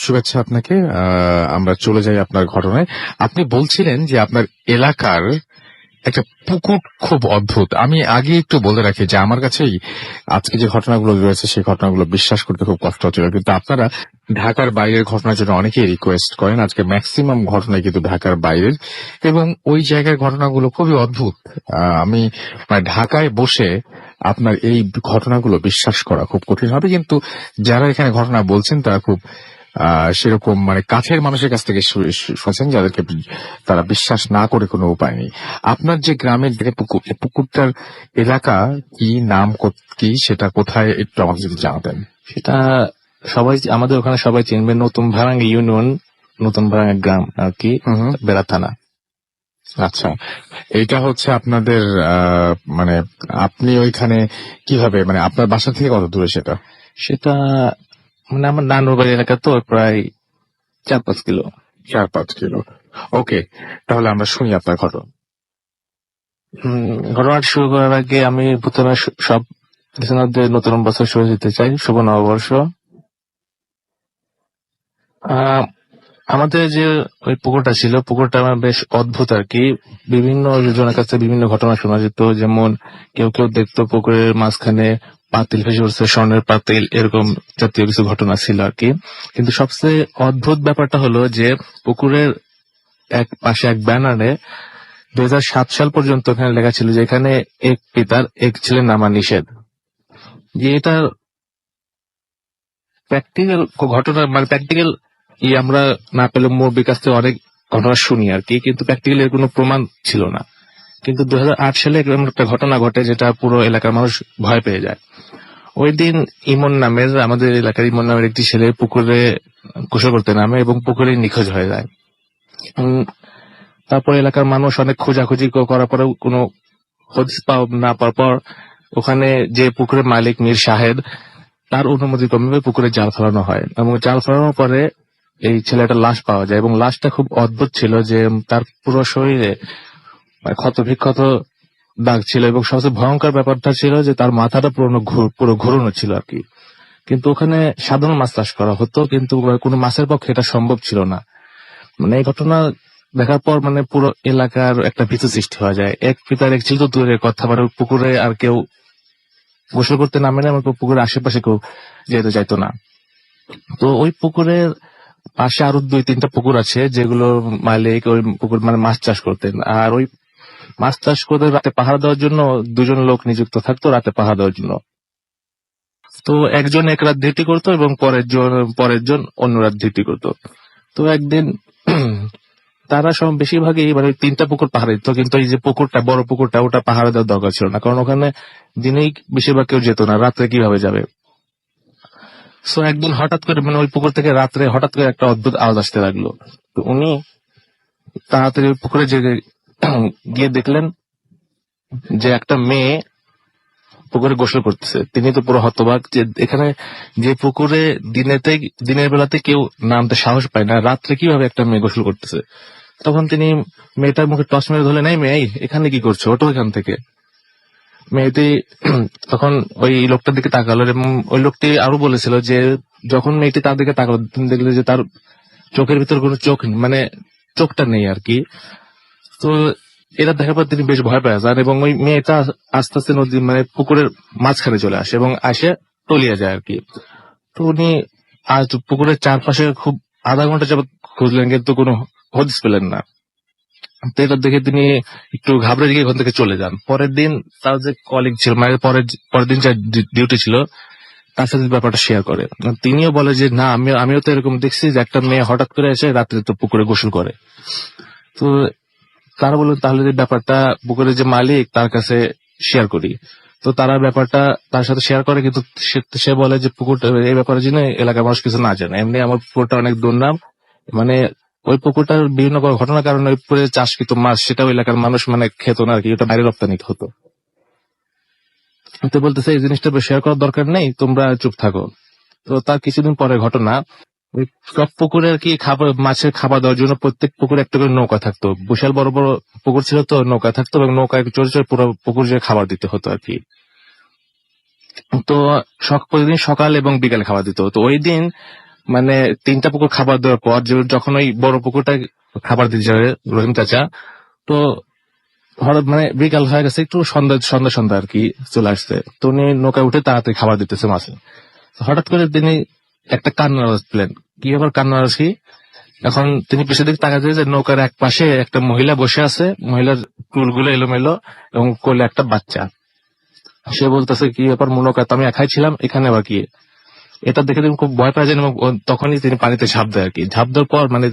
শুভেচ্ছা আপনাকে। আমরা চলে যাই আপনার ঘটনায়। আপনি বলছিলেন যে আপনার এলাকার একটা পুকুর খুব অদ্ভুত। আমি আগে একটু বলে রাখি যে আমার কাছেই আজকে যে ঘটনাগুলো রয়েছে সেই ঘটনাগুলো বিশ্বাস করতে খুব কষ্ট হচ্ছিল, কিন্তু আপনারা ঢাকার বাইরের ঘটনার জন্য অনেকেই রিকোয়েস্ট করেন। আজকে ম্যাক্সিমাম ঘটনাই কিন্তু ঢাকার বাইরের, এবং ওই জায়গার ঘটনাগুলো খুবই অদ্ভুত। আমি ঢাকায় বসে আপনার এই ঘটনাগুলো বিশ্বাস করা খুব কঠিন হবে, কিন্তু যারা এখানে ঘটনা বলছেন তারা খুব সেরকম কাছের মানুষের কাছ থেকে শুনেছেন, যাদেরকে তারা বিশ্বাস না করে কোনো উপায় নেই। আপনার যে গ্রামের যে পুকুর, এই পুকুরটার এলাকা কি, নাম কি, সেটা কোথায়, একটু আমাকে যদি জানাতেন। সেটা সবাই, আমাদের ওখানে সবাই চিনবে, নতুন ভারাঙ্গা ইউনিয়ন, নতুন ভারাঙ্গা গ্রাম আর কি, বেড়া থানা। আচ্ছা, এইটা হচ্ছে আপনাদের আপনি ওইখানে কিভাবে, আপনার বাসা থেকে কত দূরে সেটা? সেটা আমার নানুর বাড়ি এলাকা, তো প্রায় 4-5 কিলো। 4-5 কিলো। ওকে, তাহলে আমরা শুনি আপনার ঘটনা। ঘটনাটা শুরু করার আগে আমি প্রথমে সব লিসেনারদের নতুন বছর শুরু দিতে চাই, শুভ নববর্ষ। আমাদের যে ওই পুকুরটা ছিল, পুকুরটা আমার বেশ অদ্ভুত আর কি। বিভিন্ন জনের কাছে বিভিন্ন ঘটনা শোনা যেত, যেমন কেউ কেউ দেখতো পুকুরের মাঝখানে পাতিল ভেসে উঠছে, স্বর্ণের পাতিল, এরকম জাতীয় কিছু ঘটনা ছিল আর কি। কিন্তু সবচেয়ে অদ্ভুত ব্যাপারটা হলো যে পুকুরের এক পাশে এক ব্যানারে 2007 সাল পর্যন্ত এখানে লেখা ছিল যে এখানে এক পিতার এক ছেলে নামা নিষেধ। যে এটা প্র্যাকটিক্যাল ঘটনা, প্র্যাকটিক্যাল আমরা না পেলে মুরব্বীর কাছ থেকে অনেক ঘটনা শুনি আর কি, কিন্তু প্র্যাকটিক্যাল এর কোনো প্রমাণ ছিল না। কিন্তু 2008 সালে এরকম একটা ঘটনা ঘটে যেটা পুরো এলাকার মানুষ ভয় পেয়ে যায়। ওই দিন ইমন নামের, আমাদের এলাকার ইমন নামের একটি ছেলে পুকুরে গোসল করতে নামে এবং পুকুরে নিখোঁজ হয়ে যায়। তারপর এলাকার মানুষ অনেক খোঁজাখুঁজি করার পরেও কোনো হদিস না পাওয়ার পর ওখানে যে পুকুরের মালিক মীর শাহেদ, তার অনুমতি ক্রমে পুকুরে জাল ফেলানো হয়, এবং জাল ফেলানোর পরে এই ছেলেটার লাশ পাওয়া যায়। এবং লাশটা খুব অদ্ভুত ছিল যে তার পুরো শরীরে ক্ষত বিক্ষত দাগ ছিল, এবং সবচেয়ে ভয়ঙ্কর ব্যাপারটা ছিল যে তার মাথাটা পুরো ঘুরনো ছিল আর কি। কিন্তু ওখানে সাধারণ মাছ চাষ করা হতো, কিন্তু কোনো মাছের পক্ষে এটা সম্ভব ছিল না। এই ঘটনা দেখার পর পুরো এলাকার একটা ভীতি সৃষ্টি হয়ে যায়। এক পিতার এক ছিল তো দূরের কথা, পুকুরে আর কেউ গোসল করতে নামে না, এবং পুকুরের আশেপাশে কেউ যেতে চাইতো না। তো ওই পুকুরের পাশে আরো 2-3টা পুকুর আছে, যেগুলো মালিক ওই পুকুর মাছ চাষ করতেন। আর ওই মাছ চাষ করতে রাতে পাহারা দেওয়ার জন্য 2জন লোক নিযুক্ত থাকতো রাতে পাহারা দেওয়ার জন্য। তো একজন এক রাত ডিউটি করতো এবং পরের জন অন্য রাত ডিউটি করতো। তো একদিন তারা সব বেশিরভাগই 3টা পুকুর পাহারা দিত, কিন্তু এই যে পুকুরটা, বড় পুকুরটা, ওটা পাহারা দেওয়ার দরকার ছিল না, কারণ ওখানে দিনেই বেশিরভাগ কেউ যেত না, রাত্রে কিভাবে যাবে। সো একদিন হঠাৎ করে ওই পুকুর থেকে রাত্রে হঠাৎ করে একটা অদ্ভুত আওয়াজ আসতে লাগলো। তো উনি তাড়াতাড়ি পুকুরে গিয়ে দেখলেন যে একটা মেয়ে পুকুরে গোসল করতেছে। তিনি তো পুরো হতবাক যে এখানে যে পুকুরে দিনের বেলাতে কেউ নামতে সাহস পায় না, রাত্রে কিভাবে একটা মেয়ে গোসল করতেছে। তখন তিনি মেয়েটার মুখে টর্চ মেরে ধরলেন, এই মেয়ে, এখানে কি করছো, ওঠো এখান থেকে। মেয়েটি তখন ওই লোকটার দিকে তাকালো, এবং ওই লোকটি আরো বলেছিল যে যখন মেয়েটি তার দিকে তাকালো, তিনি দেখলো যে তার চোখের ভিতর কোনো চোখটা নেই আর কি। তো এটা দেখার পর তিনি বেশ ভয় পেয়ে যান, এবং ওই মেয়েটা আস্তে আস্তে নদী পুকুরের মাঝখানে চলে আসে এবং আসে তলিয়ে যায় আর কি। তো উনি আজ পুকুরের চারপাশে খুব আধা ঘন্টা যাবত খুঁজলেন, কিন্তু কোনো হদিস পেলেন না। তো এটা দেখে তিনি একটু ঘাবড়ে গিয়ে ওখান থেকে চলে যান। পরের দিন তার যে কলিগ ছিল, পরের দিন যার ডিউটি ছিল, তার সাথে ব্যাপারটা শেয়ার করে। তিনিও বলে যে না, আমিও তো এরকম দেখছি যে একটা মেয়ে হঠাৎ করে এসে রাত্রে তো পুকুরে গোসল করে। তো তারা বললেন তাহলে যে ব্যাপারটা পুকুরের যে মালিক তার কাছে শেয়ার করি। তো তারা ব্যাপারটা তার সাথে শেয়ার করে, কিন্তু সে বলে যে পুকুরটা এই ব্যাপারে জেনে এলাকার মানুষ কিছু না জানে। এমনি আমার পুকুরটা অনেক দুর্নাম, ওই পুকুরটার বিভিন্ন ঘটনার কারণে ওই পুকুরে চাষকৃত মাছ সেটাও এলাকার মানুষ খেত না আর কি, ওটা বাইরে রপ্তানি হতো। তো বলতেছে এই জিনিসটা শেয়ার করার দরকার নেই, তোমরা চুপ থাকো। তো তার কিছুদিন পরে ঘটনা, ওই সব পুকুরে আর কি মাছের খাবার দেওয়ার জন্য প্রত্যেক পুকুরে একটা করে নৌকা থাকতো। বিশাল বড় বড় পুকুর ছিল, তো নৌকা থাকতো, এবং নৌকায় চড়ে চড়ে পুরো পুকুর যে খাবার দিতে হতো আর কি। তো প্রতিদিন সকাল এবং বিকালে খাবার দিত। তো ওই দিন মানে 3টা পুকুর খাবার দেওয়ার পর যখন ওই বড় পুকুরটা খাবার দিতে যাবে রহিম চাচা, তো হঠাৎ মানে বিকাল হয়ে গেছে, একটু সন্ধ্যা আর কি চলে আসছে। তো উনি নৌকায় উঠে তাড়াতাড়ি খাবার দিতেছে মাছে। তো হঠাৎ করে তিনি একটা কান্নার আওয়াজ পেলেন। কি ব্যাপার, কান্নার আওয়াজ কি? এখন তিনি পিছের দিকে তাকাতে যে নৌকার এক পাশে একটা মহিলা বসে আছে, মহিলার চুলগুলো এলোমেলো এবং কোলে একটা বাচ্চা। সে বলতেছে, কি ব্যাপার, নৌকায় তো আমি একাই ছিলাম, এখানে আবার কি? এটা দেখে তিনি খুব ভয় পায় যান এবং তখনই তিনি পানিতে ঝাঁপ দেয় আর কি। ঝাঁপ দেওয়ার পর মানে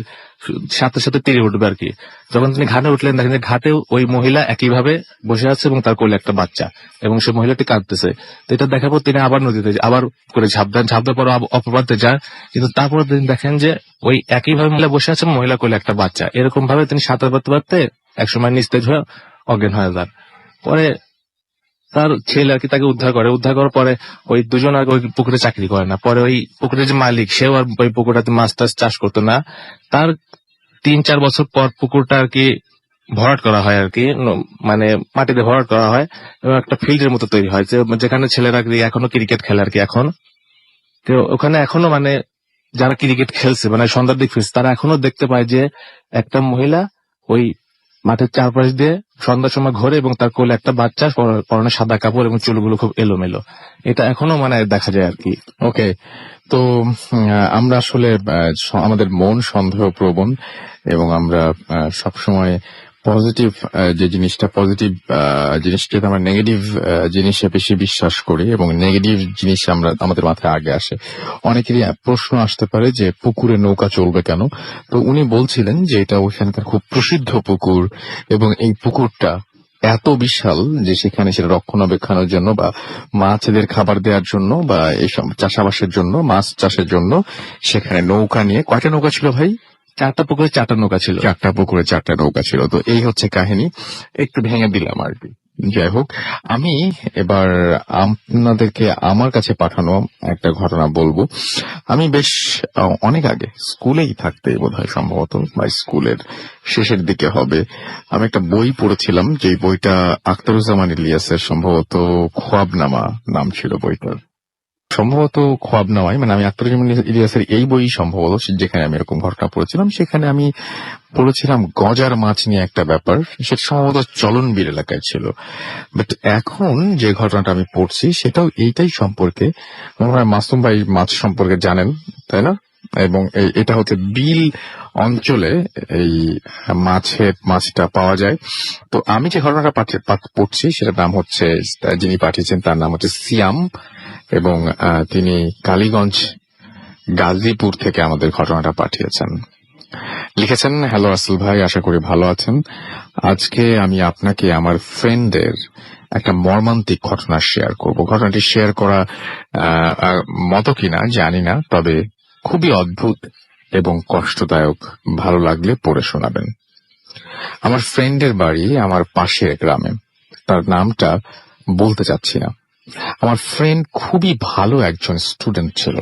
সাথে সাথে তীরে উঠবে আর কি। যখন তিনি ঘাটে উঠলেন, দেখেন যে ঘাটে ওই মহিলা একইভাবে বসে আছে এবং তার কোলে একটা বাচ্চা, এবং সে মহিলাটি কাঁদতেছে। তো এটা দেখার পর তিনি আবার নদীতে আবার করে ঝাঁপ দেন, ঝাঁপ দেওয়ার পর অপরাধে যান। কিন্তু তারপরে তিনি দেখেন যে ওই একইভাবে মহিলা বসে আছে, মহিলা কোলে একটা বাচ্চা। এরকম ভাবে তিনি সাঁতার কাটতে কাটতে একসময় নিস্তেজ হয়ে অজ্ঞান হয়ে যান। পরে তার ছেলে আর কি তাকে উদ্ধার করার পরে ওই দুজন আর ওই পুকুরে চাকরি করে না। পরে ওই পুকুরের যে মালিক, সেও আর ওই পুকুরটাতে মাছ টাছ চাষ করতো না। তার 3-4 বছর পর পুকুরটা আর কি ভরাট করা হয় আর কি, মানে মাটিতে ভরাট করা হয় এবং একটা ফিল্ডের মতো তৈরি হয়, যেখানে ছেলেরা এখনো ক্রিকেট খেলে আর কি। এখন তো ওখানে এখনো মানে যারা ক্রিকেট খেলছে, মানে সন্ধ্যার দিক ফিরছে, তারা এখনো দেখতে পায় যে একটা মহিলা ওই মাঠের চারপাশ দিয়ে সন্ধ্যার সময় ঘোরে এবং তার কোলে একটা বাচ্চা, পরনে সাদা কাপড় এবং চুলগুলো খুব এলোমেলো। এটা এখনো মানে দেখা যায় আর কি। ওকে, তো আমরা আসলে আমাদের মন সন্দেহ প্রবণ এবং আমরা সবসময় পজিটিভ যে জিনিসটা, পজিটিভ জিনিসটাকে আমরা নেগেটিভ জিনিসে বেশি বিশ্বাস করি এবং নেগেটিভ জিনিস আমরা আমাদের মাথায় আগে আসে। অনেকেরই প্রশ্ন আসতে পারে যে পুকুরে নৌকা চলবে কেন। তো উনি বলছিলেন যে এটা ওইখানকার খুব প্রসিদ্ধ পুকুর এবং এই পুকুরটা এত বিশাল যে সেখানে সেটা রক্ষণাবেক্ষণের জন্য বা মাছেদের খাবার দেওয়ার জন্য বা এইসব চাষাবাসের জন্য, মাছ চাষের জন্য সেখানে নৌকা নিয়ে, কয়টা নৌকা ছিল ভাই? 4টা পুকুরে 4টা নৌকা ছিল। 4টা পুকুরে 4টা নৌকা ছিল। তো এই হচ্ছে কাহিনী, একটু ভেঙে দিলাম আর কি। যাই হোক, আমি এবার আপনাদেরকে আমার কাছে পাঠানো একটা ঘটনা বলবো। আমি বেশ অনেক আগে স্কুলেই থাকতে বোধহয় সম্ভবত, বা স্কুলের শেষের দিকে হবে, আমি একটা বই পড়েছিলাম, যে বইটা আখতারুজ্জামান ইলিয়াসের, সম্ভবত খোয়াবনামা নাম ছিল বইটার, সম্ভবত খোয়াবনামাই, মানে আমি আখতারুজ্জামান ইলিয়াসের এই বই সম্ভবত, যেখানে আমি এরকম ঘটনা পড়েছিলাম, সেখানে আমি পড়েছিলাম গজার মাছ নিয়ে একটা ব্যাপার, সেটা সম্ভবত চলনবিল এলাকায় ছিল। বাট এখন যে ঘটনাটা আমি পড়ছি সেটাও এইটাই সম্পর্কে। মনে হয় মাসুম ভাই মাছ সম্পর্কে জানেন, তাই না? এবং এটা হচ্ছে বিল অঞ্চলে এই মাছটা পাওয়া যায়। তো আমি যে ঘটনাটা পড়ছি সেটার নাম হচ্ছে, যিনি পাঠিয়েছেন তার নাম হচ্ছে সিয়াম, এবং তিনি কালীগঞ্জ গাজীপুর থেকে আমাদের ঘটনাটা পাঠিয়েছেন। লিখেছেন, হ্যালো আসল ভাই, আশা করি ভালো আছেন। আজকে আমি আপনাকে আমার ফ্রেন্ডের একটা মর্মান্তিক ঘটনা শেয়ার করব। ঘটনাটি শেয়ার করা মতো কিনা জানি না, তবে খুবই অদ্ভুত এবং কষ্টদায়ক। ভালো লাগলে পড়ে শোনাবেন। আমার ফ্রেন্ডের বাড়ি আমার পাশের গ্রামে, তার নামটা বলতে চাচ্ছি না। আমার ফ্রেন্ড খুবই ভালো একজন স্টুডেন্ট ছিল।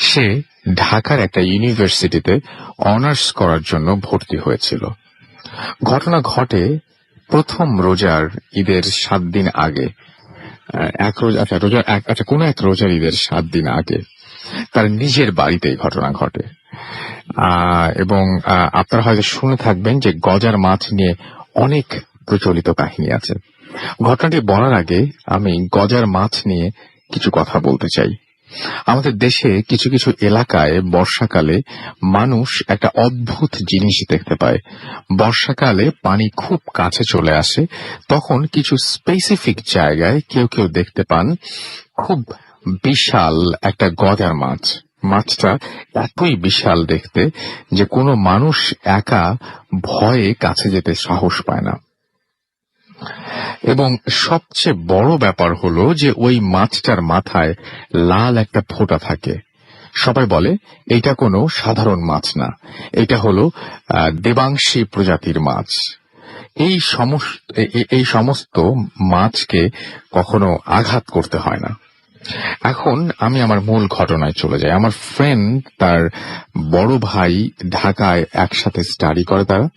সে ঢাকার একটা ইউনিভার্সিটিতে অনার্স করার জন্য ভর্তি হয়েছিল। ঘটনা ঘটে প্রথম রোজার ঈদের 7 দিন আগে, কোন এক রোজার ঈদের 7 দিন আগে তার নিজের বাড়িতে ঘটনা ঘটে। এবং আপনারা হয়তো শুনে থাকবেন যে গজার মাছ নিয়ে অনেক প্রচলিত কাহিনী আছে। ঘটনাটি বলার আগে আমি গজার মাছ নিয়ে কিছু কথা বলতে চাই। আমাদের দেশে কিছু কিছু এলাকায় বর্ষাকালে মানুষ একটা অদ্ভুত জিনিস দেখতে পায়। বর্ষাকালে পানি খুব কাছে চলে আসে, তখন কিছু স্পেসিফিক জায়গায় কেউ কেউ দেখতে পান খুব বিশাল একটা গজার মাছ। মাছটা এতই বিশাল দেখতে যে কোনো মানুষ একা ভয়ে কাছে যেতে সাহস পায় না। এবং সবচেয়ে বড় ব্যাপার হলো যে ওই মাছটার মাথায় লাল একটা ফোঁটা থাকে। সবাই বলে এটা কোনো সাধারণ মাছ না, এটা হলো দেবাংশী প্রজাতির মাছ। এই সমস্ত মাছকে কখনো আঘাত করতে হয় না। এখন আমি আমার মূল ঘটনায় চলে যাই। আমার ফ্রেন্ড, তার বড় ভাই ঢাকায় একসাথে স্টাডি করে। তারা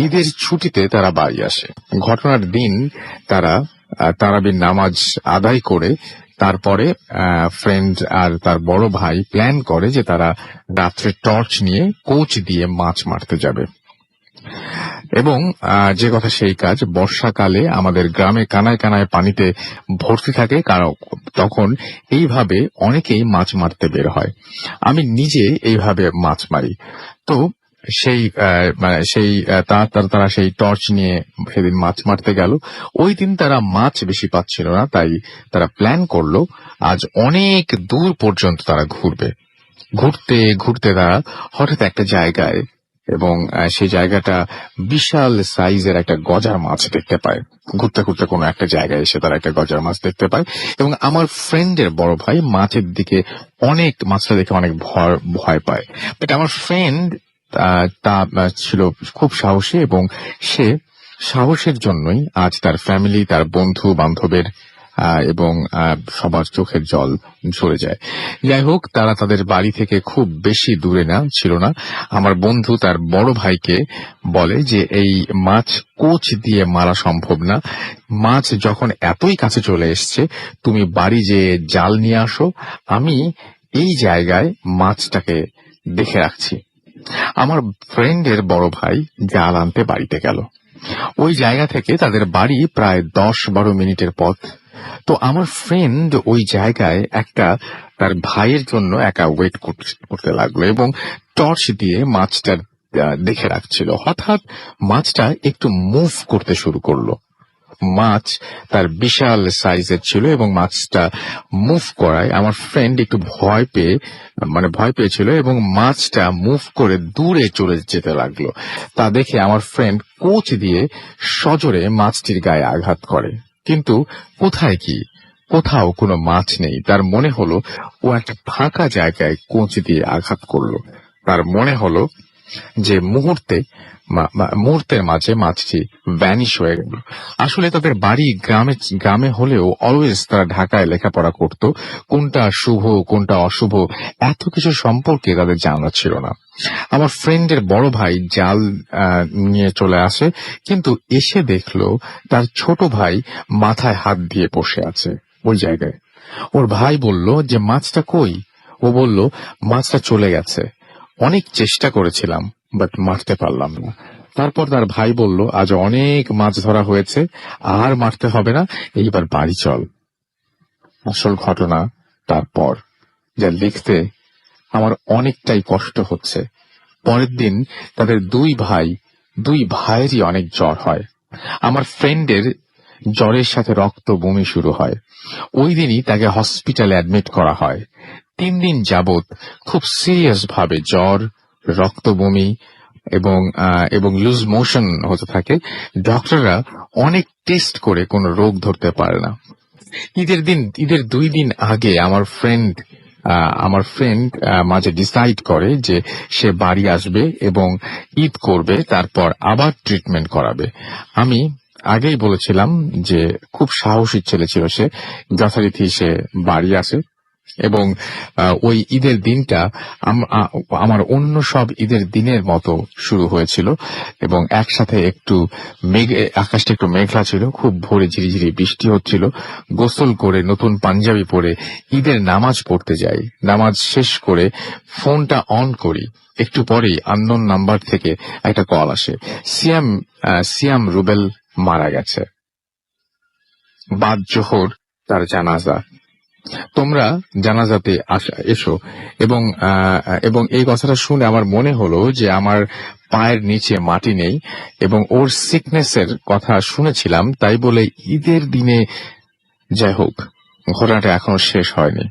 ঈদের ছুটিতে তারা বাড়ি আসে। ঘটনার দিন তারা তারাবির নামাজ আদায় করে তারপরে ফ্রেন্ড আর তার বড় ভাই প্ল্যান করে যে তারা রাত্রে টর্চ নিয়ে কোচ দিয়ে মাছ মারতে যাবে। এবং যে কথা সেই কাজ, বর্ষাকালে আমাদের গ্রামে কানায় কানায় পানিতে ভর্তি থাকে, কারণ তখন এইভাবে অনেকেই মাছ মারতে বের হয়। আমি নিজে এইভাবে মাছ মারি। তো তারা সেই টর্চ নিয়ে সেদিন মাছ মারতে গেল। ওই দিন তারা মাছ বেশি পাচ্ছিল না, তাই তারা প্ল্যান করলো আজ অনেক দূর পর্যন্ত তারা ঘুরবে। ঘুরতে ঘুরতে তারা হঠাৎ একটা জায়গায়, এবং সেই জায়গাটা বিশাল সাইজের একটা গজার মাছ দেখতে পায়। ঘুরতে ঘুরতে কোনো একটা জায়গায় এসে তারা একটা গজার মাছ দেখতে পায়, এবং আমার ফ্রেন্ডের বড় ভাই মাছের দিকে মাছটা দেখে অনেক ভয় পায়। বাট আমার ফ্রেন্ড তা ছিল খুব সাহসী, এবং সে সাহসের জন্যই আজ তার ফ্যামিলি, তার বন্ধু বান্ধবের এবং সবার চোখের জল ঝরে যায়। যাই হোক, তারা তাদের বাড়ি থেকে খুব বেশি দূরে ছিল না। আমার বন্ধু তার বড় ভাইকে বলে যে এই মাছ কোচ দিয়ে মারা সম্ভব না, মাছ যখন এতই কাছে চলে এসছে তুমি বাড়ি যেয়ে জাল নিয়ে আসো, আমি এই জায়গায় মাছটাকে দেখে রাখছি। আমার ফ্রেন্ডের বড় ভাই জাল আনতে বাড়িতে গেল। ওই জায়গা থেকে তাদের বাড়ি প্রায় 10-12 মিনিটের পথ। তো আমার ফ্রেন্ড ওই জায়গায় তার ভাইয়ের জন্য একা ওয়েট করতে লাগলো, এবং টর্চ দিয়ে মাছটা দেখে রাখছিল। হঠাৎ মাছটা একটু মুভ করতে শুরু করলো। মাছ তার বিশাল সাইজের ছিল, এবং মাছটা মুভ করায় আমার ফ্রেন্ড একটু ভয় পেয়েছিল, এবং মাছটা মুভ করে দূরে চলে যেতে লাগলো। তা দেখে আমার ফ্রেন্ড কোচ দিয়ে সজোরে মাছটির গায়ে আঘাত করে, কিন্তু কোথাও কোনো মাছ নেই। তার মনে হলো ও একটা ফাঁকা জায়গায় কোচ দিয়ে আঘাত করলো। তার মনে হলো যে মুহূর্তের মাঝে মাছটি ভ্যানিশ হয়ে গেল। আসলে তাদের বাড়ি গ্রামে হলেও অলওয়েজ তারা ঢাকায় লেখাপড়া করত। কোনটা শুভ কোনটা অশুভ এত কিছু সম্পর্কে তাদের জানা ছিল না। আমার ফ্রেন্ডের বড় ভাই জাল নিয়ে চলে আসে, কিন্তু এসে দেখলো তার ছোট ভাই মাথায় হাত দিয়ে বসে আছে ওই জায়গায়। ওর ভাই বলল যে মাছটা কই? ও বলল মাছটা চলে গেছে, অনেক চেষ্টা করেছিলাম বাট মারতে পারলাম না। তারপর তার ভাই বলল আজ অনেক মাছ ধরা হয়েছে, আর মারতে হবে না, এইবার বাড়ি চল। আসল ঘটনা তারপর, যা লিখতে আমার অনেকটাই কষ্ট হচ্ছে। পরের দিন তাদের দুই ভাইয়েরই অনেক জ্বর হয়। আমার ফ্রেন্ডের জ্বরের সাথে রক্ত বমি শুরু হয়। ওই দিনই তাকে হসপিটালে অ্যাডমিট করা হয়। 3 দিন যাবত খুব সিরিয়াস ভাবে জ্বর, রক্ত বমি এবং লুজ মোশন হতে থাকে। ডক্টররা অনেক টেস্ট করে কোনো রোগ ধরতে পারে না। ঈদের 2 দিন আগে আমার ফ্রেন্ড মাঝে ডিসাইড করে যে সে বাড়ি আসবে এবং ঈদ করবে, তারপর আবার ট্রিটমেন্ট করাবে। আমি আগেই বলেছিলাম যে খুব সাহসী ছেলে ছিল সে। যথারীতি সে বাড়ি আসে, এবং ওই ঈদের দিনটা আমার অন্য সব ঈদের দিনের মতো শুরু হয়েছিল, এবং একসাথে আকাশটা একটু মেঘলা ছিল। খুব ভোরে ঝিরিঝিরি বৃষ্টি হচ্ছিল। গোসল করে নতুন পাঞ্জাবি পরে ঈদের নামাজ পড়তে যাই। নামাজ শেষ করে ফোনটা অন করি, একটু পরেই আননোন নাম্বার থেকে একটা কল আসে। সিয়াম রুবেল মারা গেছে, বাদ জোহর তার জানাজা, তোমরা জানাজাতে এসো। এবং এই কথাটা শুনে আমার মনে হলো যে আমার পায়ের নিচে মাটি নেই, এবং ওর সিকনেসের কথা শুনেছিলাম, তাই বলে ঈদের দিনে। যাই হোক, ঘটনাটা এখনো শেষ হয়নি।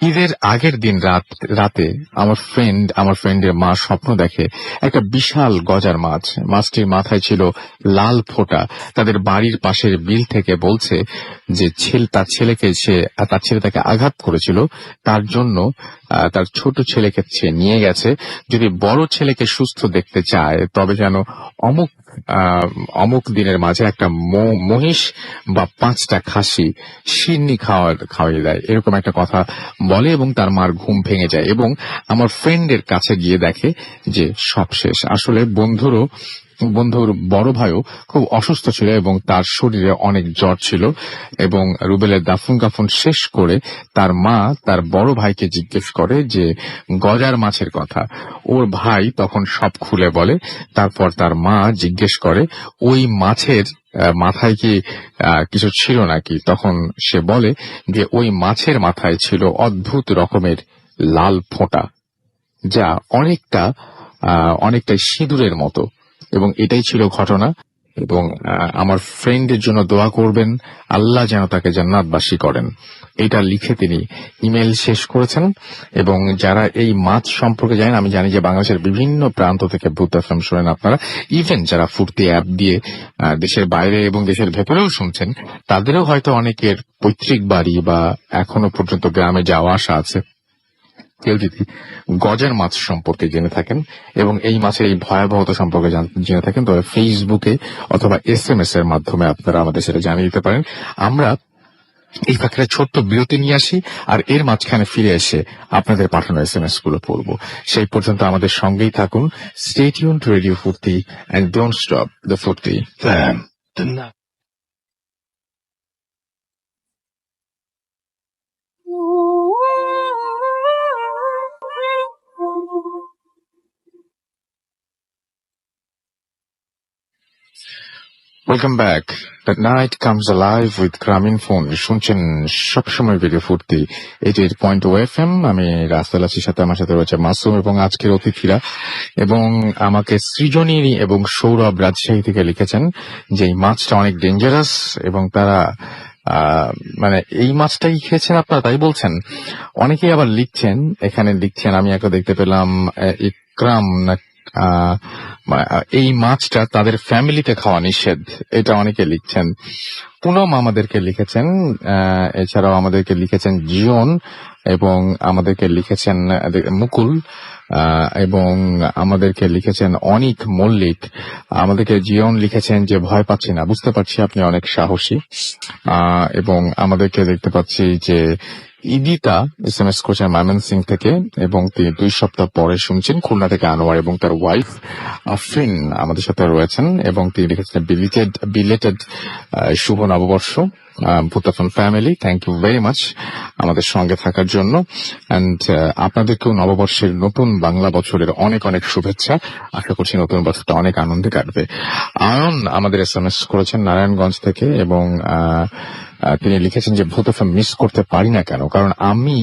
ঈদের আগের দিন রাতে আমার ফ্রেন্ডের মা স্বপ্ন দেখে একটা বিশাল গজার মাছ। মাছটির মাথায় ছিল লাল ফোঁটা। তাদের বাড়ির পাশের বিল থেকে বলছে যে তার ছেলে তাকে আঘাত করেছিল, তার জন্য তার ছোট ছেলেকে সে নিয়ে গেছে। যদি বড় ছেলেকে সুস্থ দেখতে চায় তবে যেন অমুক দিনের মাঝে একটা মহিষ বা 5টা খাসি শিরনি খাওয়াইয়ে দেয়, এরকম একটা কথা বলে, এবং তার মার ঘুম ভেঙে যায়। এবং আমার ফ্রেন্ডের কাছে গিয়ে দেখে যে সব শেষ। আসলে বন্ধুরও বন্ধুর বড় ভাইও খুব অসুস্থ ছিল এবং তার শরীরে অনেক জ্বর ছিল এবং রুবেলের দাফন কাফন শেষ করে তার মা তার বড় ভাইকে জিজ্ঞেস করে যে গজার মাছের কথা। ওর ভাই তখন সব খুলে বলে। তারপর তার মা জিজ্ঞেস করে ওই মাছের মাথায় কি কিছু ছিল নাকি? তখন সে বলে যে ওই মাছের মাথায় ছিল অদ্ভুত রকমের লাল ফোঁটা, যা অনেকটা সিঁদুরের মতো। এবং এটাই ছিল ঘটনা। এবং আমার ফ্রেন্ডের জন্য দোয়া করবেন, আল্লাহ যেন তাকে জান্নাতবাসী করেন। এটা লিখে তিনি ইমেল শেষ করেছেন। এবং যারা এই মাছ সম্পর্কে জানেন, আমি জানি যে বাংলাদেশের বিভিন্ন প্রান্ত থেকে ভূত এফএম শোনেন আপনারা, ইভেন যারা ফুর্তি অ্যাপ দিয়ে দেশের বাইরে এবং দেশের ভেতরেও শুনছেন, তাদেরও হয়তো অনেকের পৈতৃক বাড়ি বা এখনো পর্যন্ত গ্রামে যাওয়া আসা আছে। কেউ যদি গজার মাছ সম্পর্কে জেনে থাকেন এবং এই মাছের এই ভয়াবহতা সম্পর্কে জেনে থাকেন, তবে ফেসবুকে অথবা SMS এর মাধ্যমে আপনারা আমাদের সেটা জানিয়ে দিতে পারেন। আমরা এই ফাঁকে ছোট্ট বিরতি নিয়ে আসি, আর এর মাঝখানে ফিরে এসে আপনাদের পাঠানো SMS গুলো পড়বো। সেই পর্যন্ত আমাদের সঙ্গেই থাকুন। স্টে টিউনড টু রেডিও ফুর্তি এন্ড ডোন্ট স্টপ দ্য ফুর্তি। Welcome back. The night comes alive with গ্রামীণ ফোন। শুনছেন সবসময় রেডিও ফুর্তি 88.2 FM। আমি রাস্তাল আছি, সাথে আমার সাথে রয়েছে মাসুম এবং আজকের অতিথিরা। এবং আমাকে সৃজনী এবং সৌরভ রাজশাহী থেকে লিখেছেন যে এই মাছটা অনেক ডেঞ্জারাস এবং তারা মানে এই মাছটাই খেয়েছেন আপনারা, তাই বলছেন। অনেকেই আবার লিখছেন, আমি একটা দেখতে পেলাম ইকরাম না, এই মাছটা তাদের ফ্যামিলিতে খাওয়া নিষেধ, এটা অনেকে লিখছেন। পুনম আমাদেরকে লিখেছেন, এছাড়াও আমাদেরকে লিখেছেন জীবন এবং আমাদেরকে লিখেছেন মুকুল এবং আমাদেরকে লিখেছেন অনিক মল্লিক। আমাদেরকে জীবন লিখেছেন যে ভয় পাচ্ছি না, বুঝতে পারছি আপনি অনেক সাহসী। এবং আমাদেরকে দেখতে পাচ্ছি যে ইদিতা SMS করছেন ময়মনসিংহ থেকে এবং তিনি 2 সপ্তাহ পরে শুনছেন। খুলনা থেকে আনোয়ার এবং তার ওয়াইফ আফরিন আমাদের সাথে রয়েছেন এবং তিনি লিখেছেন বিলেটেড শুভ নববর্ষ ভূতাফন family. Thank you very much আমাদের সঙ্গে থাকার জন্য। অ্যান্ড আপনাদেরকেও নববর্ষের নতুন বাংলা বছরের অনেক অনেক শুভেচ্ছা। আশা করছি নতুন বছরটা অনেক আনন্দে কাটবে। আয়ন আমাদের SMS করেছেন নারায়ণগঞ্জ থেকে এবং তিনি লিখেছেন যে ভূত এফএম মিস করতে পারি না কেন, কারণ আমি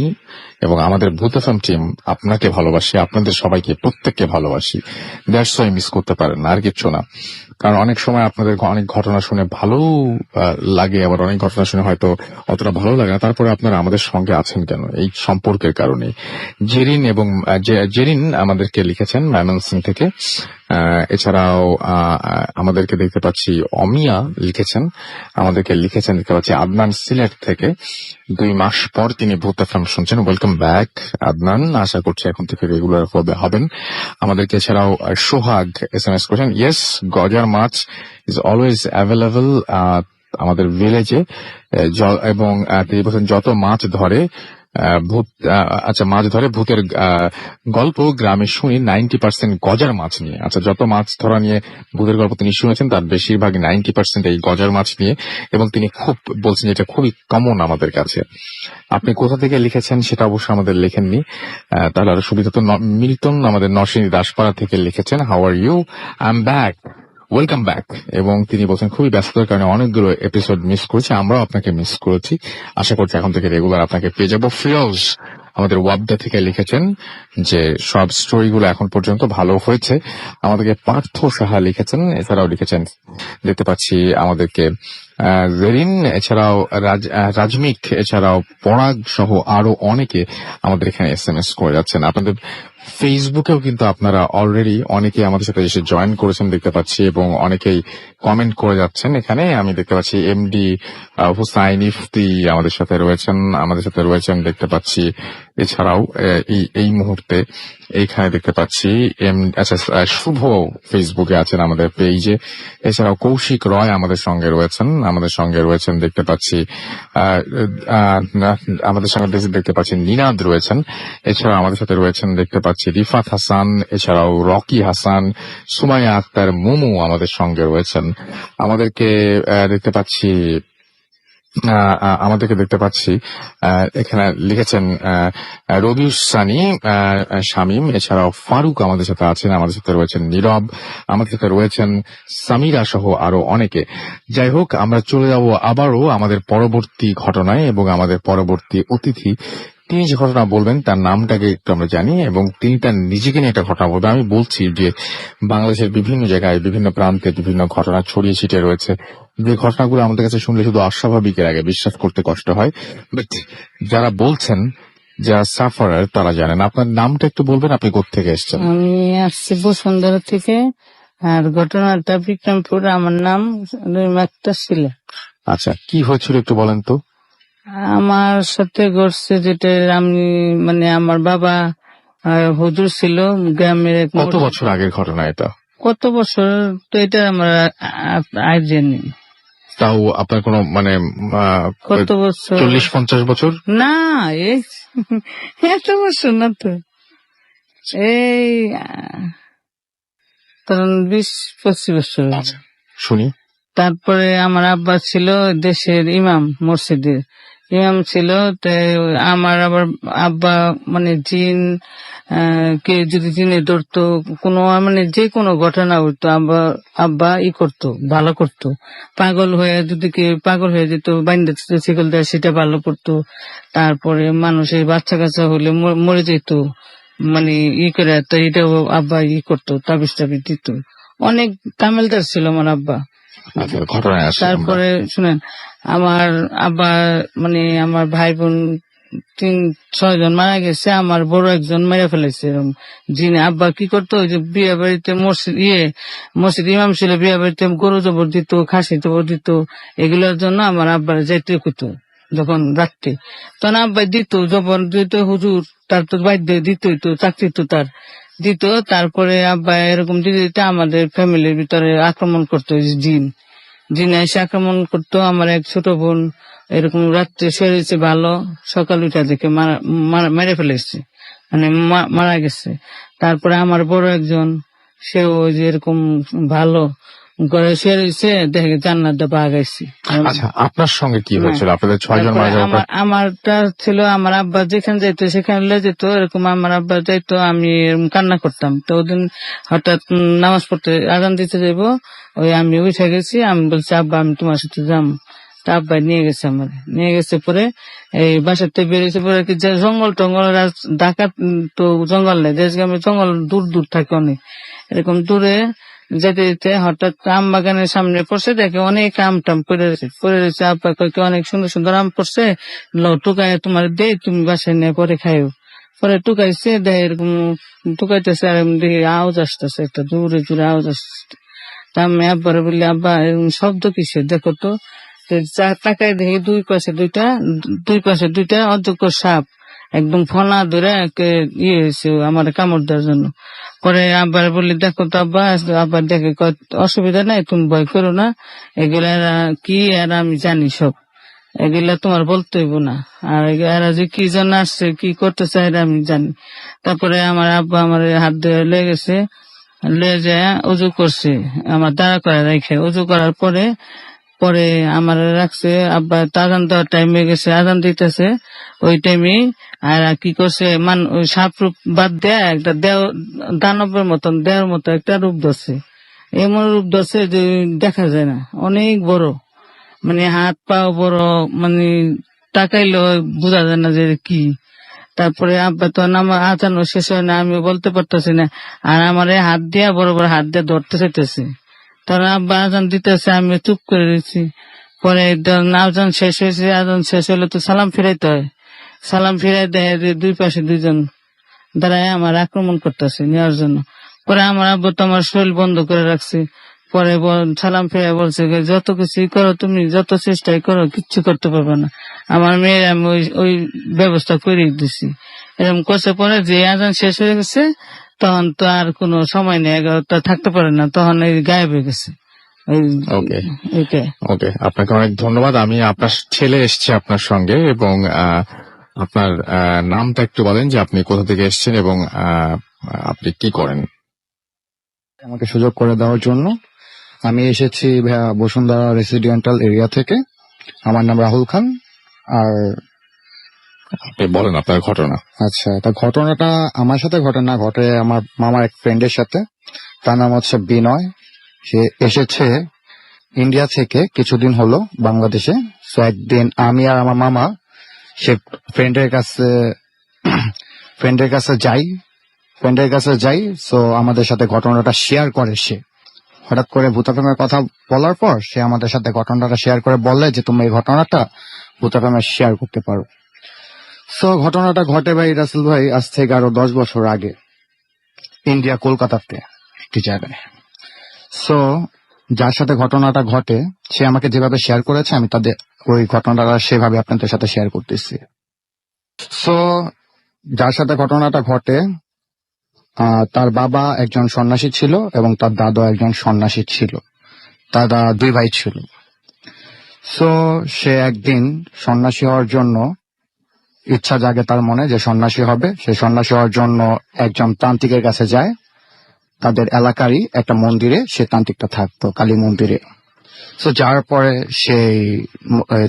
এবং আমাদের ভূত এফএম টিম আপনাকে ভালোবাসি, আপনাদের সবাইকে প্রত্যেককে ভালোবাসি। দ্যাটস ওয়াই মিস করতে পারেন না, আর কিচ্ছু না। কারণ অনেক সময় আপনাদের অনেক ঘটনা শুনে ভালো লাগে, আবার অনেক ঘটনা শুনে হয়তো অতটা ভালো লাগে না। তারপরে আপনারা আমাদের সঙ্গে আছেন কেন? এই সম্পর্কের কারণে। জেরিন আমাদেরকে লিখেছেন ময়মনসিংহ থেকে। এছাড়াও আমাদেরকে দেখতে পাচ্ছি অমিয়া লিখেছেন, দেখতে পাচ্ছি আদনান সিলেট থেকে। 2 মাস পর তিনি ভূত এফএম শুনছেন। ওয়েলকাম ব্যাক আদনান, আশা করছি এখন থেকে রেগুলার হবেন আমাদেরকে। এছাড়াও সোহাগ SMS করেছেন, ইয়েস গজার মাছ ইজ অলওয়েজ অ্যাভেলেবল আমাদের ভিলেজে। এবং তিনি বলছেন যত মাছ ধরে ভূতের গল্প গ্রামে শুনি 90% গজার মাছ নিয়ে। আচ্ছা, যত মাছ ধরা নিয়ে ভূতের গল্প তিনি শুনেছেন তার বেশিরভাগ 90% এই গজার মাছ নিয়ে। এবং তিনি বলছেন এটা খুবই কমন আমাদের কাছে। আপনি কোথা থেকে লিখেছেন সেটা অবশ্য আমাদের লেখেননি, তাহলে আরো সুবিধা। তো মিল্টন আমাদের নরসিংদী দাসপাড়া থেকে লিখেছেন, how are you, I am back, welcome back. এবং তিনি বলছেন খুবই ব্যস্ততার কারণে অনেকগুলো এপিসোড মিস করেছি, আমরাও আপনাকে মিস করেছি। আশা করছি এখন থেকে রেগুলার আপনাকে পেয়ে যাবো। ফিরোজ আমাদের ওয়াবদা থেকে লিখেছেন যে সব স্টোরিগুলো এখন পর্যন্ত ভালো হয়েছে। আমাদেরকে পার্থ সাহা লিখেছেন। এছাড়াও লিখেছেন দেখতে পাচ্ছি আমাদেরকে জেরিন, এছাড়াও রাজমিক, এছাড়াও পরাগ সহ আরো অনেকে আমাদের এখানে SMS করে যাচ্ছেন। আপনাদের ফেসবুকেও কিন্তু আপনারা অলরেডি অনেকে আমাদের সাথে এসে জয়েন করেছেন দেখতে পাচ্ছি এবং অনেকেই কমেন্ট করে যাচ্ছেন। এখানে আমি দেখতে পাচ্ছি MD হুসাইন ইফতি আমাদের সাথে রয়েছেন দেখতে পাচ্ছি। এছাড়াও এই মুহূর্তে এইখানে দেখতে পাচ্ছি আচ্ছা, শুভ ফেসবুকে আছেন আমাদের পেজে। এছাড়াও কৌশিক রয় আমাদের সঙ্গে রয়েছেন দেখতে পাচ্ছি। আহ, আহ, আমাদের সঙ্গে দেখতে পাচ্ছি নিনাদ রয়েছেন। এছাড়াও আমাদের সাথে রয়েছেন দেখতে পাচ্ছি রিফাত হাসান, এছাড়াও রকি হাসান, সুমাইয়া আক্তার, মুমু আমাদের সঙ্গে রয়েছেন। আমাদেরকে দেখতে পাচ্ছি এখানে লিখেছেন রবিউস সানি, শামীম, এছাড়াও ফারুক আমাদের সাথে আছেন, আমাদের সাথে রয়েছেন নীরব, আমাদের সাথে রয়েছেন সামিরা সহ আরো অনেকে। যাই হোক, আমরা চলে যাব আবারও আমাদের পরবর্তী ঘটনায় এবং আমাদের পরবর্তী অতিথি তিনি যে ঘটনা বলবেন তার নামটাকে একটু আমরা জানি এবং তিনি তার নিজেকে নিয়ে একটা ঘটনা বলবেন। আমি বলছি যে বাংলাদেশের বিভিন্ন জায়গায় বিভিন্ন প্রান্তে বিভিন্ন ঘটনা ছড়িয়ে ছিটিয়ে রয়েছে, যে ঘটনাগুলো আমাদের কাছে শুনলে শুধু অস্বাভাবিকের আগে বিশ্বাস করতে কষ্ট হয়, বাট যারা বলছেন, যারা সাফারার তারা জানেন। আপনার নামটা একটু বলবেন, আপনি কোত্থেকে এসেছেন? আমি আসছি বসুন্ধরা থেকে, আর ঘটনাটা বিক্রমপুর। আমার নাম রহিমাক্তা ছিল। আচ্ছা, কি হয়েছিল একটু বলেন তো। আমার সাথে ঘটছে যেটা, আমি মানে আমার বাবা হুজুর ছিল গ্রামের এক কত বছর আগের ঘটনা এটা? কত বছর তো এটা আমার আইডিয়া নেই। তাও আপনার কোনো মানে কত বছর? 40-50 বছর? না, এই এত বছর না তো, এই তখন 20-25 বছর। আচ্ছা, শুনি। তারপরে আমার আব্বা ছিল দেশের ইমাম, মসজিদের ইমাম ছিল। আমার আবার আব্বা মানে জিন কে যদি জিনে ধরতো, কোনো মানে যে কোনো ঘটনা হইতো, আব্বা করতো, ভালো করতো। পাগল হয়ে যদি কেউ পাগল হয়ে যেত, বাইন্দা শিকল দেয়, সেটা ভালো করতো। তারপরে মানুষের বাচ্চা কাচ্চা হলে মরে যেত, মানে করে, তো এটাও আব্বা করতো, তাবিজ টাবিজ দিত। অনেক তামিলদার ছিল আমার আব্বা। আচ্ছা, ঘটনায় আসি আমরা। তারপরে শুনেন, আমার আব্বা মানে আমার ভাই বোন 5-6 জন মারা গেছে, আমার বড় একজন মেরে ফেলেছে এরকম জিনে। আব্বা কি করতো, ওই যে বিয়ে বাড়িতে মসজিদ ইমাম ছিল, বিয়ে বাড়িতে গরু জবর দিত, খাসি জবর দিত, এগুলোর জন্য আমার আব্বার যাইতে কইতো। যখন রাত্রে তখন আব্বা দিত, জবর দিত হুজুর, তার তো বাধ্য দিতই, তো চাকরি তো তার দিত। তারপরে আব্বা এরকম দিতে দিতে আমাদের ফ্যামিলির ভিতরে আক্রমণ করতো, জিন এসে আক্রমণ করতো। আমার এক ছোট বোন এরকম রাত্রে শুয়েছে ভালো, সকাল উঠা দেখে মেরে ফেলেছে, মানে মারা গেছে। তারপরে আমার বড় একজন, সেও যে এরকম ভালো ঘরে শুয়েছে, দেখে জান্নাতে পা গেছে। আচ্ছা, আপনার সঙ্গে কি হয়েছিল? আপনাদের 6 জন মারা যাওয়ার পর? আমারটা ছিল, আমার আব্বা যেখানে যাইতো সেখানে লে যেত, এরকম আমার আব্বা যাইতো, আমি এরকম কান্না করতাম। তো ওদিন হঠাৎ নামাজ পড়তে আজান দিতে যাইবো, আমি উঠে গেছি, আমি বলছি আব্বা আমি তোমার সাথে যাম। তা আব্বা নিয়ে গেছে পরে এই বাসাতে বেরিয়েছে পরে কি জঙ্গল টঙ্গল, ঢাকা তো জঙ্গল নেই, দেশ গ্রামে জঙ্গল দূর দূর থাকে অনেক। এরকম দূরে যেতে যেতে হঠাৎ আম বাগানের সামনে পড়ছে, দেখে অনেক আম টাম পড়ে রয়েছে। আব্বা কয়েক অনেক সুন্দর সুন্দর আম পড়ছে, টুকায় তোমার দে, তুমি বাসায় নিয়ে পরে খাইও। পরে টুকাইছে, দেয় এরকম টুকাইতেছে, আর দেখি আওয়াজ আসতেছে, একটা জোরে জোরে আওয়াজ আসতেছে। তা আমি আব্বারে বললি আব্বা এরকম শব্দ কিসে দেখো তো। তাকায় দেখি দুই পাশে দুইটা অযোগ্য সাপ, একদম ফনা ধরে হয়েছে আমার কামড় দেওয়ার জন্য। পরে আব্বার বললি দেখো তো আব্বা, আব্বার দেখে অসুবিধা নাই, তুমি ভয় করো না, এগুলা কি আর আমি জানি সব, এগুলা তোমার বলতে হইব না। আর এরা যে কি জন্য আসছে, কি করতে চাই আমি জানি। তারপরে আমার আব্বা আমার হাত ধরে লয়ে গেছে, লয়ে যায় উজু করছে, আমার দাঁড়া করে রেখে উজু করার পরে আমার রাখছে। আব্বা আজান দেওয়ার টাইম হয়ে গেছে, আজান দিতেছে ওই টাইমে। আর কি করছে, ওই সাপ রূপ বাদ দেয়া একটা দানবের মতন দেওয়ার মতো একটা রূপ ধরছে, এমন রূপ ধরছে যে দেখা যায় না, অনেক বড়, মানে হাত পাও বড়, মানে তাকাইলে বোঝা যায় না যে কি। তারপরে আব্বা তো আমার আজানো শেষ হয় না, আমি বলতে পারতেছি না, আর আমার হাত দিয়া বড় বড় হাত দিয়ে ধরতে চাইতেছে। তারা আব্বা আজান দিতেছে, আমি চুপ করে দিচ্ছি। পরে আজান শেষ হয়েছে, আজান শেষ হলে তো সালাম ফিরাইতে হয়, সালাম ফিরাই দেয় যে দুই পাশে দুইজন দাঁড়ায় আমার আক্রমণ করতেছে নেওয়ার জন্য। পরে আমার আব্বা তো আমার শরীর বন্ধ করে রাখছে। পরে সালাম ফিরাই বলছে যত কিছুই করো তুমি, যত চেষ্টাই করো কিচ্ছু করতে পারবে না, আমার মেয়ের আমি ওই ব্যবস্থা করে দিছি। এরকম করছে পরে যে আজান শেষ হয়ে গেছে তখন তো আর কোনো সময় নেই, 11টা থাকতে পারে না, তখন এই গায়েব হয়ে গেছে। ওকে এইটাই। ওকে, আপনাকে অনেক ধন্যবাদ। আমি আপনার ছেলে এসছে আপনার সঙ্গে, এবং আপনার নামটা একটু বলেন যে আপনি কোথা থেকে এসছেন এবং আপনি কি করেন। আমাকে সুযোগ করে দেওয়ার জন্য। আমি এসেছি বসুন্ধরা রেসিডেন্টাল এরিয়া থেকে। আমার নাম রাহুল খান। আর আপনি বলেন আপনার ঘটনা। আচ্ছা, তা ঘটনাটা আমার সাথে ঘটে আমার মামার এক ফ্রেন্ডের সাথে। তার নাম হচ্ছে বিনয়। সে এসেছে ইন্ডিয়া থেকে কিছুদিন হলো বাংলাদেশে। তো একদিন আমি আর আমার মামা সে ফ্রেন্ডের কাছে যাই। তো আমাদের সাথে ঘটনাটা শেয়ার করে। সে হঠাৎ করে ভূতাফেমের কথা বলার পর সে আমাদের সাথে ঘটনাটা শেয়ার করে বললে যে তুমি এই ঘটনাটা ভূতাফেমে শেয়ার করতে পারো। তো ঘটনাটা ঘটে ভাই রাসেল ভাই আজ থেকে আরো 10 বছর আগে, ইন্ডিয়া কলকাতাতে একটি জায়গায়। সো যার সাথে ঘটনাটা ঘটে সে আমাকে যেভাবে শেয়ার করেছে আমি তাদের ওই ঘটনাটা সেভাবে আপনাদের সাথে শেয়ার করতেছি। সো যার সাথে ঘটনাটা ঘটে তার বাবা একজন সন্ন্যাসী ছিল এবং তার দাদা একজন সন্ন্যাসী ছিল। তারা 2 ভাই ছিল। সো সে একদিন সন্ন্যাসী হওয়ার জন্য ইচ্ছা জাগে তার মনে যে সন্ন্যাসী হবে। সে সন্ন্যাসী হওয়ার জন্য একজন তান্ত্রিকের কাছে যায়। তাদের এলাকারই একটা মন্দিরে সে তান্ত্রিকটা থাকতো, কালী মন্দিরে। তো যাওয়ার পরে সেই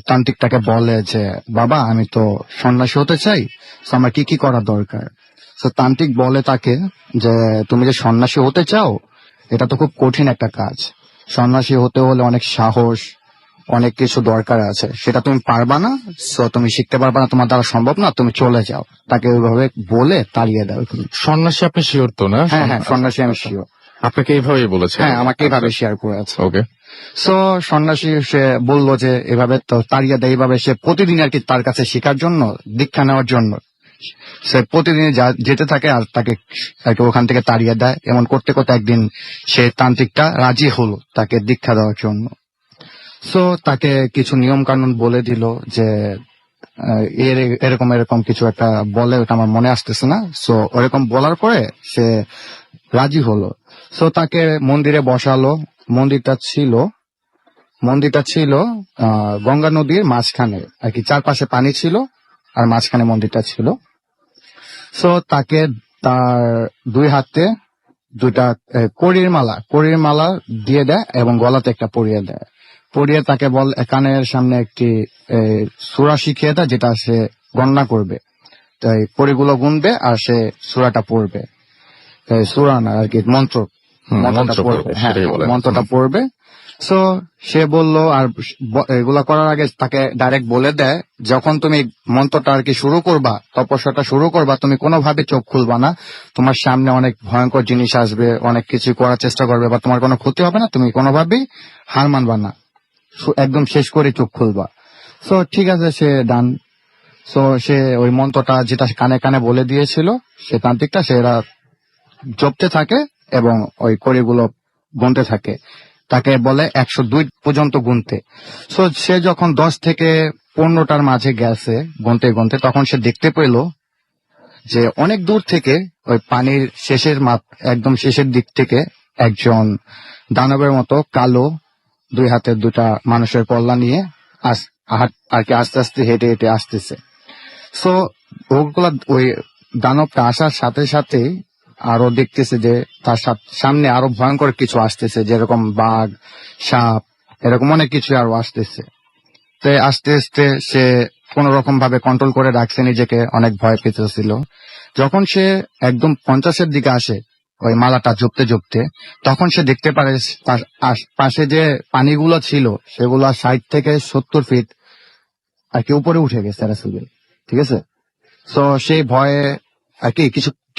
তান্ত্রিকটাকে বলে যে বাবা আমি তো সন্ন্যাসী হতে চাই, তো আমার কি কি করা দরকার। তো তান্ত্রিক বলে তাকে যে তুমি যে সন্ন্যাসী হতে চাও এটা তো খুব কঠিন একটা কাজ। সন্ন্যাসী হতে হলে অনেক সাহস, অনেক কিছু দরকার আছে, সেটা তুমি পারবা না। তো তুমি শিখতে পারবা না, তোমার দ্বারা সম্ভব না, তুমি চলে যাও। তাকে ওইভাবে বলে তাড়িয়ে দাও। সন্ন্যাসী আপনি শিওর তো না? হ্যাঁ, সন্ন্যাসী আমি শিওর। আপনাকে এইভাবেই বলেছে? হ্যাঁ, আমাকে এইভাবে শেয়ার করে আছে। ওকে। সো সন্ন্যাসী সে বললো যে এভাবে তো তাড়িয়ে দেয়। এইভাবে সে প্রতিদিন আর কি তার কাছে শেখার জন্য, দীক্ষা নেওয়ার জন্য সে প্রতিদিন যেতে থাকে আর তাকে আর কি ওখান থেকে তাড়িয়ে দেয়। এমন করতে করতে একদিন সে তান্ত্রিকটা রাজি হলো তাকে দীক্ষা দেওয়ার জন্য। সো তাকে কিছু নিয়ম কানুন বলে দিল যে এরকম এরকম কিছু একটা বলে, ওটা আমার মনে আসতেছে না। সো ওরকম বলার পরে সে রাজি হলো। সো তাকে মন্দিরে বসালো। মন্দিরটা ছিল গঙ্গা নদীর মাঝখানে আর কি, চারপাশে পানি ছিল আর মাঝখানে মন্দিরটা ছিল। সো তাকে তার 2 হাতে 2টা কড়ির মালা দিয়ে দেয় এবং গলাতে একটা পরিয়ে দেয়। পরিয়ে তাকে কানের সামনে একটি সূরা শিখিয়ে দেয় যেটা সে গণনা করবে। তো এই পরিগুলো গুনবে আর সে সূরাটা পড়বে। সূরা না আর কি, মন্ত্রটা পড়বে। হ্যাঁ, মন্ত্রটা পড়বে। সো সে বলল, আর এগুলা করার আগে তাকে ডাইরেক্ট বলে দেয় যখন তুমি মন্ত্রটা আর কি শুরু করবা, তপস্যাটা শুরু করবা, তুমি কোনোভাবে চোখ খুলবা না। তোমার সামনে অনেক ভয়ঙ্কর জিনিস আসবে, অনেক কিছু করার চেষ্টা করবে, বা তোমার কোনো ক্ষতি হবে না, তুমি কোনোভাবেই হার মানবা না, একদম শেষ করে চোখ খুলবা। সো ঠিক আছে, সে ডান। সো সে ওই মন্ত্রটা যেটা কানে কানে বলে দিয়েছিল সে তান্ত্রিকটা, সে এরা জপতে থাকে এবং ওই কড়িগুলো গুনতে থাকে। তাকে বলে 102 পর্যন্ত গুনতে। সো সে যখন 10 থেকে 15টার মাঝে গেছে গুনতে গুনতে, তখন সে দেখতে পেল যে অনেক দূর থেকে ওই পানির একদম শেষের দিক থেকে একজন দানবের মতো কালো 2 হাতে 2টা মানুষের পল্লা নিয়ে আর কি আস্তে আস্তে হেঁটে হেঁটে আসতেছে। সো ওই দানবটা আসার সাথে সাথে আরো দেখতেছে যে তার সামনে আরো ভয়ঙ্কর কিছু আসতেছে, যেরকম বাঘ, সাপ, এরকম অনেক কিছু আরো আসতেছে। তো আস্তে আস্তে সে কোন রকম ভাবে কন্ট্রোল করে রাখছে নিজেকে, অনেক ভয় পেতেছিল। যখন সে একদম 50-এর দিকে আসে ওই মালাটা জপতে জপতে, তখন সে দেখতে পারে তার পাশে যে পানিগুলো ছিল সেগুলো 60 থেকে 70 ফিট আর কি উপরে উঠে গেছে রাসূল। ঠিক আছে। তো সেই ভয়ে আর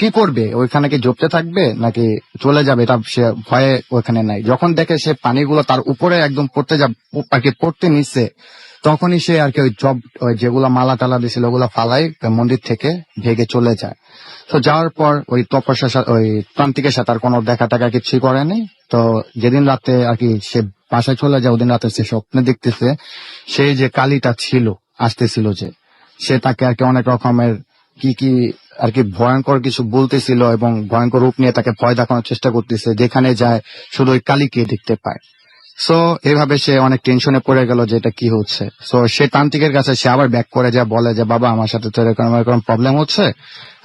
কি করবে, ওইখানে কি জপতে থাকবে নাকি চলে যাবে, এটা সে ভয়ে ওইখানে নাই। যখন দেখে সে পানিগুলো তার উপরে একদম পড়তে নিচ্ছে, তখনই সে আর কি ওই যেগুলা মালা টালা দিছিল ওগুলা ফালাই মন্দির থেকে ভেগে চলে যায়। তো যাওয়ার পর ওই ওই তান্ত্রিকের সাথে আর কোনো দেখা টাকা কিছুই করেনি। তো যেদিন রাতে আর কি সে বাসায় চলে যায়, ওদিন রাতে সে স্বপ্নে দেখতেছে সেই যে কালীটা ছিল আসতেছিল, যে সে তাকে আর কি অনেক রকমের কি কি আর কি ভয়ঙ্কর কিছু বলতেছিল এবং ভয়ঙ্কর রূপ নিয়ে তাকে ভয় দেখানোর চেষ্টা করতেছে, যেখানে যায় শুধু ওই কালীকে দেখতে পায়। সো এইভাবে সে অনেক টেনশনে পড়ে গেল যে এটা কি হচ্ছে। সো সে তান্ত্রিকের কাছে সে আবার ব্যাক করে যা বলে যে বাবা আমার সাথে তো এরকম এরকম প্রবলেম হচ্ছে,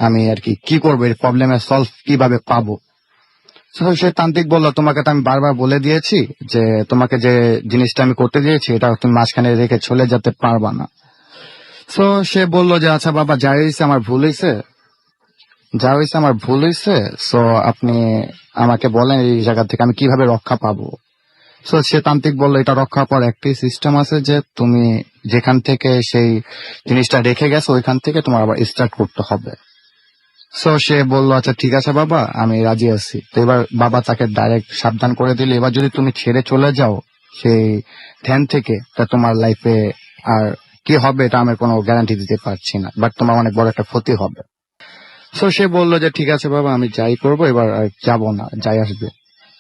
আমি আর কি করবো, এই প্রবলেমের সলভ কিভাবে পাবো। So, সে তান্ত্রিক বললো তোমাকে তো আমি বারবার বলে দিয়েছি যে তোমাকে যে জিনিসটা আমি করতে দিয়েছি এটা তুমি মাঝখানে রেখে চলে যেতে পারবা না। তো সে বললো যে আচ্ছা বাবা যা হয়েছে আমার ভুল হয়েছে, সো আপনি আমাকে বলেন এই জায়গা থেকে আমি কিভাবে রক্ষা পাবো। সো সে তান্ত্রিক বললো এটা রক্ষা পাওয়ার একটাই সিস্টেম আছে, যে তুমি যেখান থেকে সেই জিনিসটা রেখে গেছো ওইখান থেকে তোমার আবার স্টার্ট করতে হবে। সো সে বললো আচ্ছা ঠিক আছে বাবা আমি রাজি আছি। তো এবার বাবা তাকে ডাইরেক্ট সাবধান করে দিল, এবার যদি তুমি ছেড়ে চলে যাও সেই ধ্যান থেকে, তা তোমার লাইফে আর কি হবে এটা আমি কোনো গ্যারান্টি দিতে পারছি না, বাট তোমার অনেক বড় একটা ক্ষতি হবে। সো সে বললো যে ঠিক আছে বাবা আমি যাই করবো, এবার আর যাবো না, যাই আসবে।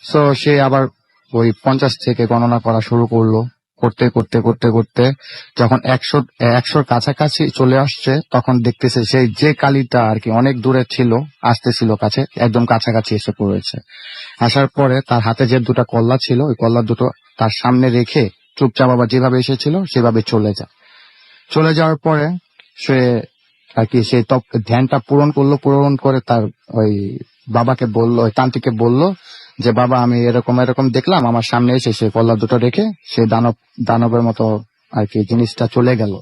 সো সে আবার ওই 50 থেকে গণনা করা শুরু করলো, করতে করতে করতে করতে যখন 100-100 কাছাকাছি চলে আসছে, তখন দেখতেছে সেই যে কালীটা আর কি অনেক দূরে ছিল আসতেছিল কাছে, একদম কাছাকাছি এসে পড়েছে। আসার পরে তার হাতে যে দুটো কল্লা ছিল ওই কল্লা দুটো তার সামনে রেখে চুপচাপ আবার যেভাবে এসেছিল সেভাবে চলে যাওয়ার পরে সে আর কি সেই ধ্যানটা পূরণ করে তার ওই বাবাকে বললো, ওই তান্ত্রিককে বললো যে বাবা আমি এরকম এরকম দেখলাম, আমার সামনে এসে সে কল্লা দুটো রেখে সে দানবের মতো আর কি জিনিসটা চলে গেল।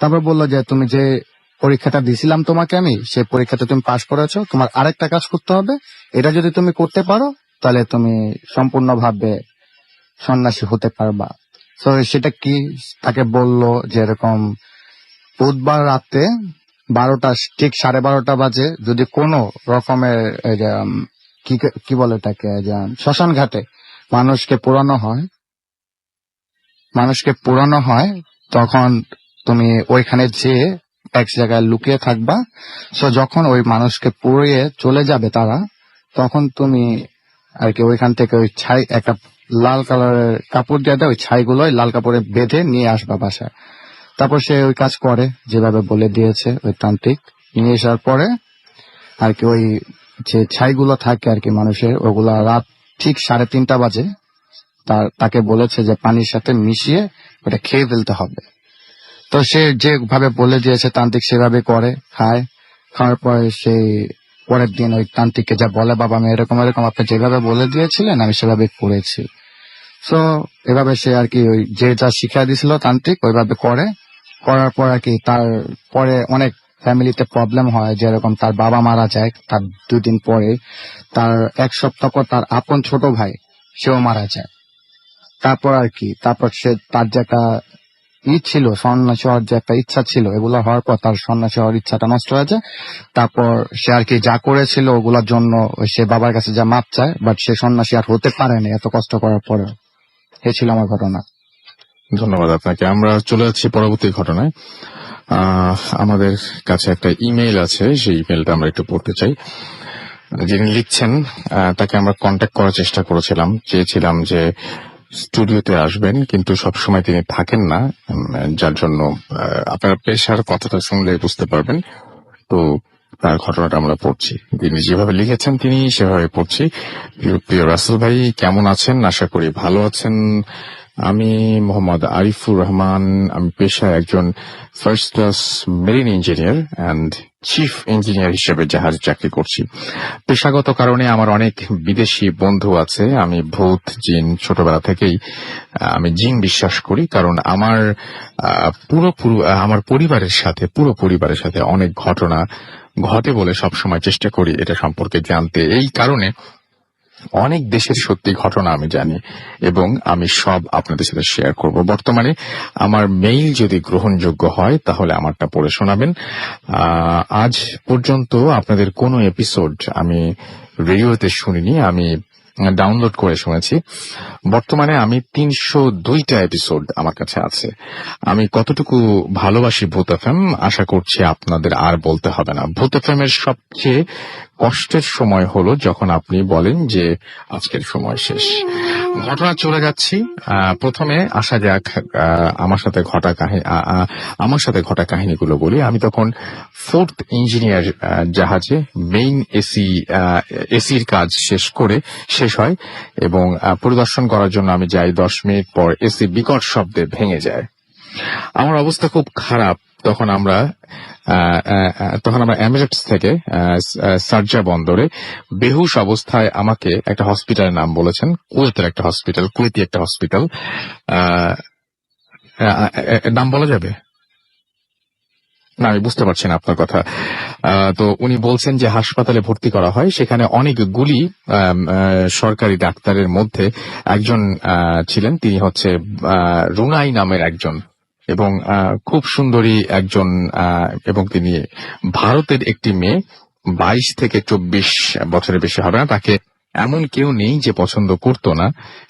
তারপর বললো যে তুমি যে পরীক্ষাটা দিছিলাম তোমাকে আমি, সেই পরীক্ষাতে তুমি পাশ করেছো, তোমার আরেকটা কাজ করতে হবে, এটা যদি তুমি করতে পারো তাহলে তুমি সম্পূর্ণভাবে সন্ন্যাসী হতে পারবা। তো সেটা কি, তাকে বললো যে এরকম বুধবার রাতে 12টা ঠিক 12:30 বাজে যদি কোনো রকমের এই যে, কি বলে এটাকে, যে শ্মশান ঘাটে মানুষকে পোড়ানো হয় তখন তুমি ওইখানে যেয়ে এক জায়গায় লুকিয়ে থাকবা। সো যখন ওই মানুষকে পুড়িয়ে চলে যাবে তারা, তখন তুমি আর কি ওইখান থেকে ওই ছাই একটা লাল কালারের কাপড় দিয়ে দেয়, ওই ছাইগুলো লাল কাপড়ে বেঁধে নিয়ে আসবা বাসায়। তারপর সে ওই কাজ করে যেভাবে বলে দিয়েছে ওই তান্ত্রিক। নিয়ে আসার পরে আর কি ওই যে ছাইগুলো থাকে আর কি মানুষের, ওগুলা রাত ঠিক 3:30 বাজে তাকে বলেছে যে পানির সাথে মিশিয়ে ওটা খেয়ে ফেলতে হবে। তো সে যেভাবে বলে দিয়েছে তান্ত্রিক সেভাবে করে, খাওয়ার পরে সেই পরের দিন ওই তান্ত্রিককে যা বলে বাবা আমি এরকম এরকম আপনি যেভাবে বলে দিয়েছিলেন আমি সেভাবে করেছি। সো এভাবে সে আর কি ওই যে যা শিক্ষা দিয়েছিল তান্ত্রিক ওইভাবে করার পর আর কি তার পরে অনেক ফ্যামিলিতে প্রবলেম হয়, যেরকম তার বাবা মারা যায়, তার 2 দিন পরে তার 1 সপ্তাহ পর তার আপন ছোট ভাই সেও মারা যায়। তারপর সে তার যে একটা ছিল সন্ন্যাসী হওয়ার যে একটা ইচ্ছা ছিল, এগুলো হওয়ার পর তার সন্ন্যাসী হওয়ার ইচ্ছাটা নষ্ট হয়ে যায়। তারপর সে আর কি যা করেছিল ওগুলোর জন্য সে বাবার কাছে যা মাপ চায়, বাট সে সন্ন্যাসী আর হতে পারেনি এত কষ্ট করার পরে। এই ছিল আমার ঘটনা। ধন্যবাদ আপনাকে। আমরা চলে যাচ্ছি পরবর্তী ঘটনায়। আমাদের কাছে একটা ইমেইল আছে, সেই ইমেইলটা আমরা একটু পড়তে চাই। যিনি লিখছেন তাকে আমরা কন্ট্যাক্ট করার চেষ্টা চেয়েছিলাম যে স্টুডিওতে আসবেন, কিন্তু সবসময় তিনি থাকেন না, যার জন্য আপনার পেশার কথাটা শুনলে বুঝতে পারবেন। তো তার ঘটনাটা আমরা পড়ছি, তিনি যেভাবে লিখেছেন তিনি সেভাবে পড়ছি। প্রিয় রাসেল ভাই কেমন আছেন? আশা করি ভালো আছেন। আমি মোহাম্মদ আরিফুর রহমান, আমি পেশায় একজন first class marine engineer and chief engineer হিসেবে জাহাজ চাকরি করছি। পেশাগত কারণে আমার অনেক বিদেশি বন্ধু আছে। আমি ভূত জিন ছোটবেলা থেকেই আমি জিন বিশ্বাস করি, কারণ আমার আমার পুরো পরিবারের সাথে অনেক ঘটনা ঘটে বলে সবসময় চেষ্টা করি এটা সম্পর্কে জানতে। এই কারণে অনেক দেশের সত্যি ঘটনা আমি জানি এবং আমি সব আপনাদের সাথে শেয়ার করব। বর্তমানে আমার মেইল যদি গ্রহণযোগ্য হয় তাহলে আমারটা পড়ে শোনাবেন। আজ পর্যন্ত আপনাদের কোনো এপিসোড আমি রেডিওতে শুনিনি, আমি ডাউনলোড করে শুনেছি। বর্তমানে আমি 302টা এপিসোড আমার কাছে আছে। আমি কতটুকু ভালোবাসি ভূত এফএম আশা করছি আপনাদের আর বলতে হবে না। ভূত এফএম এর সবচেয়ে কষ্টের সময় হলো যখন আপনি বলেন যে আজকের সময় শেষ। ঘটনা চলে যাচ্ছি। প্রথমে আসা যাক আমার সাথে ঘটা কাহিনীগুলো বলি। আমি তখন 4th ইঞ্জিনিয়ার জাহাজে মেইন এসির কাজ শেষ হয় এবং পরিদর্শন করার জন্য আমি যাই। 10 মিনিট পর এসি বিকট শব্দে ভেঙে যায়। আমার অবস্থা খুব খারাপ। তখন আমরা এমিরেটস থেকে শারজাহ বন্দরে বেহুশ অবস্থায় আমাকে একটা হসপিটালের নাম বলেছেন, কুয়েতি একটা হসপিটাল। নাম বলা যাবে না, আমি বুঝতে পারছি না আপনার কথা। তো উনি বলছেন যে হাসপাতালে ভর্তি করা হয়। সেখানে অনেকগুলি সরকারি ডাক্তারের মধ্যে একজন ছিলেন, তিনি হচ্ছে রুনাই নামের একজন এবং খুব সুন্দরী একজন, এবং তিনি ভারতের একটি মেয়ে, 22 থেকে 24 বছরের বেশি হবে না, তাকে এমন কেউ নেই যে পছন্দ করতো না।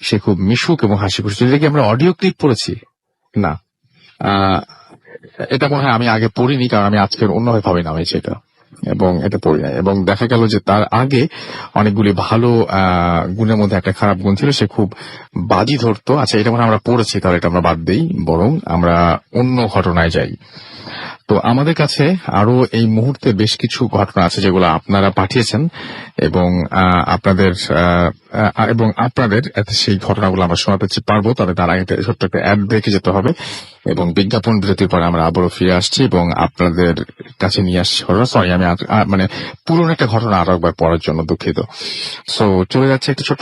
সে খুব মিশুক এবং হাসি খুশি। এটা কি আমরা অডিও ক্লিপ পড়েছি? না, এটা মনে হয় আমি আগে পড়িনি, কারণ আমি আজকের অন্যভাবে নামিয়েছি এটা, এবং এটা পড়ি নাই। এবং দেখা গেল যে তার আগে অনেকগুলি ভালো গুণের মধ্যে একটা খারাপ গুণ ছিল, সে খুব বাজি ধরতো। আচ্ছা, এটা মনে হয় আমরা পড়েছি, তাহলে এটা আমরা বাদ দিই, বরং আমরা অন্য ঘটনায় যাই। তো আমাদের কাছে আরো এই মুহূর্তে বেশ কিছু ঘটনা আছে যেগুলো আপনারা পাঠিয়েছেন, এবং আপনাদের সেই ঘটনাগুলো আমরা শোনাতে পারবো। তবে তার আগে ছোট্ট একটা অ্যাড দেখে যেতে হবে, এবং বিজ্ঞাপন বিরতির পরে আমরা আবারও ফিরে আসছি এবং আপনাদের কাছে নিয়ে আসছি। সরি, আমি পুরনো একটা ঘটনা আরো একবার পড়ার জন্য দুঃখিত। সো চলে যাচ্ছে একটা ছোট্ট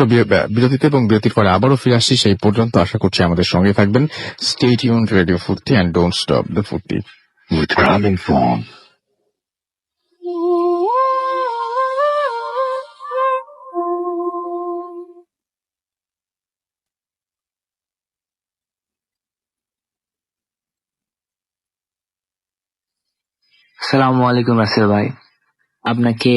বিরতিতে, এবং বিরতির পরে আবারও ফিরে আসছি। সেই পর্যন্ত আশা করছি আমাদের সঙ্গে থাকবেন। স্টে টিউনড, রেডিও ফুর্তি, অ্যান্ড ডোন্ট স্টপ দ্য ফুর্তি। We're traveling from আসসালামু আলাইকুম রাসেল ভাই, আপনাকে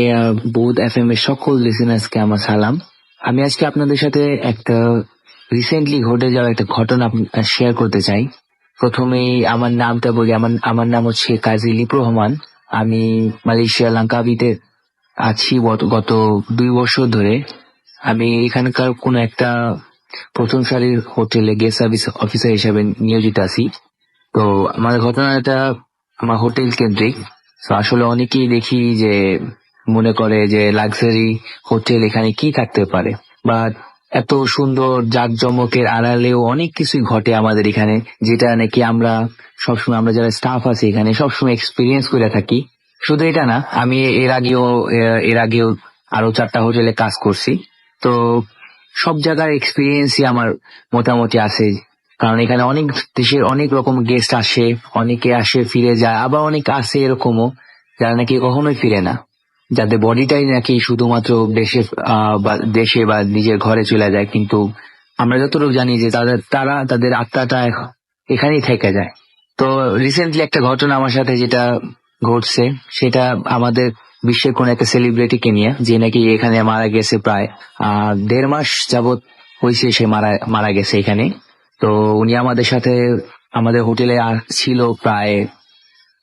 বোধ এফএম এর সকল লিসেনার্সকে আমার সালাম। আমি আজকে আপনাদের সাথে একটা রিসেন্টলি ঘটে যাওয়া একটা ঘটনা শেয়ার করতে চাই। প্রথমেই আমার নামটা বলি। আমার নাম হচ্ছে কাজী লিপুর রহমান। আমি মালয়েশিয়া লাঙ্কাবিতে আছি গত 2 বছর ধরে। আমি এখানকার কোন একটা প্রথম সারির হোটেলে গেস্ট সার্ভিস অফিসার হিসেবে নিয়োজিত আছি। তো আমার ঘটনাটা আমার হোটেল কেন্দ্রিক। তো আসলে অনেকেই দেখি যে মনে করে যে লাক্সারি হোটেল এখানে কি থাকতে পারে, বা এত সুন্দর জাঁকজমকের আড়ালেও অনেক কিছুই ঘটে আমাদের এখানে, যেটা নাকি আমরা সবসময়, আমরা যারা স্টাফ আছি এখানে সবসময় এক্সপিরিয়েন্স করে থাকি। শুধু এটা না, আমি এর আগেও আরো 4টা হোটেলে কাজ করছি। তো সব জায়গার এক্সপিরিয়েন্সই আমার মোটামুটি আছে, কারণ এখানে অনেক দেশের অনেক রকম গেস্ট আসে। অনেকে আসে ফিরে যায়, আবার অনেক আসে এরকমও যারা নাকি কখনোই ফিরে না, যাদের বডিটাই নাকি শুধুমাত্র দেশে বা নিজের ঘরে চলে যায়, কিন্তু আমরা যতটুকু জানি যে তাদের আত্মাটা এখানেই থেকে যায়। তো রিসেন্টলি একটা ঘটনা আমার সাথে যেটা ঘটছে, সেটা আমাদের বিশ্বের কোন একটা সেলিব্রিটিকে নিয়ে, যে নাকি এখানে মারা গেছে প্রায় 1.5 মাস যাবত হয়েছে সে মারা গেছে এখানে। তো উনি আমাদের সাথে আমাদের হোটেলে ছিল প্রায়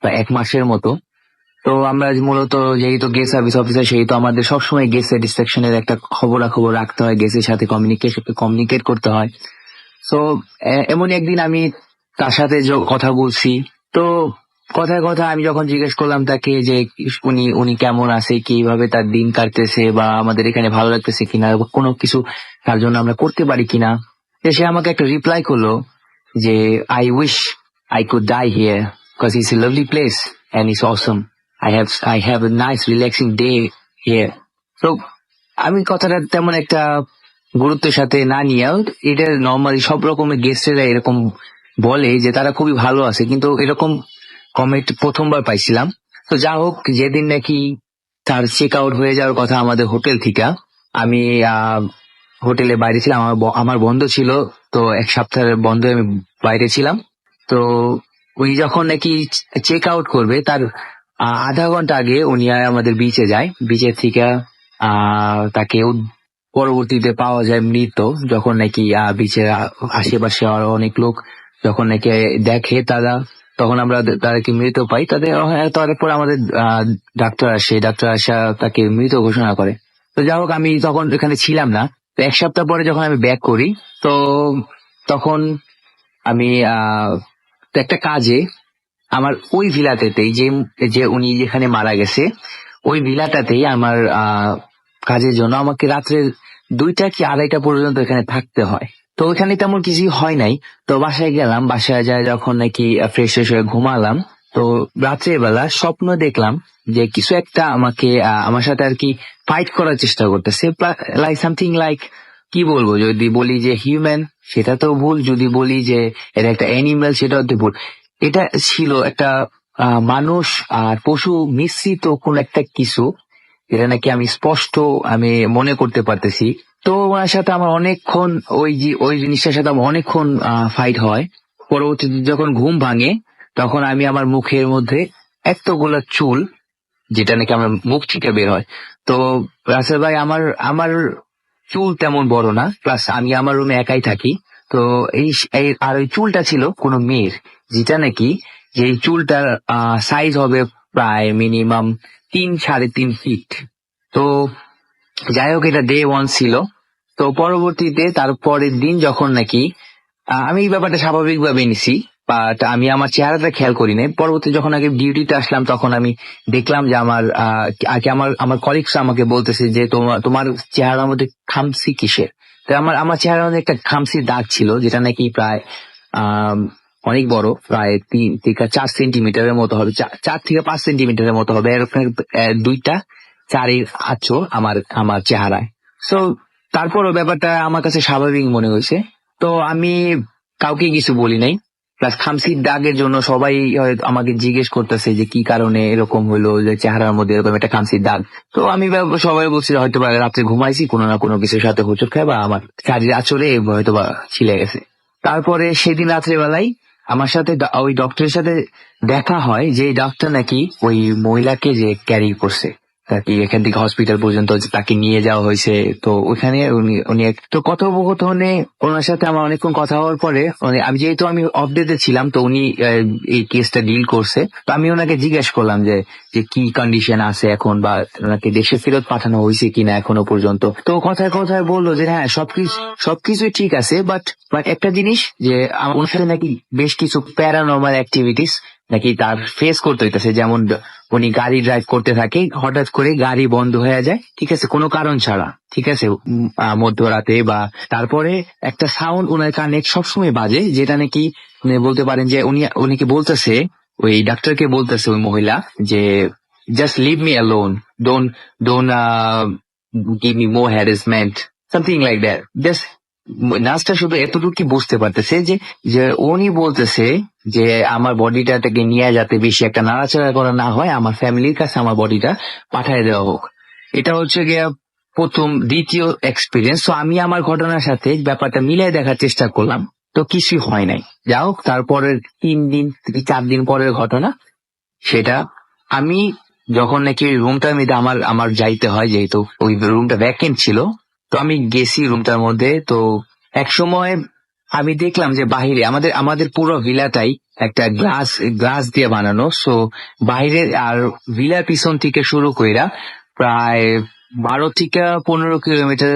1 মাসের মতো। তো আমরা মূলত যেহেতু গেস্ট সার্ভিস অফিসার, সেহেতু আমাদের সবসময় গেস্ট স্যাটিসফ্যাকশনের একটা খবরাখবর রাখতে হয়, গেস্টের সাথে কমিউনিকেট করতে হয়। তো এমন একদিন আমি তার সাথে কথা বলছি। তো কথায় কথা আমি যখন জিজ্ঞেস করলাম তাকে যে উনি কেমন আছে, কিভাবে তার দিন কাটতেছে, বা আমাদের এখানে ভালো লাগতেছে কিনা, বা কোনো কিছু তার জন্য আমরা করতে পারি কিনা, সে আমাকে একটা রিপ্লাই করলো যে I wish I could die here because it's a lovely place and it's awesome. I have a nice relaxing day here. So আমি কথাটা তেমন একটা গুরুত্বের সাথে না নিয়ে, এটা নর্মালি সব রকমের গেস্টেরা এরকম বলে যে তারা খুবই ভালো আছে, কিন্তু এরকম কমেন্ট প্রথমবার পাইছিলাম। তো যা হোক, যেদিন নাকি তার চেক আউট হয়ে যাওয়ার কথা আমাদের হোটেল থেকে, আমি হোটেলে বাইরে ছিলাম, আমার বন্ধ ছিল। তো 1 সপ্তাহের বন্ধ আমি বাইরে ছিলাম। তো উনি যখন নাকি চেক আউট করবে তার আধা ঘন্টা আগে উনি আমাদের বিচে যায়। বিচের থেকে তাকে পরবর্তীতে পাওয়া যায় মৃত, যখন নাকি বিচের আশেপাশে আরো অনেক লোক যখন নাকি দেখে তখন আমরা তাদেরকে মৃত পাই। তারপর আমাদের ডাক্তার আসা তাকে মৃত ঘোষণা করে। তো যাই হোক, আমি তখন এখানে ছিলাম না। তো 1 সপ্তাহ পরে যখন আমি ব্যাক করি, তো তখন আমি তো একটা কাজে আমার ওই ভিলাতেই যে যে উনি যেখানে মারা গেছে ওই ভিলাটাতেই আমার কাজের জন্য আমাকে রাত্রে 2টা কি 2:30 পর্যন্ত এখানে থাকতে হয়। তো ওইখানে তেমন কিছু হয় নাই। তো বাসায় গেলাম, বাসায় যায় যখন নাকি ফ্রেশ হয়ে ঘুমালাম, তো রাত্রের বেলা স্বপ্ন দেখলাম যে কিছু একটা আমাকে আমার সাথে আর কি ফাইট করার চেষ্টা করতেছে, লাইক সামথিং লাইক, কি বলবো, যদি বলি যে হিউম্যান সেটা তো ভুল, যদি বলি যে এটা একটা অ্যানিমেল সেটাও তো ভুল। এটা ছিল একটা মানুষ আর পশু মিশ্রিত কোন একটা কিছু, যেটা নাকি আমি স্পষ্ট আমি মনে করতে পারতেছি। তো ওনার সাথে আমার অনেকক্ষণ ওই জিনিসটার সাথে আমার অনেকক্ষণ ফাইট হয়। পরবর্তীতে যখন ঘুম ভাঙে তখন আমি আমার মুখের মধ্যে এতগুলো চুল, যেটা নাকি আমার মুখ থেকে বের হয়। তো রাসেল ভাই, আমার আমার চুল তেমন বড় না, প্লাস আমি আমার রুমে একাই থাকি। তো আর ওই চুলটা ছিল কোনো মেয়ের, যেটা নাকি যে এই চুলটার সাইজ হবে প্রায় মিনিমাম 3-3.5 ফিট। তো যাই হোক, এটা ডে 1 ছিল। তো পরবর্তীতে তারপরের দিন যখন নাকি আমি এই ব্যাপারটা স্বাভাবিকভাবে নিছি, বাট আমি আমার চেহারাটা খেয়াল করি নাই। পরবর্তী যখন আগে ডিউটিতে আসলাম তখন আমি দেখলাম যে আমার কলিগস আমাকে বলতেছে যে তোমার চেহারার মধ্যে খামসি কিসের। তো আমার চেহারার মধ্যে একটা খামসির দাগ ছিল, যেটা নাকি প্রায় অনেক বড়, প্রায় 3 থেকে 4 সেন্টিমিটারের মতো হবে, 4 থেকে 5 সেন্টিমিটারের মতো হবে, এরকম 2টা 4-এর আঁচড় আমার চেহারায়। সো তারপরও ব্যাপারটা আমার কাছে স্বাভাবিক মনে হয়েছে। তো আমি কাউকে কিছু বলি নাই। প্লাস খামসির দাগের জন্য সবাই হয়তো আমাকে জিজ্ঞেস করতেছে যে কি কারণে এরকম হলো, যে চেহারার মধ্যে এরকম একটা খামসির দাগ। তো আমি সবাই বলছি হয়তো বা রাত্রে ঘুমাইছি কোনো না কোনো কিছুর সাথে হোঁচট খায়, বা আমার শাড়ির আঁচড়ে হয়তো বা ছিলে গেছে। তারপরে সেদিন রাত্রেবেলায় আমার সাথে ওই ডক্টরের সাথে দেখা হয়, যে ডক্টর নাকি ওই মহিলাকে যে ক্যারি করছে, তাকে এখান থেকে হসপিটাল পর্যন্ত তাকে নিয়ে যাওয়া হয়েছে। তো ওখানে উনি তো কথোপকথনে ওনার সাথে আমার অনেকক্ষণ কথা হওয়ার পরে, আমি যেহেতু আমি অপডেটে ছিলাম, তো উনি এই কেসটা ডিল করছে। তো আমি ওনাকে জিজ্ঞেস করলাম যে কি কন্ডিশন আছে এখন, বা ওনাকে দেশে ফেরত পাঠানো হয়েছে কিনা এখনো পর্যন্ত। তো কথায় কথায় বললো যে হ্যাঁ, সবকিছুই ঠিক আছে, বাট একটা জিনিস যে ওনার সাথে নাকি বেশ কিছু প্যারানর্মাল অ্যাক্টিভিটিস নাকি তার ফেস করতে হইতেছে। যেমন উনি গাড়ি ড্রাইভ করতে থাকে, হঠাৎ করে গাড়ি বন্ধ হয়ে যায়, ঠিক আছে, কোনো কারণ ছাড়া, ঠিক আছে, মধ্যরাতে, বা তারপরে একটা সাউন্ড ওনার কানে সবসময় বাজে, যেটা নাকি বলতে পারেন যে উনিকে বলতেছে, ওই ডাক্তারকে বলতেছে ওই মহিলা যে just leave me alone, don't give me more harassment, something like that. Just নার্সটা শুধু এতটুকু কি বুঝতে পারতেছে যে উনি বলতেছে যে আমার বডিটাকে নিয়ে যাতে বেশি একটা নাড়াচাড়া করা না হয়, আমার ফ্যামিলির কাছে আমার বডিটা পাঠিয়ে দেওয়া হোক। এটা হচ্ছে গিয়ে দ্বিতীয় এক্সপিরিয়েন্স। তো আমি আমার ঘটনার সাথে ব্যাপারটা মিলিয়ে দেখার চেষ্টা করলাম, তো কিছুই হয় নাই। যাই হোক, তারপরের 3 দিন 4 দিন পরের ঘটনা সেটা, আমি যখন নাকি ওই রুমটার মধ্যে আমার যাইতে হয়, যেহেতু ওই রুমটা ভ্যাকেন্ট ছিল, তো আমি গেছি রুমটার মধ্যে। তো এক সময় আমি দেখলাম যে বাহিরে আমাদের পুরো ভিলাটাই একটা গ্লাস দিয়ে বানানো। সো বাইরে আর ভিলার পিছন থেকে শুরু কইরা প্রায় 12 থেকে 15 কিলোমিটার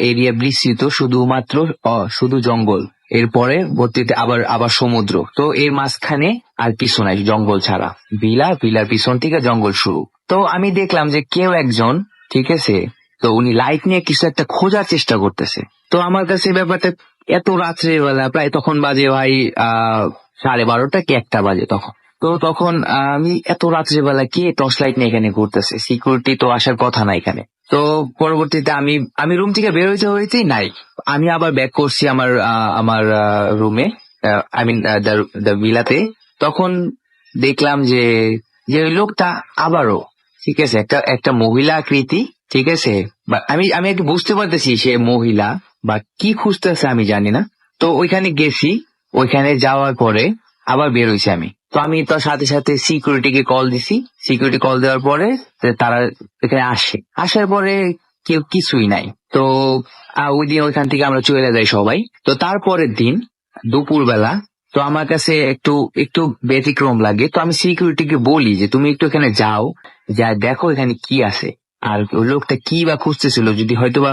এরিয়া বিস্তৃত, শুধুমাত্র শুধু জঙ্গল। এরপরে ভর্তিতে আবার সমুদ্র। তো এর মাঝখানে আর কিছু নাই, জঙ্গল ছাড়া। ভিলার পিছন থেকে জঙ্গল শুরু। তো আমি দেখলাম যে কেউ একজন, ঠিক আছে, তো উনি লাইট নিয়ে কিছু একটা খোঁজার চেষ্টা করতেছে। তো আমার কাছে ব্যাপারটা এত রাত্রের বেলা, প্রায় তখন বাজে ভাই 12:30 কি 1টা বাজে তখন। তো তখন আমি এত রাত্রের বেলা কে টর্চ লাইট নিয়ে এখানে ঘুরতেছে, সিকিউরিটি তো আসার কথা না এখানে। তো পরবর্তীতে আমি রুম থেকে বের হইতেই নাই, আমি আবার ব্যাক করছি আমার রুমে, আই মিন দ্য ভিলাতে। তখন দেখলাম যে ওই লোকটা আবারও, ঠিক আছে, একটা মহিলা আকৃতি, ঠিক আছে, আমি একটু বুঝতে পারতেছি সে মহিলা, বা কি খুঁজতেছে আমি জানি না। তো ওইখানে গেছি, ওইখানে যাওয়ার পরে আবার বের হয়েছি আমি। তো আমি তার সাথে সাথে সিকিউরিটিকে কল দিছি। সিকিউরিটি কল দেওয়ার পরে তারা এখানে আসার পরে কেউ কিছুই নাই। তো ওই দিন ওইখান থেকে আমরা চলে যাই সবাই। তো তারপরের দিন দুপুরবেলা, তো আমার কাছে একটু ব্যতিক্রম লাগে। তো আমি সিকিউরিটিকে বলি যে তুমি একটু এখানে যাও, যা দেখো এখানে কি আছে। আর ওই লোকটা কি বা খুঁজতেছিল, যদি হয়তোবা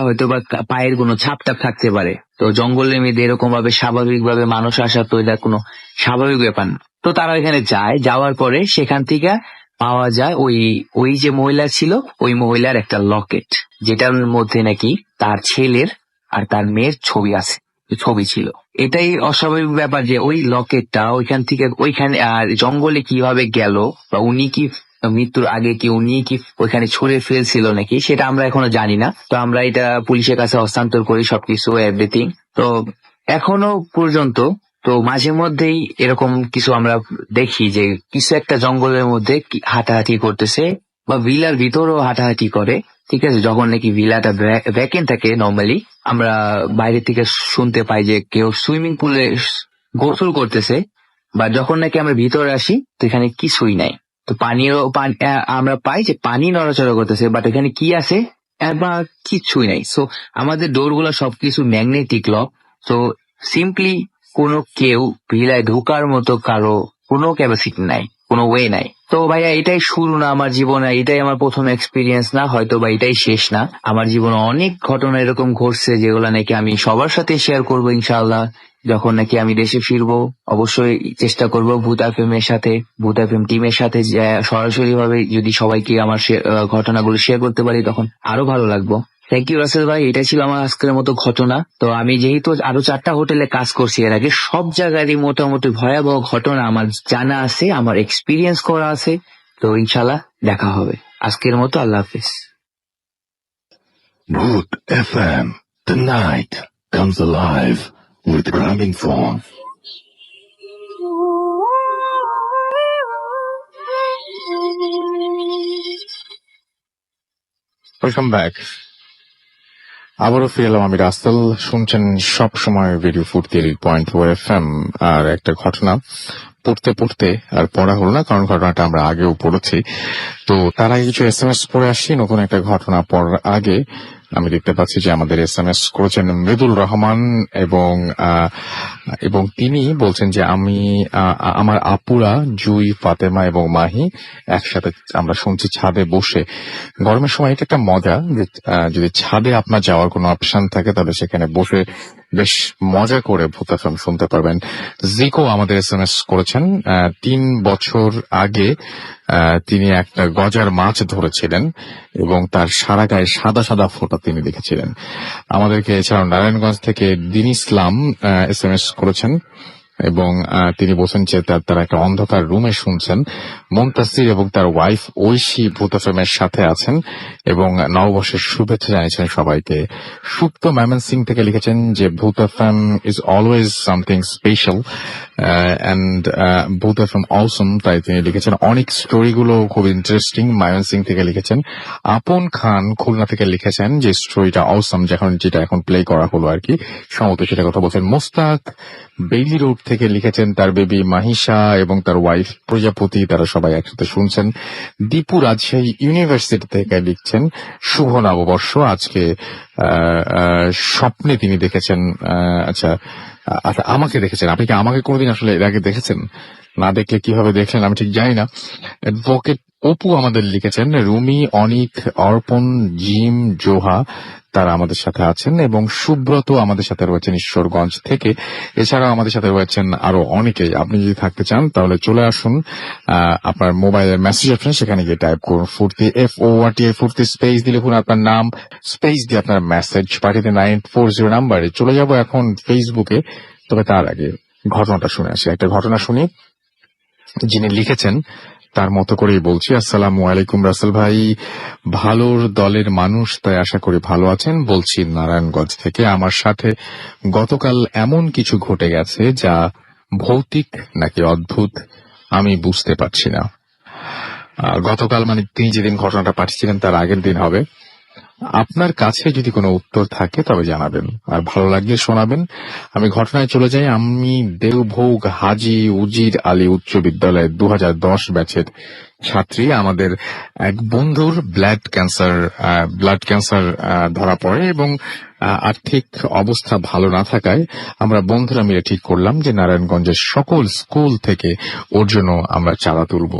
পায়ের কোনো ছাপ টাপ থাকতে পারে। তো জঙ্গলের মধ্যে এরকম ভাবে স্বাভাবিকভাবে মানুষ আসা তো এটা কোনো স্বাভাবিক ব্যাপার না। তো তারা এখানে যায়, যাওয়ার পরে সেখান থেকে পাওয়া যায় ওই যে মহিলা ছিল ওই মহিলার একটা লকেট, যেটার মধ্যে নাকি তার ছেলের আর তার মেয়ের ছবি ছিল। এটাই অস্বাভাবিক ব্যাপার যে ওই লকেটটা ওইখানে আর জঙ্গলে কিভাবে গেল, বা উনি কি মৃত্যুর আগে কি উনি কি ওইখানে ছুঁড়ে ফেলছিল নাকি, সেটা আমরা এখনো জানি না। তো আমরা এটা পুলিশের কাছে হস্তান্তর করি সবকিছু এভরিথিং। তো এখনো পর্যন্ত তো মাঝে মধ্যেই এরকম কিছু আমরা দেখি যে কিছু একটা জঙ্গলের মধ্যে হাঁটাহাঁটি করতেছে, বা ভিলার ভিতরেও হাঁটাহাঁটি করে। ঠিক আছে, যখন নাকি ভিলাটা ভ্যাকেন্ট থাকে নর্মালি আমরা বাইরে থেকে শুনতে পাই যে কেউ সুইমিং পুলে গোসল করতেছে, বা যখন নাকি আমরা ভিতরে আসি তো এখানে কিছুই নাই। তো আমরা পাই যে পানি নড়াচড়া করতেছে, বাট এখানে কি আছে বা কিছুই নাই। সো আমাদের ডোরগুলো সবকিছু ম্যাগনেটিক লক। তো সিম্পলি কোনো কেউ ভিলায় ঢোকার মতো কারো কোনো ক্যাপাসিটি নাই, কোনো ওয়ে নাই। তো ভাইয়া এটাই শুরু না আমার জীবনে, এটাই আমার প্রথম এক্সপিরিয়েন্স না, হয়তো বা এটাই শেষ না। আমার জীবনে অনেক ঘটনা এরকম ঘটছে যেগুলো নাকি আমি সবার সাথে শেয়ার করবো ইনশাআল্লাহ। যখন নাকি আমি দেশে ফিরবো অবশ্যই চেষ্টা করবো ভূত এফএম টিমের সাথে সরাসরি ভাবে যদি সবাইকে আমার ঘটনাগুলো শেয়ার করতে পারি তখন আরো ভালো লাগবে। থ্যাংক ইউ রাসেল ভাই, এটা ছিল আমার আজকের মতো ঘটনা। তো আমি যেহেতু আরো 4টা হোটেলে কাজ করছি এর আগে, সব জায়গারই মোটামুটি ভয়াবহ ঘটনা আমার জানা আছে, আমার এক্সপিরিয়েন্স করা আছে। তো ইনশাল্লাহ দেখা হবে। আজকের মতো আল্লাহ হাফিজ। Root FM, the night comes alive with Grammingphone. Welcome back. আবারও ফিরে এলাম আমি রাসেল। শুনছেন সব সময় রেডিও 48.4 FM। আর একটা ঘটনা পড়তে আর পড়া হলো না, কারণ ঘটনাটা আমরা আগেও পড়েছি। তো তার আগে কিছু SMS পড়ে আসি। নতুন একটা ঘটনা পড়ার আগে আমি দেখতে পাচ্ছি যে আমাদের SMS করেছেন মৃদুল রহমান, এবং তিনি বলছেন যে আমার আপুরা জুই, ফাতেমা এবং মাহি একসাথে আমরা শুনছি ছাদে বসে। গরমের সময় এটা একটা মজা যে যদি ছাদে আপনার যাওয়ার কোনো অপশন থাকে তাহলে সেখানে বসে বেশ মজা করে ভূত এফএম শুনতে পারবেন। জিকো আমাদের SMS করেছেন 3 বছর আগে তিনি একটা গজার মাছ ধরেছিলেন এবং তার সারা গায়ে সাদা সাদা ফোঁটা তিনি দেখেছিলেন। আমাদেরকে এছাড়াও নারায়ণগঞ্জ থেকে দিন ইসলাম SMS করেছেন এবং তিনি বলছেন যে তারা একটা অন্ধকার রুমে শুনছেন। মুনতাসির এবং তার ওয়াইফ ঐশী ভূত এফএমের সাথে আছেন এবং নববর্ষের শুভেচ্ছা জানিয়েছেন সবাইকে। সুপ্ত ময়মনসিং থেকে লিখেছেন যে ভূত FM is always something special and ভূত এফএম অসম, তাই তিনি লিখেছেন অনেক স্টোরিগুলো খুব ইন্টারেস্টিং। ময়মনসিং থেকে লিখেছেন আপন খান খুলনা থেকে লিখেছেন যে স্টোরিটা অসম, যেটা এখন প্লে করা হলো আর কি, সম্ভবত সেটা কথা বলছেন। মোস্তাক বেইলি রোড থেকে লিখেছেন তার বেবি মাহিশা এবং তার ওয়াইফ প্রজাপতি তারা সবাই একসাথে শুনছেন। দীপু রাজশাহী ইউনিভার্সিটি থেকে লিখছেন শুভ নববর্ষ, আজকে স্বপ্নে তিনি দেখেছেন। আচ্ছা আমাকে দেখেছেন, আপনি কি আমাকে কোনোদিন আসলে এর আগে দেখেছেন? না দেখলে কিভাবে দেখলেন আমি ঠিক জানি না। অ্যাডভোকেট অপু আমাদের লিখেছেন রুমি, অনিক, অর্পণ, জিম, জোহা তারা আমাদের সাথে আছেন এবং সুব্রত আমাদের সাথে রয়েছেন ঈশ্বরগঞ্জ থেকে। এছাড়াও আমাদের সাথে রয়েছেন আরো অনেকেই। আপনি যদি থাকতে চান তাহলে চলে আসুন আপনার মোবাইলের মেসেজ অপশন, সেখানে গিয়ে টাইপ করুন ফুর্তি FORTI ফুর্তি, স্পেস দিয়ে লিখুন আপনার নাম, স্পেস দিয়ে আপনার মেসেজ পাঠিয়ে 940 নাম্বারে। চলে যাব এখন ফেসবুকে, তবে তার আগে ঘটনাটা শুনে আসি। একটা ঘটনা শুনি, যিনি লিখেছেন তার মতো করেই বলছি। আসসালামু আলাইকুম রাসেল ভাই, ভালোর দলের মানুষ, তাই আশা করি ভালো আছেন। বলছি নারায়ণগঞ্জ থেকে। আমার সাথে গতকাল এমন কিছু ঘটে গেছে যা ভৌতিক নাকি অদ্ভুত আমি বুঝতে পারছি না। গতকাল মানে তিনি যেদিন ঘটনাটা পাঠিয়েছিলেন তার আগের দিন হবে। আপনার কাছে যদি কোনো উত্তর থাকে তবে জানাবেন, আর ভালো লাগলে শোনাবেন। আমি ঘটনায় চলে যাই। আমি দেওভোগ হাজি উজির আলী উচ্চ বিদ্যালয়ে 2010 ব্যাচের ছাত্রী। আমাদের এক বন্ধুর ব্লাড ক্যান্সার ধরা পড়ে এবং আর্থিক অবস্থা ভালো না থাকায় আমরা বন্ধুরা মিলে ঠিক করলাম যে নারায়ণগঞ্জের সকল স্কুল থেকে ওর জন্য আমরা চাঁদা তুলব।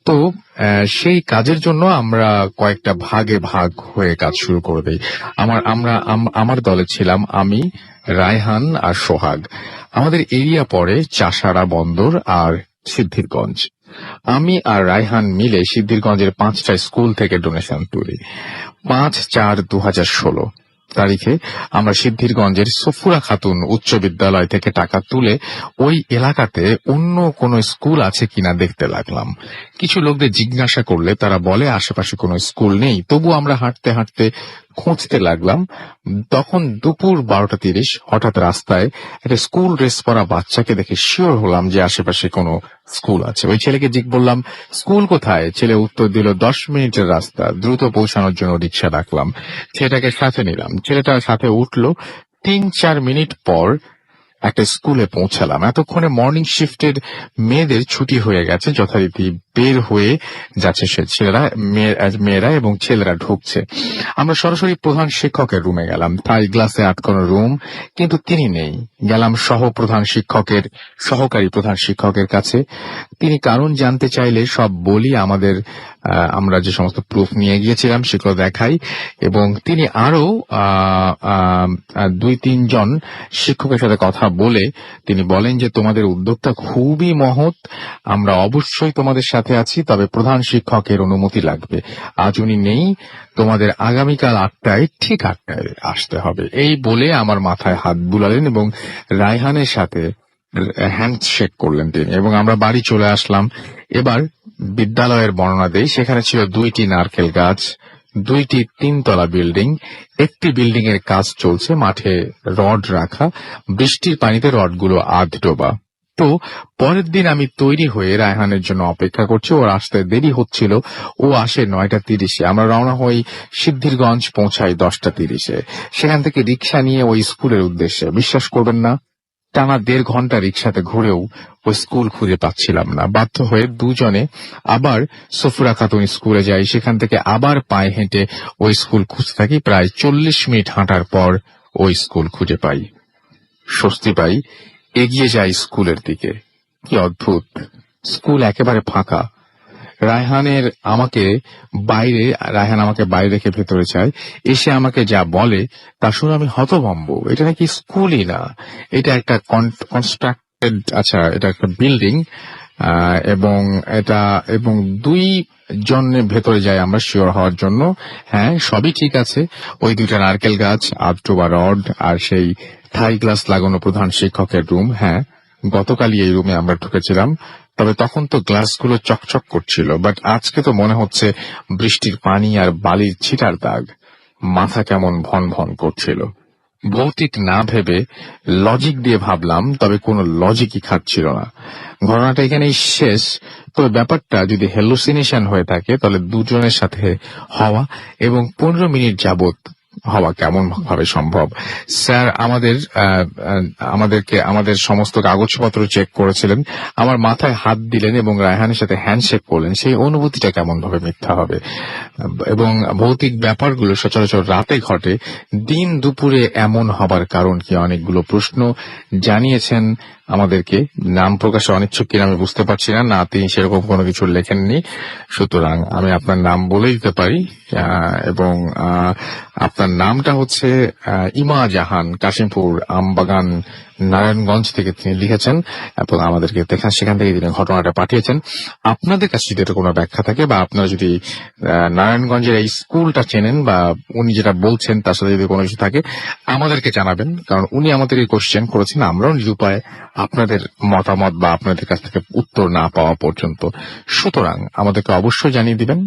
তো সেই কাজের জন্য আমরা কয়েকটা ভাগে ভাগ হয়ে কাজ শুরু করে দিই। আমার দলে ছিলাম আমি, রায়হান আর সোহাগ। আমাদের এরিয়া পড়ে চাষারা বন্দর আর সিদ্ধিরগঞ্জ। আমি আর রায়হান মিলে সিদ্ধিরগঞ্জের 5টা স্কুল থেকে ডোনেশন তুলি। 5/4/2016 তারিখে আমরা সিদ্ধিরগঞ্জের সফুরা খাতুন উচ্চ বিদ্যালয় থেকে টাকা তুলে ওই এলাকাতে অন্য কোনো স্কুল আছে কিনা দেখতে লাগলাম। কিছু লোকদের জিজ্ঞাসা করলে তারা বলে আশেপাশে কোনো স্কুল নেই। তবু আমরা হাঁটতে হাঁটতে খুঁজতে লাগলাম। তখন দুপুর 12:30 হঠাৎ রাস্তায় একটা স্কুল ড্রেস পরা বাচ্চাকে দেখে শিওর হলাম যে আশেপাশে কোনো স্কুল আছে। ওই ছেলেকে বললাম, স্কুল কোথায়? ছেলে উত্তর দিল, 10 মিনিটের রাস্তা। দ্রুত পৌঁছানোর জন্য রিক্সা ডাকলাম, ছেলেটাকে সাথে নিলাম। ছেলেটার সাথে উঠলো। 3-4 মিনিট পর একটা স্কুলে পৌঁছালাম। এতক্ষণে মর্নিং শিফটের মেয়েদের ছুটি হয়ে গেছে, যথারীতি বের হয়ে যাচ্ছে সে মেয়েরা এবং ছেলেরা ঢুকছে। আমরা সরাসরি প্রধান শিক্ষকের রুমে গেলাম। তাই গ্লাসে আটকানো রুম, কিন্তু তিনি নেই। গেলাম সহকারী প্রধান শিক্ষকের কাছে। তিনি কারণ জানতে চাইলে সব বলি, আমরা যে সমস্ত প্রুফ নিয়ে গিয়েছিলাম সেগুলো দেখাই, এবং তিনি আরো 2-3 জন শিক্ষকের সাথে কথা বলে তিনি বলেন যে তোমাদের উদ্যোগটা খুবই মহৎ, আমরা অবশ্যই তোমাদের সাথে আছি, তবে প্রধান শিক্ষকের অনুমতি লাগবে। আজ উনি নেই, তোমাদের আগামীকাল 8টায়, ঠিক 8টায় আসতে হবে। এই বলে আমার মাথায় হাত বুলালেন এবং রায়হানের সাথে হ্যান্ডশেক করলেন তিনি, এবং আমরা বাড়ি চলে আসলাম। এবার বিদ্যালয়ের বর্ণনা দেই। সেখানে ছিল 2টি নারকেল গাছ, 2টি 3তলা বিল্ডিং, একটি বিল্ডিং এর কাজ চলছে, মাঠে রড রাখা, বৃষ্টির পানিতে রডগুলো আধ ডোবা। তো পরের দিন আমি তৈরি হয়ে রায়হানের জন্য অপেক্ষা করছি। ওর আসতে দেরি হচ্ছিল, ও আসে 9:30। আমরা রওনা হই সিদ্ধিরগঞ্জ, পৌঁছাই 10:30। সেখান থেকে রিক্সা নিয়ে ওই স্কুলের উদ্দেশ্যে। বিশ্বাস করবেন না, টানা 1.5 ঘন্টা রিক্সাতে ঘুরেও ওই স্কুল খুঁজে পাচ্ছিলাম না। বাধ্য হয়ে দুজনে আবার সফুরা খাতুন স্কুলে যাই। সেখান থেকে আবার পায়ে হেঁটে ওই স্কুল খুঁজতে থাকি। প্রায় 40 মিনিট হাঁটার পর ওই স্কুল খুঁজে পাই, স্বস্তি পাই, এগিয়ে যাই স্কুলের দিকে। কি অদ্ভুত, স্কুল একেবারে ফাঁকা। রায়হান আমাকে বাইরে রেখে ভেতরে যায়। এসে আমাকে যা বলে তা শুনে আমি হতভম্ব। এটা নাকি স্কুলই না, এটা একটা কনস্ট্রাক্টেড, এটা একটা বিল্ডিং, এবং 2 জন ভেতরে যাই আমরা শিওর হওয়ার জন্য। হ্যাঁ, সবই ঠিক আছে। ওই 2টা নারকেল গাছ, আধটোবা রড, আর সেই থাই গ্লাস লাগানো প্রধান শিক্ষকের রুম। হ্যাঁ, গতকালই এই রুমে আমরা ঢুকেছিলাম, তবে তখন তো গ্লাসগুলো চকচক করছিল। বাট আজকে তো মনে হচ্ছে বৃষ্টির পানি আর বালির ছিটার দাগ। মাথা কেমন ভন ভন করছিল। ভৌতিক না ভেবে লজিক দিয়ে ভাবলাম, তবে কোনো লজিকই খাচ্ছিল না। ঘটনাটা এখানেই শেষ। তবে ব্যাপারটা যদি হ্যালুসিনেশন হয়ে থাকে তাহলে দুজনের সাথে হওয়া এবং 15 মিনিট যাবত হওয়া কেমন ভাবে সম্ভব? স্যার আমাদের সমস্ত কাগজপত্র চেক করেছিলেন, আমার মাথায় হাত দিলেন এবং রায়হানের সাথে হ্যান্ডশেক করলেন। সেই অনুভূতিটা কেমন ভাবে মিথ্যা হবে? এবং ভৌতিক ব্যাপারগুলো সচরাচর রাতে ঘটে, দিন দুপুরে এমন হবার কারণ কি? অনেকগুলো প্রশ্ন জানিয়েছেন আমাদেরকে। নাম প্রকাশে অনিচ্ছুক কিনা আমি বুঝতে পারছি না, তিনি সেরকম কোনো কিছু লেখেননি। সুতরাং আমি আপনার নাম বলে দিতে পারি, এবং আপনার নামটা হচ্ছে ইমা জাহান, কাশিমপুর আমবাগান, নারায়ণগঞ্জ থেকে তিনি লিখেছেন এবং আমাদেরকে সেখান থেকে তিনি ঘটনাটা পাঠিয়েছেন। আপনাদের কাছে যদি এটা কোনো ব্যাখ্যা থাকে, বা আপনারা যদি নারায়ণগঞ্জের এই স্কুলটা চেনেন, বা উনি যেটা বলছেন তার সাথে যদি কোনো কিছু থাকে, আমাদেরকে জানাবেন। কারণ উনি আমাদের এই কোশ্চেন করেছেন, আমরাও নিরুপায় আপনাদের মতামত বা আপনাদের কাছ থেকে উত্তর না পাওয়া পর্যন্ত। সুতরাং আমাদেরকে অবশ্যই জানিয়ে দিবেন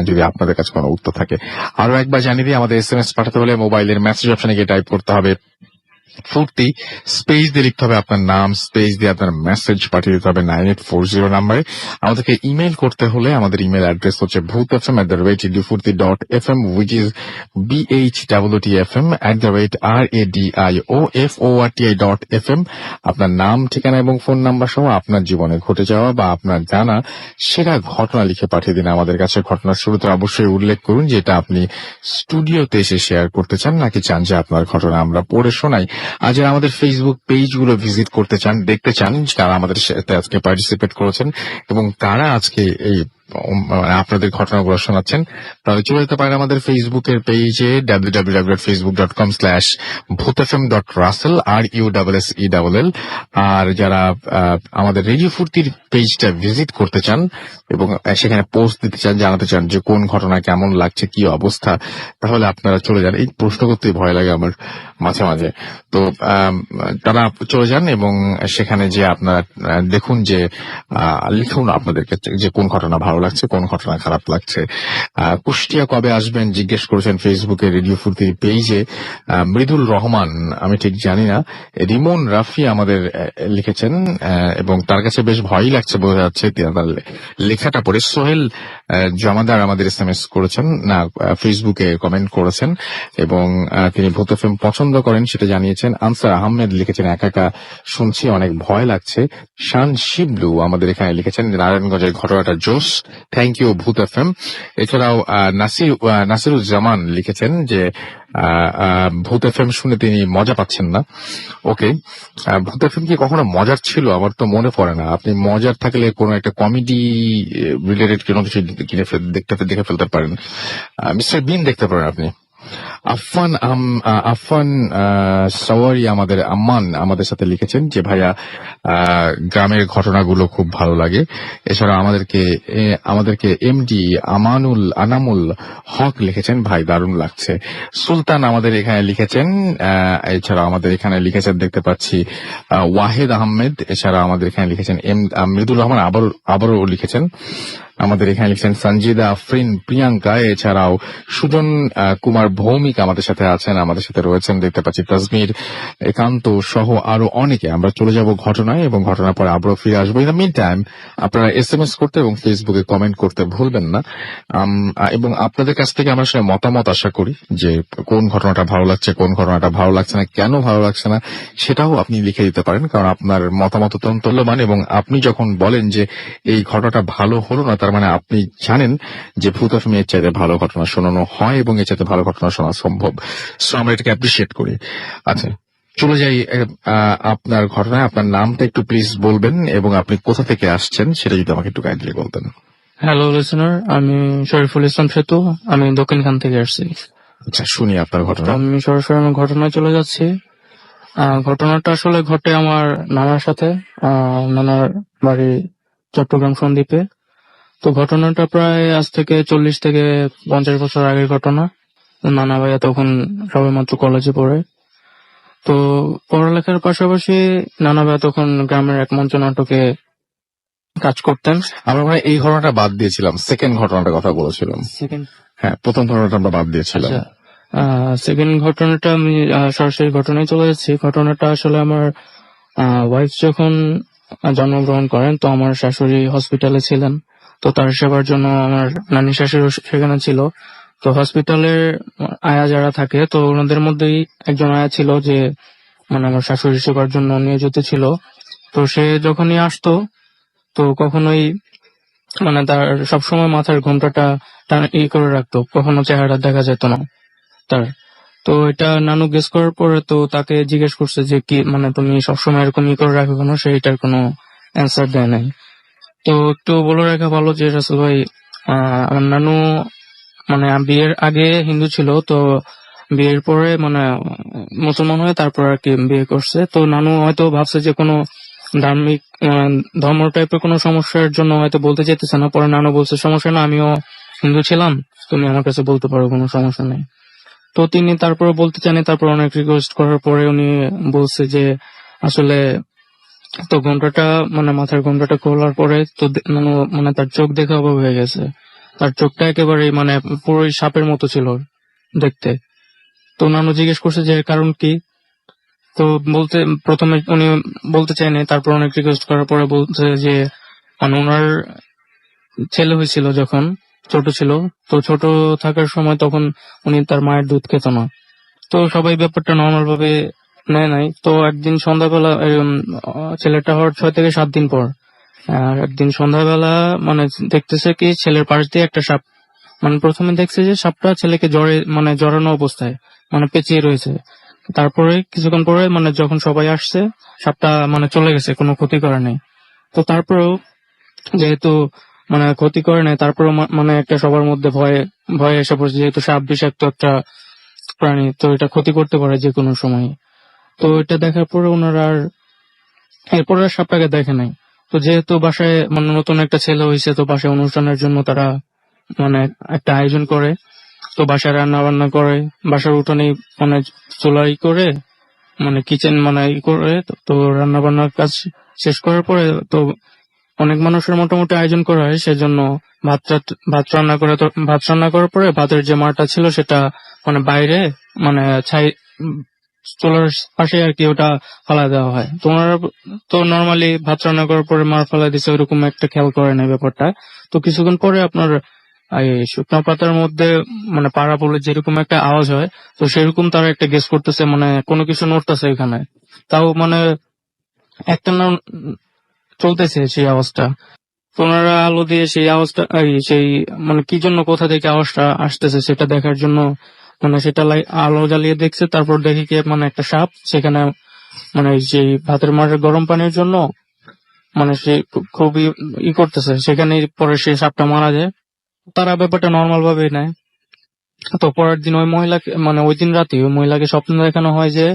যদি আপনাদের কাছে কোনো উত্তর থাকে। আরো একবার জানিয়ে দিই, আমাদের SMS পাঠাতে হলে মোবাইলের মেসেজ অপশনে গিয়ে টাইপ করতে হবে ফুর্তি, স্পেস দিয়ে লিখতে হবে আপনার নাম, স্পেস দিয়ে আপনার মেসেজ পাঠিয়ে দিতে হবে 9840 নাম্বারে। আমাদেরকে ইমেল করতে হলে আমাদের ইমেল অ্যাড্রেস হচ্ছে bhutfm@radiofurti.fm, which is bhwtfm@radiofurti.fm। আপনার নাম, ঠিকানা এবং ফোন নাম্বার সহ আপনার জীবনে ঘটে যাওয়া বা আপনার জানা সেরা ঘটনা লিখে পাঠিয়ে দিন আমাদের কাছে। ঘটনার শুরুতে অবশ্যই উল্লেখ করুন যেটা আপনি স্টুডিওতে এসে শেয়ার করতে চান, নাকি চান যে আপনার ঘটনা আমরা পড়ে শোনাই। আর যারা আমাদের ফেসবুক পেজগুলো ভিজিট করতে চান, দেখতে চান কারা আমাদের সাথে আজকে পার্টিসিপেট করেছেন এবং কারা আজকে এই মানে আপনাদের ঘটনাগুলো শোনাচ্ছেন, তাহলে চলে যেতে পারেন আমাদের ফেসবুকের পেজে www.facebook.com/bhutfm.russell RUSSELL। আর যারা আমাদের রেডিও ফুর্তির পেজটা ভিজিট করতে চান এবং সেখানে পোস্ট দিতে চান, জানাতে চান যে কোন ঘটনা কেমন লাগছে, কি অবস্থা, তাহলে আপনারা চলে যান। এই প্রশ্ন করতেই ভয় লাগে আমার মাঝে মাঝে। তো তারা চলে যান এবং সেখানে যে আপনারা দেখুন যে লিখুন আপনাদেরকে যে কোন ঘটনা ভালো লাগছে, কোন ঘটনা খারাপ লাগছে। কুষ্টিয়া কবে আসবেন জিজ্ঞেস করেছেন ফেসবুকে রেডিও ফুর্তির পেজে মৃদুল রহমান, আমি ঠিক জানি না। রিমন রাফি আমাদের লিখেছেন এবং তার কাছে বেশ ভয়ই লাগছে বোঝা যাচ্ছে তার লেখাটা পড়ে। সোহেল জমাদার আমাদের SMS করেছেন, না ফেসবুকে কমেন্ট করেছেন এবং তিনি ভূত এফএম পছন্দ করেন সেটা জানিয়েছেন। আনসার আহমেদ লিখেছেন একা একা শুনছি, অনেক ভয় লাগছে। শান শিবলু আমাদের এখানে লিখেছেন নারায়ণগঞ্জের ঘটনাটা জোশ, থ্যাংক ইউ ভূত এফএম। এছাড়াও নাসিরুজ্জামান লিখেছেন যে ভূত এফএম শুনে তিনি মজা পাচ্ছেন না। ওকে, ভূত এফএম কি কখনো মজার ছিল? আমার তো মনে পড়ে না। আপনি মজার থাকলে কোনো একটা কমেডি রিলেটেড কোনো কিছু দেখে ফেলতে পারেন। মিস্টার বিন দেখতে পারেন আপনি। আফান সাওয়ারি আম্মান আমাদের সাথে লিখেছেন যে ভাইয়া গ্রামের ঘটনাগুলো খুব ভালো লাগে। এছাড়া আমাদেরকে এমডি আনামুল হক লিখেছেন ভাই দারুণ লাগছে। সুলতান আমাদের এখানে লিখেছেন। এছাড়া আমাদের এখানে লিখেছেন দেখতে পাচ্ছি ওয়াহেদ আহমেদ। এছাড়া আমাদের এখানে লিখেছেন মৃদুল রহমান আবারও লিখেছেন। আমাদের এখানে লিখছেন সঞ্জিদা আফরিন প্রিয়াঙ্কা। এছাড়াও সুজন কুমার ভৌমিক আমাদের সাথে আছেন, আমাদের সাথে রয়েছেন দেখতে পাচ্ছি তাজমির একান্ত সহ আরো অনেকে। আমরা চলে যাব ঘটনায় এবং ঘটনার পরে আবারও ফিরে আসবো। ইন দ্য মিন টাইম আপনারা SMS করতে এবং ফেসবুকে কমেন্ট করতে ভুলবেন না। এবং আপনাদের কাছ থেকে আমরা আসলে মতামত আশা করি যে কোন ঘটনাটা ভালো লাগছে, কোন ঘটনাটা ভালো লাগছে না, কেন ভালো লাগছে না সেটাও আপনি লিখে দিতে পারেন, কারণ আপনার মতামত অত্যন্ত মূল্যবান। এবং আপনি যখন বলেন যে এই ঘটনাটা ভালো হলো না, তার মানে আপনি জানেন যে ভূত এফএম এর চাইতে ভালো ঘটনা শোনানো হয় এবং এর চাইতে ভালো ঘটনা শোনা সম্ভব। সো আমরা এটাকে অ্যাপ্রিসিয়েট করি। আচ্ছা, চলে যাই আপনার ঘটনায়। আপনার নামটা একটু প্লিজ বলবেন এবং আপনি কোথা থেকে আসছেন সেটা যদি আমাকে একটু কাইন্ডলি বলতেন। হ্যালো লিসেনার, আমি শরীফুল ইসলাম সেতু, আমি দক্ষিণখান থেকে আসছি। আচ্ছা, শুনি আপনার ঘটনা। আমি সরাসরি আমার ঘটনায় চলে যাচ্ছি। ঘটনাটা আসলে ঘটে আমার নানার সাথে। নানার বাড়ি চট্টগ্রাম সন্দ্বীপে। তো ঘটনাটা প্রায় আজ থেকে 40 থেকে 50 বছর আগের ঘটনা। নানা ভাইয়া তখন সবে মাত্র কলেজে পড়ে। তো পড়ালেখার পাশাপাশি নানা ভাইয়া তখন গ্রামের এক মঞ্চ নাটকে কাজ করতেন। আমরা মানে এই ঘটনাটা বাদ দিয়েছিলাম, সেকেন্ড ঘটনাটার কথা বলেছিলাম। হ্যাঁ, প্রথম ঘটনাটা আমরা বাদ দিয়েছিলাম। সেকেন্ড ঘটনাটা আমি সরাসরি ঘটনায় চলে যাচ্ছি। ঘটনাটা আসলে আমার ওয়াইফ যখন জন্মগ্রহণ করেন, তো আমার শাশুড়ি হসপিটালে ছিলেন। তো তার সেবার জন্য আমার নানি শাশুড়ি সেখানে ছিল। তো হসপিটালের আয়া যারা থাকে, তো ওনাদের মধ্যেই একজন আয়া ছিল যে মানে আমার শাশুড়ি সেবার জন্য নিয়োজিত ছিল। তো সে যখনই আসতো, তো কখনোই মানে তার সবসময় মাথার ঘোমটাটা করে রাখতো, কখনো চেহারা দেখা যেত না তার। তো এটা নানু গেস করার পরে তো তাকে জিজ্ঞেস করছে যে কি মানে তুমি সবসময় এরকম করে রাখো কেন, সে এটার কোনো অ্যান্সার দেয় নাই। তো একটু বলে রাখা ভালো যে রাসেল ভাই, আমার নানু মানে বিয়ের আগে হিন্দু ছিল, তো বিয়ের পরে মানে মুসলমান হয়ে তারপর আর কি বিয়ে করছে। তো নানু হয়তো ভাবছে যে কোনো ধার্মিক ধর্ম টাইপের কোনো সমস্যার জন্য হয়তো বলতে চাইতেছে না। পরে নানু বলছে সমস্যা না, আমিও হিন্দু ছিলাম, তুমি আমার কাছে বলতে পারো, কোনো সমস্যা নেই। তো তিনি তারপরে বলতে চান, তারপর অনেক রিকোয়েস্ট করার পরে উনি বলছে যে আসলে তো ঘন্টাটা মানে মাথার ঘন্টাটা খোলার পরে তো মানে তার চোখ দেখে অবাক হয়ে গেছে। তার চোখটা একেবারে মানে পুরোই সাপের মতো ছিল দেখতে। তো নানু জিজ্ঞেস করছে যে কারণ কি। তো বলতে প্রথমে উনি বলতে চায়নি, তারপর অনেক রিকোয়েস্ট করার পরে বলছে যে মানে ওনার ছেলে হয়েছিল যখন ছোট ছিল, তো ছোট থাকার সময় তখন উনি তার মায়ের দুধ খেত না। তো সবাই ব্যাপারটা নর্মাল ভাবে নেয় নাই। তো একদিন সন্ধ্যাবেলা ছেলেটা হওয়ার 6 থেকে 7 দিন পর আর একদিন সন্ধ্যাবেলা মানে দেখতেছে কি ছেলের পাশ দিয়ে একটা সাপ, মানে প্রথমে দেখছে যে সাপটা ছেলেকে মানে জড়ানো অবস্থায় মানে পেঁচিয়ে রয়েছে। তারপরে কিছুক্ষণ পরে মানে যখন সবাই আসছে, সাপটা মানে চলে গেছে, কোনো ক্ষতি করে নাই। তো তারপরেও যেহেতু মানে ক্ষতি করে নাই, তারপরে মানে একটা সবার মধ্যে ভয় ভয় এসে পড়ছে, যেহেতু সাপ বিষাক্ত একটা প্রাণী, তো এটা ক্ষতি করতে পারে যে কোনো সময়। তো এটা দেখার পরে ওনারা আর এরপরে আর সাপটাকে দেখে নাই। তো যেহেতু বাসায় মানে নতুন একটা ছেলে হয়েছে, তো বাসায় অনুষ্ঠানের জন্য তারা মানে একটা আয়োজন করে, তো বাসায় রান্না বান্না করে, বাসার উঠোনে মানে চুলাই করে মানে কিচেন মানে করে, তো রান্না বান্নার কাজ শেষ করার পরে তো অনেক মানুষের মোটামুটি আয়োজন করা হয়, সেজন্য ভাত রান্না করে, তো ভাত রান্না করার পরে ভাতের যে মারটা ছিল সেটা মানে বাইরে মানে ছাই চুলার পাশে আর কি ওটা ফালা দেওয়া হয়। তো ওনারা তো নর্মালি ভাত রান্না করার পরে মার ফালা দিছে, ওইরকম একটা খেয়াল করে না ব্যাপারটা। তো কিছুক্ষণ পরে আপনার এই শুকনো পাতার মধ্যে মানে পাড়া বলে যেরকম একটা আওয়াজ হয়, তো সেরকম তারা একটা গেস করতেছে, মানে কোনো কিছু নড়তেছে এখানে। তাও মানে একটা না চলতেছে সেই আওয়াজটা। তো ওনারা আলো দিয়ে সেই আওয়াজটা সেই মানে কি জন্য কোথা থেকে আওয়াজটা আসতেছে সেটা দেখার জন্য মানে সেটা আলো জ্বালিয়ে দেখছে। তারপর দেখে কি মানে একটা সাপ সেখানে মানে সেই ভাতের মারের গরম পানির জন্য মানে সে খুবই করতেছে, সেখানে পরে সেই সাপটা মারা যায়। তারা ব্যাপারটা নর্মাল ভাবে নেয়। তো পরের দিন ওই মহিলাকে মানে ওই দিন রাতে ওই মহিলাকে স্বপ্ন দেখানো হয় যে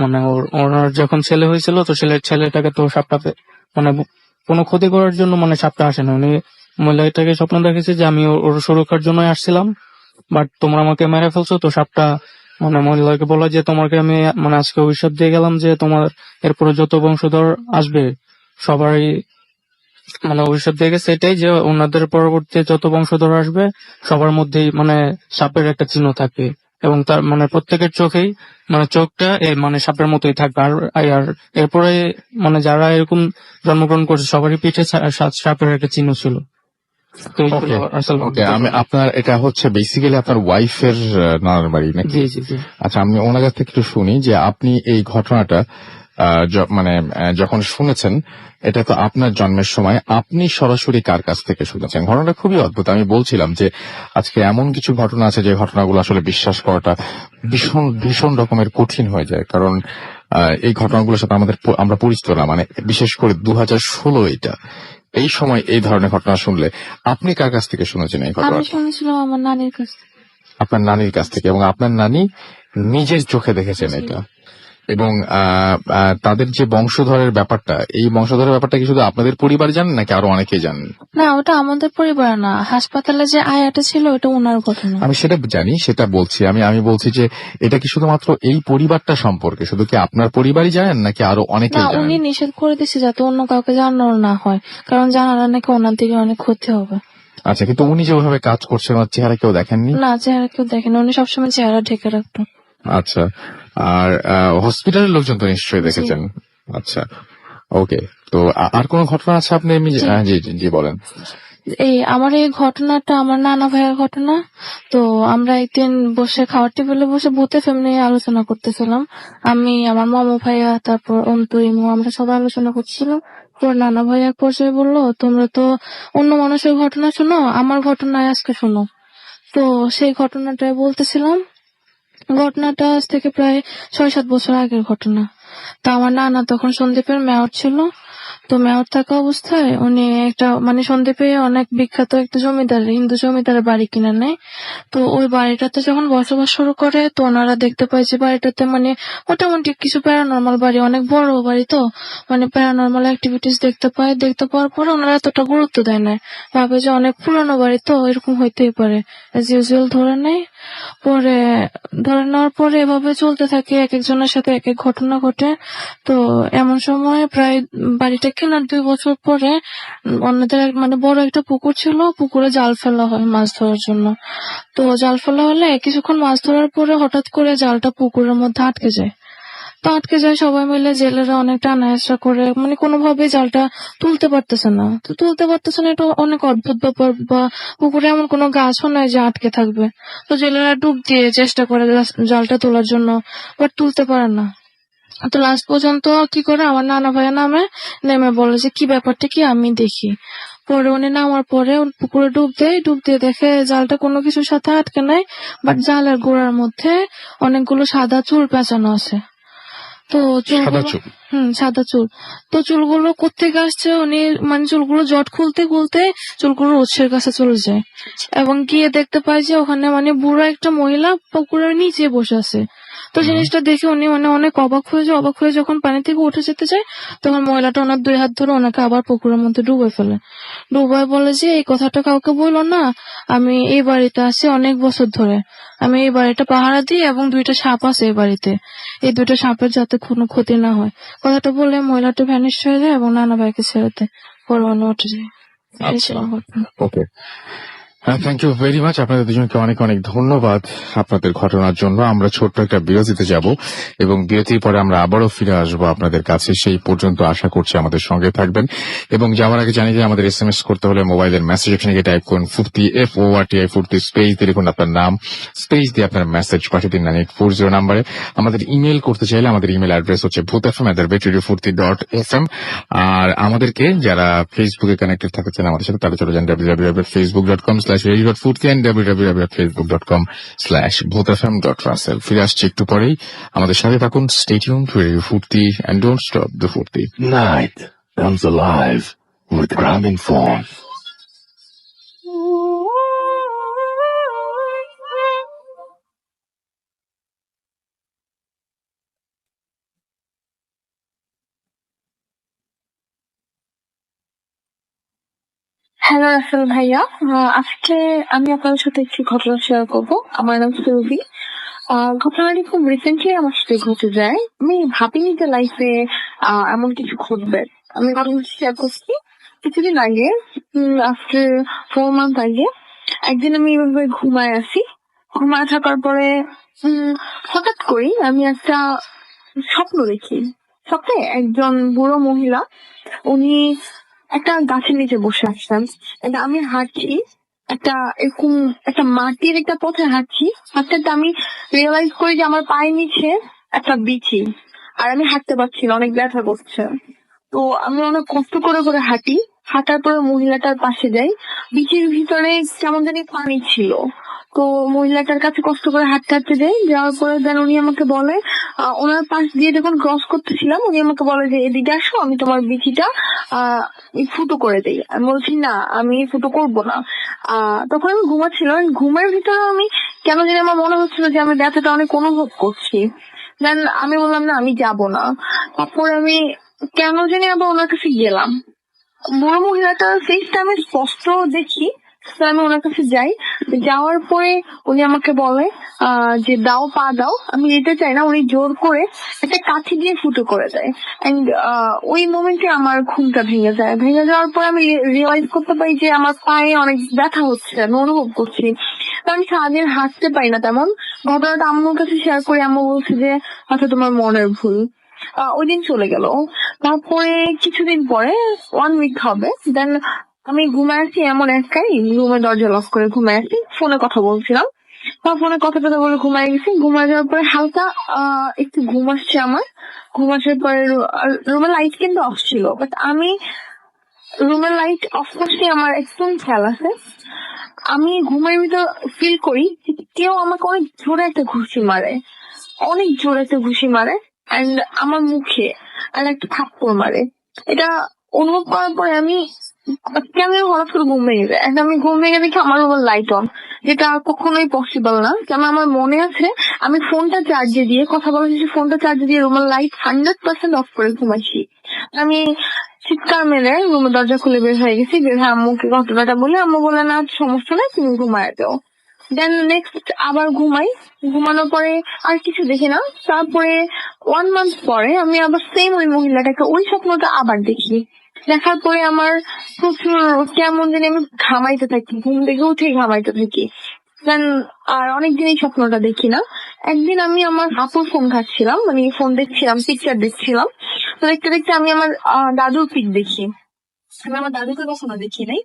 মানে ওনার যখন ছেলে হয়েছিল, তো ছেলেটাকে তো সাপটা মানে কোনো ক্ষতি করার জন্য মানে সাপটা আসে না। উনি মহিলাটাকে স্বপ্ন দেখেছে যে আমি ওর সুরক্ষার জন্য আসছিলাম, বাট তোমরা আমাকে মেরে ফেলছো। তো সাপটা মানে মহিলাকে বলা যে তোমাকে আমি মানে আজকে অভিশাপ দিয়ে গেলাম যে তোমার এরপরে যত বংশধর আসবে সবাই মানে অভিশাপ দিয়ে গেছে এটাই যে ওনাদের পরবর্তী যত বংশধর আসবে সবার মধ্যেই মানে সাপের একটা চিহ্ন থাকবে, এবং তার মানে প্রত্যেকের চোখেই মানে চোখটা মানে সাপের মতোই থাকবে। আর এরপরে মানে যারা এরকম জন্মগ্রহণ করছে সবারই পিঠে সাপের একটা চিহ্ন ছিল। তো এইগুলো আসল ওকে, আমি আপনার এটা হচ্ছে বেসিক্যালি আপনার ওয়াইফের নানার বাড়ি নাকি? জি জি জি। আচ্ছা, আমি ওনার কাছ থেকে একটু শুনি যে আপনি এই ঘটনাটা মানে যখন শুনেছেন, এটা তো আপনার জন্মের সময়, আপনি সরাসরি কার কাছ থেকে শুনেছেন? ঘটনাটা খুবই অদ্ভুত। আমি বলছিলাম যে আজকে এমন কিছু ঘটনা আছে যে ঘটনাগুলো আসলে বিশ্বাস করাটা ভীষণ ভীষণ রকমের কঠিন হয়ে যায়, কারণ এই ঘটনাগুলোর সাথে আমরা পরিচিত না, মানে বিশেষ করে 2016 এটা এই সময় এই ধরনের ঘটনা শুনলে আপনি কার কাছ থেকে শুনেছেন এই আমি ঘটনাটা? শুনেছিলাম আমার নানির কাছ থেকে। আপনার নানির কাছ থেকে, এবং আপনার নানি নিজের চোখে দেখেছেন এটা। এবং তাদের যে বংশধরের ব্যাপারটা, এই বংশধরের ব্যাপারটা কি শুধু আপনাদের পরিবার জানেন নাকি আরো অনেকেই জানেন? না, ওটা আমাদের পরিবার না, হাসপাতালে যে আয়াটা ছিল ওটা ওনার ঘটনা। আমি সেটা জানি, সেটা বলছি। আমি বলছি যে এটা কি শুধুমাত্র এই পরিবারটা সম্পর্কে, শুধু কি আপনার পরিবারই জানেন নাকি আরো অনেকেই না, জানেন? উনি নিষেধ করে দিচ্ছে যাতে অন্য কাউকে জানানো না হয়, কারণ জানালে নাকি ওনার দিকে অনেক ক্ষতি হবে। আচ্ছা, কিন্তু উনি যেভাবে কাজ করছেন ওনার চেহারা কেউ দেখেননি? না, চেহারা কেউ দেখেনি, উনি সবসময় চেহারা ঢেকে রাখতো। আচ্ছা, আর হসপিটালের লোকজন তো নিশ্চয়ই দেখেছেন। আচ্ছা, ওকে। তো আর কোন ঘটনা আছে আপনি? জি জি জি, বলেন। আমার এই ঘটনাটা আমার নানা ভাইয়ের ঘটনা। তো আমরা একদিন বসে খাওয়ার টেবিলে বসে ভূতে ফিল্ম নিয়ে আলোচনা করতেছিলাম। আমি, আমার মামু ভাইয়া, তারপর অন্তু, ইমু, আমরা সবাই আলোচনা করছিলাম। তোর নানা ভাই এক পর্যায়ে বললো, তোমরা তো অন্য মানুষের ঘটনা শোনো, আমার ঘটনায় আজকে শোনো। তো সেই ঘটনাটাই বলতেছিলাম। ঘটনাটা আজ থেকে প্রায় 6-7 বছর আগের ঘটনা। তা আমার নানা তখন সন্দ্বীপের মেয়র ছিল। তো মেয়র থাকা অবস্থায় উনি একটা মানে সন্দ্বীপে অনেক বিখ্যাত একটা জমিদার, হিন্দু জমিদারের বাড়ি কিনে নেয়। তো ওই বাড়িটাতে যখন বসবাস শুরু করে, তো ওনারা দেখতে পায় যে বাড়িটাতে মানে মোটামুটি কিছু প্যারানর্মাল বাড়ি, অনেক বড় বাড়ি, তো মানে প্যারানর্মাল অ্যাক্টিভিটিস দেখতে পায়। দেখতে পাওয়ার পরে ওনারা এতটা গুরুত্ব দেয় না, ভাবে যে অনেক পুরানো বাড়ি তো এরকম হইতেই পারে, এজ ইউজুয়াল ধরে নেয়। পরে ধরে নেওয়ার পরে এভাবে চলতে থাকে, এক একজনের সাথে এক এক ঘটনা ঘটে। তো এমন সময় প্রায় বাড়িটা কেনার 2 বছর পরে অন্যদের মানে বড় একটা পুকুর ছিল, পুকুরে জাল ফেলা হয় মাছ ধরার জন্য। তো জাল ফেলা হলে কিছুক্ষণ মাছ ধরার পরে হঠাৎ করে জালটা পুকুরের মধ্যে আটকে যায়। তো আটকে যায়, সবাই মিলে জেলেরা অনেক টানা হেঁচড়া করে, মানে কোনোভাবে জালটা তুলতে পারতেছে না। তো তুলতে পারতেছে না, এটা অনেক অদ্ভুত ব্যাপার, বা পুকুরে এমন কোনো গাছও নাই যে আটকে থাকবে। তো জেলেরা ডুব দিয়ে চেষ্টা করে জালটা তোলার জন্য, বাট তুলতে পারে না। তো লাস্ট পর্যন্ত কি করে, আমার নানা ভাইয়া নেমে বলে যে কি ব্যাপারটা কি আমি দেখি। পরে উনি নামার পরে পুকুরে ডুব দিয়ে দেখে জালটা কোনো কিছুর সাথে আটকে নাই, বাট জালের গোড়ার মধ্যে অনেকগুলো সাদা চুল পেঁচানো আছে। তো সাদা চুলগুলো চুল। সাদা চুল। তো চুলগুলো কোত্থেকে আসছে উনি মানে চুলগুলো জট খুলতে খুলতে চুলগুলো উৎসের কাছে চলে যায় এবং গিয়ে দেখতে পায় যে ওখানে মানে বুড়ো একটা মহিলা পুকুরের নিচে বসে আছে। তো জিনিসটা দেখে উনি মানে অনেক অবাক হয়ে যায়। অবাক হয়ে যখন পানি থেকে উঠে যেতে চায় তখন মহিলাটা ওনার 2 হাত ধরে ওনাকে আবার পুকুরের মধ্যে ডুবে ফেলে। ডুবায় বলে যে এই কথাটা কাউকে বললো না, আমি এই বাড়িতে আছি অনেক বছর ধরে, আমি এই বাড়িটা পাহারা দিই এবং 2টা সাপ আছে এই বাড়িতে, এই 2টা সাপের যাতে কোনো ক্ষতি না হয়। কথাটা বলে মহিলাটা ভ্যানিশ হয়ে যায় এবং নানা ভাইকে ছেড়ে দেয়, পরে উনি উঠে যায়। এই আচ্ছা, ছিল ঘটনা। Okay. Thank you very much. আপনাদের দুজনকে অনেক অনেক ধন্যবাদ আপনাদের ঘটনার জন্য। আমরা ছোট্ট একটা বিরতিতে যাব এবং বিরতির পরে আমরা আবারও ফিরে আসবো আপনাদের কাছে। সেই পর্যন্ত আশা করছি আমাদের সঙ্গে থাকবেন এবং যাওয়ার আগে জানিয়ে যে আমাদের SMS করতে হলে মোবাইলের মেসেজ অপশনে গিয়ে টাইপ করুন ফুর্তি FORTI ফুর্তি স্পেস দিয়ে লিখুন আপনার নাম, স্পেস দিয়ে আপনার মেসেজ পাঠিয়ে দিন 9840 নাম্বারে। আমাদের ইমেল করতে চাইলে আমাদের ইমেল অ্যাড্রেস হচ্ছে bhutfm@radiofurti.fm। আর আমাদেরকে যারা ফেসবুকে কানেক্টেড থাকতে চান আমাদের সাথে তারা চলে যান www.facebook.com/radio.furti and www.facebook.com/bhutfm.russell। ফিরে আসছি একটু পরেই, আমাদের সাথে থাকুন। Stay tuned to Radio Furti and don't stop the Furti. Night comes alive with gramophone. Hello Russell ভাইয়া, আজকে আমি আপনাদের সাথে একটি ঘটনা শেয়ার করব। আমার নাম সুরভি। ঘটনাটি খুব রিসেন্টলি আমার সাথে ঘটে যায়। আমি ভাবিনি যে লাইফে এমন কিছু ঘটবে। আমি ঘটনাটি শেয়ার করছি কিছুদিন আগে, আফটার 4 মান্থ আগে। একদিন আমি এভাবে ঘুমায় থাকার পরে হঠাৎ করেই আমি একটা স্বপ্ন দেখি। স্বপ্নে একজন বুড়ো মহিলা, উনি একটা গাছের নিচে বসে আসছেন। আমি হাঁটছি এরকম একটা মাটির একটা পথে হাঁটতে আমি রিয়েলাইজ করি যে আমার পায়ের নিচে একটা বিচি, আর আমি হাঁটতে পারছি না, অনেক ব্যথা করছে। তো আমি অনেক কষ্ট করে হাঁটার পরে মহিলাটার পাশে যাই। বিচির ভিতরে কেমন জানি পানি ছিল। তো মহিলাটার কাছে কষ্ট করে হাঁটতে যাই। যাওয়ার পরে দেন উনি আমাকে বলে, ওনার পাশ দিয়ে যখন ক্রস করতেছিলাম উনি আমাকে বলে যে এদিকে আসো, আমি তোমার বিচিটা ফুটো করে দেই। আমি বলছি না, আমি ফুটো করবো না। তখন আমি ঘুমাচ্ছিলাম। ঘুমের ভিতরে আমি কেন জানি আমার মনে হচ্ছিল যে আমি ব্যথাটা অনেক অনুভব করছি। দেন আমি বললাম না, আমি যাব না। তারপর আমি কেন জানি আবার ওনার কাছে গেলাম। বুড়ো মহিলাটার ফেসটা আমি স্পষ্ট দেখি। তো আমি ওনার কাছে যাই। যাওয়ার পরে উনি আমাকে বলে যে দাও, পা দাও। আমি যেতে চাই না, উনি জোর করে একটা কাঠি দিয়ে ফুটো করে দেয়। এন্ড ওই মোমেন্টে আমার ঘুমটা ভেঙে যায়। ভেঙে যাওয়ার পর আমি রিয়েলাইজ করতে পারি যে আমার পায়ে অনেক ব্যথা হচ্ছে, আমি অনুভব করছি। তো আমি সারাদিন হাঁটতে পারি না তেমন। ঘটনাটা আম্মুর কাছে শেয়ার করি। আম্মু বলছে যে আচ্ছা তোমার মনের ভুল। ওই দিন চলে গেল। তারপরে কিছুদিন পরে 1 উইক হবে, দেন আমি ঘুমায় আছি এমন একাই, রুমের দরজা লক করে ঘুমায় আছি। ফোনে কথা বলছিলাম, ফোনে কথা বলে ঘুমায় গেছি। ঘুমায় যাওয়ার পরে হালকা একটু ঘুম আসছে আমার। ঘুম আসার পরে রুমের লাইট কিন্তু অফ ছিল, বাট আমি রুমের লাইট অফ করছি আমার একদম খেয়াল আছে। আমি ঘুমের ভিতর ফিল করি কেউ আমাকে অনেক জোরে একটা ঘুষি মারে, এন্ড আমার মুখে আর একটা থাপ্পড় মারে। এটা অনুভব করার পরে আমি কেন হঠাৎ করে ঘুম ভেঙে যায়। আমি ঘুম ভেঙে দেখি আমার রুমের লাইট অন, যেটা কখনোই পসিবল না। কেন আমার মনে আছে আমি ফোনটা চার্জে দিয়ে কথা বলা শেষে ফোনটা চার্জে দিয়ে রুমের লাইট 100% অফ করে ঘুমাইছি। আমি চিৎকার মেরে রুমের দরজা খুলে বের হয়ে গেছি। বের হয়ে আম্মুকে ঘটনাটা বলে, আম্মু বলে না সমস্যা নেই, তুমি ঘুমায় যাও। দেন নেক্সট আবার ঘুমানোর পরে আর কিছু দেখি না। তারপরে 1 মান্থ পরে আমি আবার সেম ওই মহিলাটাকে ওই স্বপ্নটা আবার দেখি। দেখার পরে আমার প্রচুর কেমন জানি আমি ঘামাইতে থাকি, ঘুম থেকে উঠে ঘামাইতে থাকি। দেন আর অনেকদিন এই স্বপ্নটা দেখি না। একদিন আমি আমার আপুর ফোন ঘাটছিলাম, মানে ফোন দেখছিলাম, পিকচার দেখছিলাম। তো দেখতে দেখতে আমি আমার দাদুর পিক দেখি। আমি আমার দাদুকে কখনো দেখি নাই।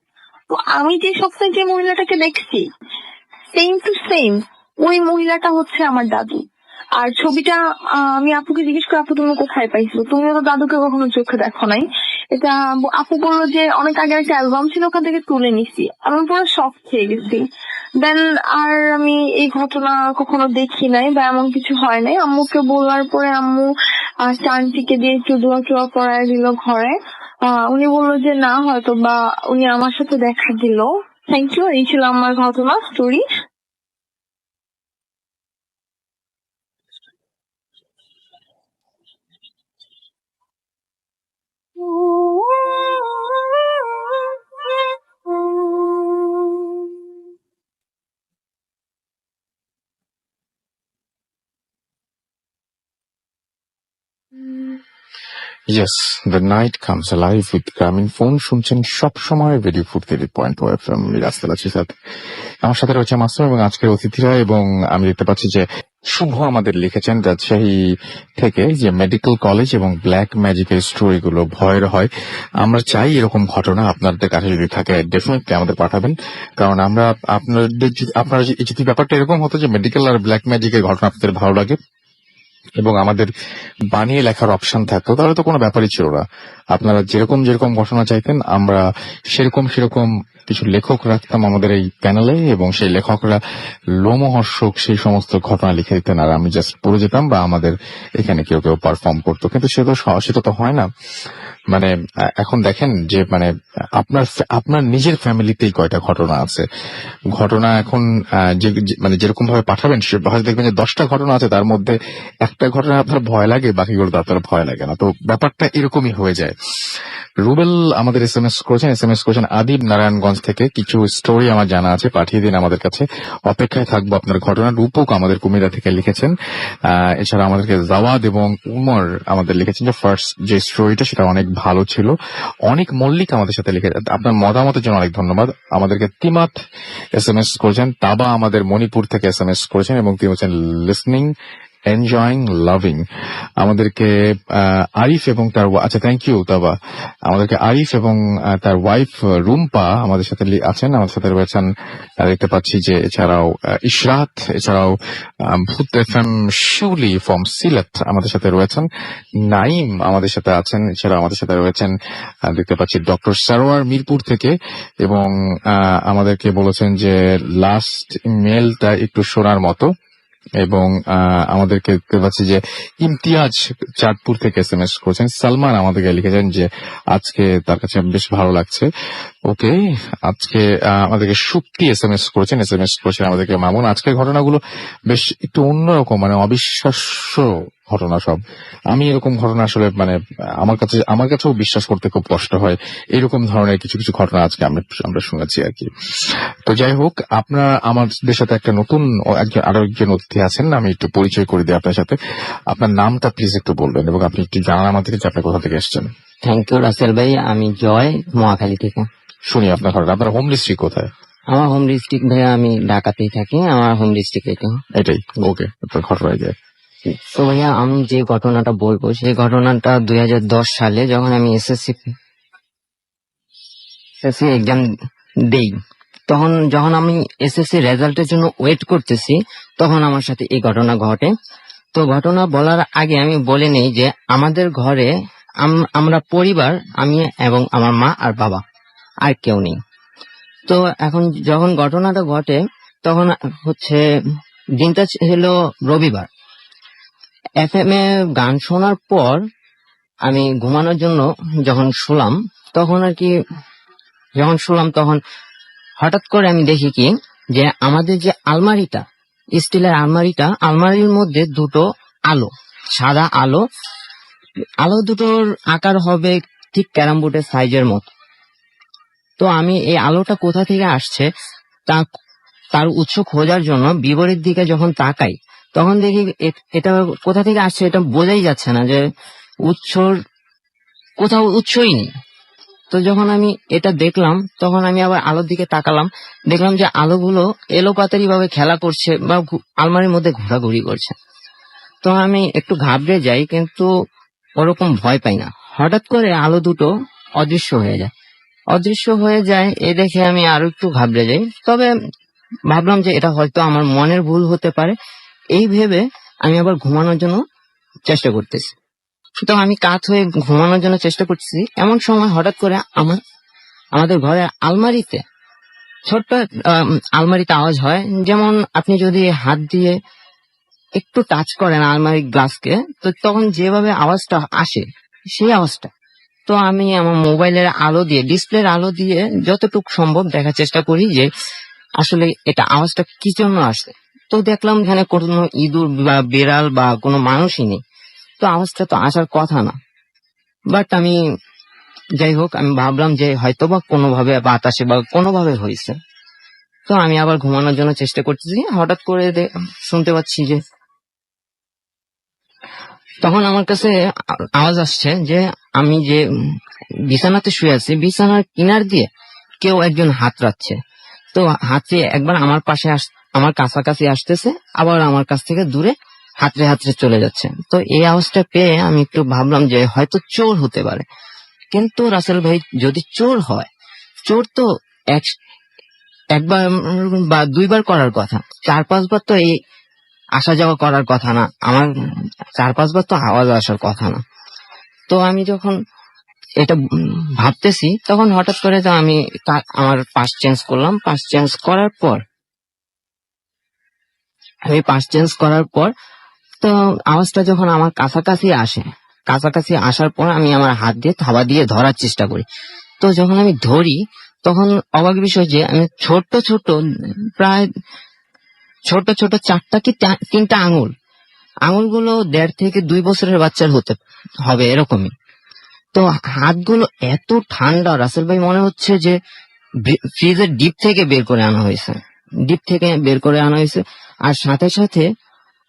তো আমি যে স্বপ্নে যে মহিলাটাকে দেখছি সেম টু সেম ওই মহিলাটা হচ্ছে আমার দাদু। আর ছবিটা আমি আপুকে জিজ্ঞেস করি, আপু তুমি কোথায় পাইছো? তুমি তো দাদুকে কখনো চোখে দেখো নাই। এটা আপু বললো যে অনেক আগে একটা অ্যালবাম ছিল, ওখান থেকে তুলে নিছি। আমি পুরো শক খেয়ে গেছি। দেন আর আমি এই ঘটনা কখনো দেখি নাই বা এমন কিছু হয় নাই। আম্মুকে বলার পরে আম্মু আন্টিকে দিয়ে একটু দোয়া টোয়া করায় দিল ঘরে। উনি বললো যে না হয়তো বা উনি আমার সাথে দেখা দিল। থ্যাংক ইউ, এই ছিল আমার ঘটনা story. Yes, the night comes alive with গ্রামীণ ফোন শুনছেন সব সময় রেডিও 43.2 FM রাস্তাল আছি সাথে। আমার সাথে রয়েছে মাসুম এবং আজকের অতিথিরা, এবং আমি দেখতে পাচ্ছি যে শুভ আমাদের লিখেছেন রাজশাহী থেকে যে মেডিকেল কলেজ এবং ব্ল্যাক ম্যাজিকের স্টোরিগুলো ভয়ের হয়। আমরা চাই এরকম ঘটনা আপনাদের কাছে যদি থাকে ডেফিনেটলি আমাদের পাঠাবেন, কারণ আমরা আপনারা যদি ব্যাপারটা এরকম হতো যে মেডিকেল আর ব্ল্যাক ম্যাজিকের ঘটনা আপনাদের ভালো লাগে এবং আমাদের বানিয়ে লেখার অপশন থাকতো, তাহলে তো কোনো ব্যাপারই ছিল না। আপনারা যেরকম যেরকম ঘটনা চাইতেন আমরা সেরকম কিছু লেখক রাখতাম আমাদের এই প্যানেলে, এবং সেই লেখকরা লোমহর্ষক সেই সমস্ত ঘটনা লিখে দিতেন আর আমি জাস্ট পড়ে যেতাম বা আমাদের এখানে কেউ কেউ পারফর্ম করতো। কিন্তু সেটা তো হয় না। মানে এখন দেখেন যে মানে আপনার নিজের ফ্যামিলিতেই কয়টা ঘটনা আছে। ঘটনা এখন মানে যেরকম ভাবে পাঠাবেন সে হয়তো দেখবেন যে 10টা ঘটনা আছে, তার মধ্যে একটা ঘটনা আপনার ভয় লাগে, বাকিগুলো তো আপনার ভয় লাগে না। তো ব্যাপারটা এরকমই হয়ে যায়। রুবেল আমাদের এসএমএস করেছেন আদিব নারায়ণগঞ্জ থেকে। কিছু স্টোরি আমার জানা আছে, পাঠিয়ে দিন আমাদের কাছে, অপেক্ষায় থাকবো আপনার ঘটনা। রূপক আমাদের কুমিল্লা থেকে লিখেছেন। এছাড়া আমাদেরকে জাওয়াদ এবং উমর আমাদের লিখেছেন যে ফার্স্ট যে স্টোরিটা সেটা অনেক ভালো ছিল। অনেক মল্লিক আমাদের সাথে লিখেছেন, আপনার মতামতের জন্য অনেক ধন্যবাদ। আমাদেরকে তিমাত এসএমএস করেছেন। তাবা আমাদের মণিপুর থেকে এসএমএস করেছেন এবং তিনি বলছেন লিসনিং, এনজয়িং, লাভিং। আমাদেরকে আরিফ এবং তার থ্যাংক ইউ তাবা। আমাদেরকে আরিফ এবং তার ওয়াইফ রুম্পা আমাদের সাথে আছেন, আমাদের সাথে রয়েছেন। দেখতে পাচ্ছি যে এছাড়াও ইশরাত, এছাড়াও ভূত এফএম শিউলি ফ্রম সিলেট আমাদের সাথে রয়েছেন। নাইম আমাদের সাথে আছেন। এছাড়া আমাদের সাথে রয়েছেন দেখতে পাচ্ছি ডক্টর সারোয়ার মিরপুর থেকে, এবং আমাদেরকে বলেছেন যে লাস্ট মেলটা একটু শোনার মতো। এবং আমাদেরকে দেখতে পাচ্ছি যে ইমতিয়াজ চাঁদপুর থেকে এসএমএস করেছেন। সালমান আমাদেরকে লিখেছেন যে আজকে তার কাছে বেশ ভালো লাগছে। ওকে, আজকে আমাদেরকে সুক্তি এসএমএস করেছেন আমাদেরকে মামুন। আজকের ঘটনাগুলো বেশ একটু অন্যরকম, মানে অবিশ্বাস্য ঘটনা সব। আমি এরকম ঘটনা আসলে মানে আমার কাছেও বিশ্বাস করতে খুব কষ্ট হয়। এরকম ধরনের কিছু কিছু ঘটনা আজকে আমরা শুনেছি আর কি। তো যাই হোক, আপনার আমাদের সাথে একটা নতুন আরো একজন অতিথি আছেন, আমি একটু পরিচয় করে দিই আপনার সাথে। আপনার নামটা প্লিজ একটু বলবেন এবং আপনি একটু জানান আমাদেরকে যে আপনি কোথা থেকে এসেছেন। থ্যাংক ইউ রাসেল ভাই, আমি জয় মহাখালী থেকে। শুনি আপনার ঘটনা। আপনার হোম ডিস্ট্রিক্ট কোথায়? আমার হোম ডিস্ট্রিক্ট ভাইয়া আমি ঢাকাতেই থাকি, আমার হোম ডিস্ট্রিক্ট এটাই। ওকে, আপনার ঘটনায় যায়। তো ভাইয়া আমি যে ঘটনাটা বলবো সেই ঘটনাটা 2010 সালে যখন আমি এসএসসি এক্সাম দেই, তখন যখন আমি এসএসসি রেজাল্টের জন্য ওয়েট করতেছি তখন আমার সাথে এই ঘটনা ঘটে। তো ঘটনা বলার আগে আমি বলে নেই যে আমাদের ঘরে আমরা পরিবার, আমি এবং আমার মা আর বাবা, আর কেউ নেই। তো এখন যখন ঘটনাটা ঘটে তখন হচ্ছে দিনটা ছিল রবিবার। এফএম এ গান শোনার পর আমি ঘুমানোর জন্য যখন শুলাম তখন হঠাৎ করে আমি দেখি কি যে আমাদের যে আলমারিটা, স্টিলের আলমারির মধ্যে দুটো আলো, সাদা আলো দুটোর আকার হবে ঠিক ক্যারাম বোর্ডের সাইজের মতো। তো আমি এই আলোটা কোথা থেকে আসছে তার উৎস খোঁজার জন্য বিপরীত দিকে যখন তাকাই তখন দেখি এটা কোথা থেকে আসছে এটা বোঝাই যাচ্ছে না, যে কোথাও উৎসই নেই। তো যখন আমি এটা দেখলাম তখন আমি আবার আলোর দিকে তাকালাম, দেখলাম যে আলোগুলো এলোপাতারি ভাবে খেলা করছে বা আলমারির মধ্যে ঘোরাঘুরি করছে। তো আমি একটু ঘাবড়ে যাই, কিন্তু ওরকম ভয় পাই না। হঠাৎ করে আলো দুটো অদৃশ্য হয়ে যায়। এ দেখে আমি আরো একটু ঘাবড়ে যাই, তবে ভাবলাম যে এটা হয়তো আমার মনের ভুল হতে পারে। এই ভেবে আমি আবার ঘুমানোর জন্য চেষ্টা করতেছি। তো আমি কাত হয়ে ঘুমানোর জন্য চেষ্টা করতেছি, এমন সময় হঠাৎ করে আমাদের ঘরের আলমারিতে ছোট্ট আলমারিতে আওয়াজ হয়, যেমন আপনি যদি হাত দিয়ে একটু টাচ করেন আলমারির গ্লাসকে, তো তখন যেভাবে আওয়াজটা আসে সেই আওয়াজটা। তো আমি আমার মোবাইলের আলো দিয়ে, ডিসপ্লের আলো দিয়ে যতটুকু সম্ভব দেখার চেষ্টা করি যে আসলে এটা আওয়াজটা কি জন্য আসে। তো দেখলাম এখানে কোনো ইঁদুর বা বিড়াল বা কোনো মানুষই নেই, তো আওয়াজটা তো আসার কথা না। বাট আমি যাই হোক, আমি ভাবলাম যে হয়তো বা কোনোভাবে বাতাসে বা কোনোভাবে হয়েছে। তো আমি আবার ঘুমানোর জন্য চেষ্টা করতেছি, হঠাৎ করে শুনতে পাচ্ছি যে তখন আমার কাছে আওয়াজ আসছে যে আমি যে বিছানাতে শুয়ে আছি, বিছানার কিনার দিয়ে কেউ একজন হাত রাখছে। তো হাতে একবার আমার পাশে আমার কাছাকাছি আসতেছে, আবার আমার কাছ থেকে দূরে হাতড়ে হাতড়ে চলে যাচ্ছে। তো এই আওয়াজটা পেয়ে আমি একটু ভাবলাম যে হয়তো চোর হতে পারে। কিন্তু রাসেল ভাই, যদি চোর হয়, চোর তো একবার বা দুইবার করার কথা, 4-5 বার তো এই আসা যাওয়া করার কথা না। আমার 4-5 বার তো আওয়াজ আসার কথা না। তো আমি যখন এটা ভাবতেছি, তখন হঠাৎ করে তো আমি আমার পাশ চেঞ্জ করলাম। পাশ চেঞ্জ করার পর তো আওয়াজটা যখন আমার কাছাকাছি আসার পর আমি আমার হাত দিয়ে থাবা দিয়ে ধরার চেষ্টা করি। তো যখন আমি ধরি, তখন অবাক বিষয় যে আমি প্রায় ছোট 4টা কি 3টা আঙুলগুলো 1.5 থেকে 2 বছরের বাচ্চার হতে হবে এরকমই। তো হাতগুলো এত ঠান্ডা রাসেল ভাই, মনে হচ্ছে যে ফ্রিজের ডিপ থেকে বের করে আনা হয়েছে। আর সাথে সাথে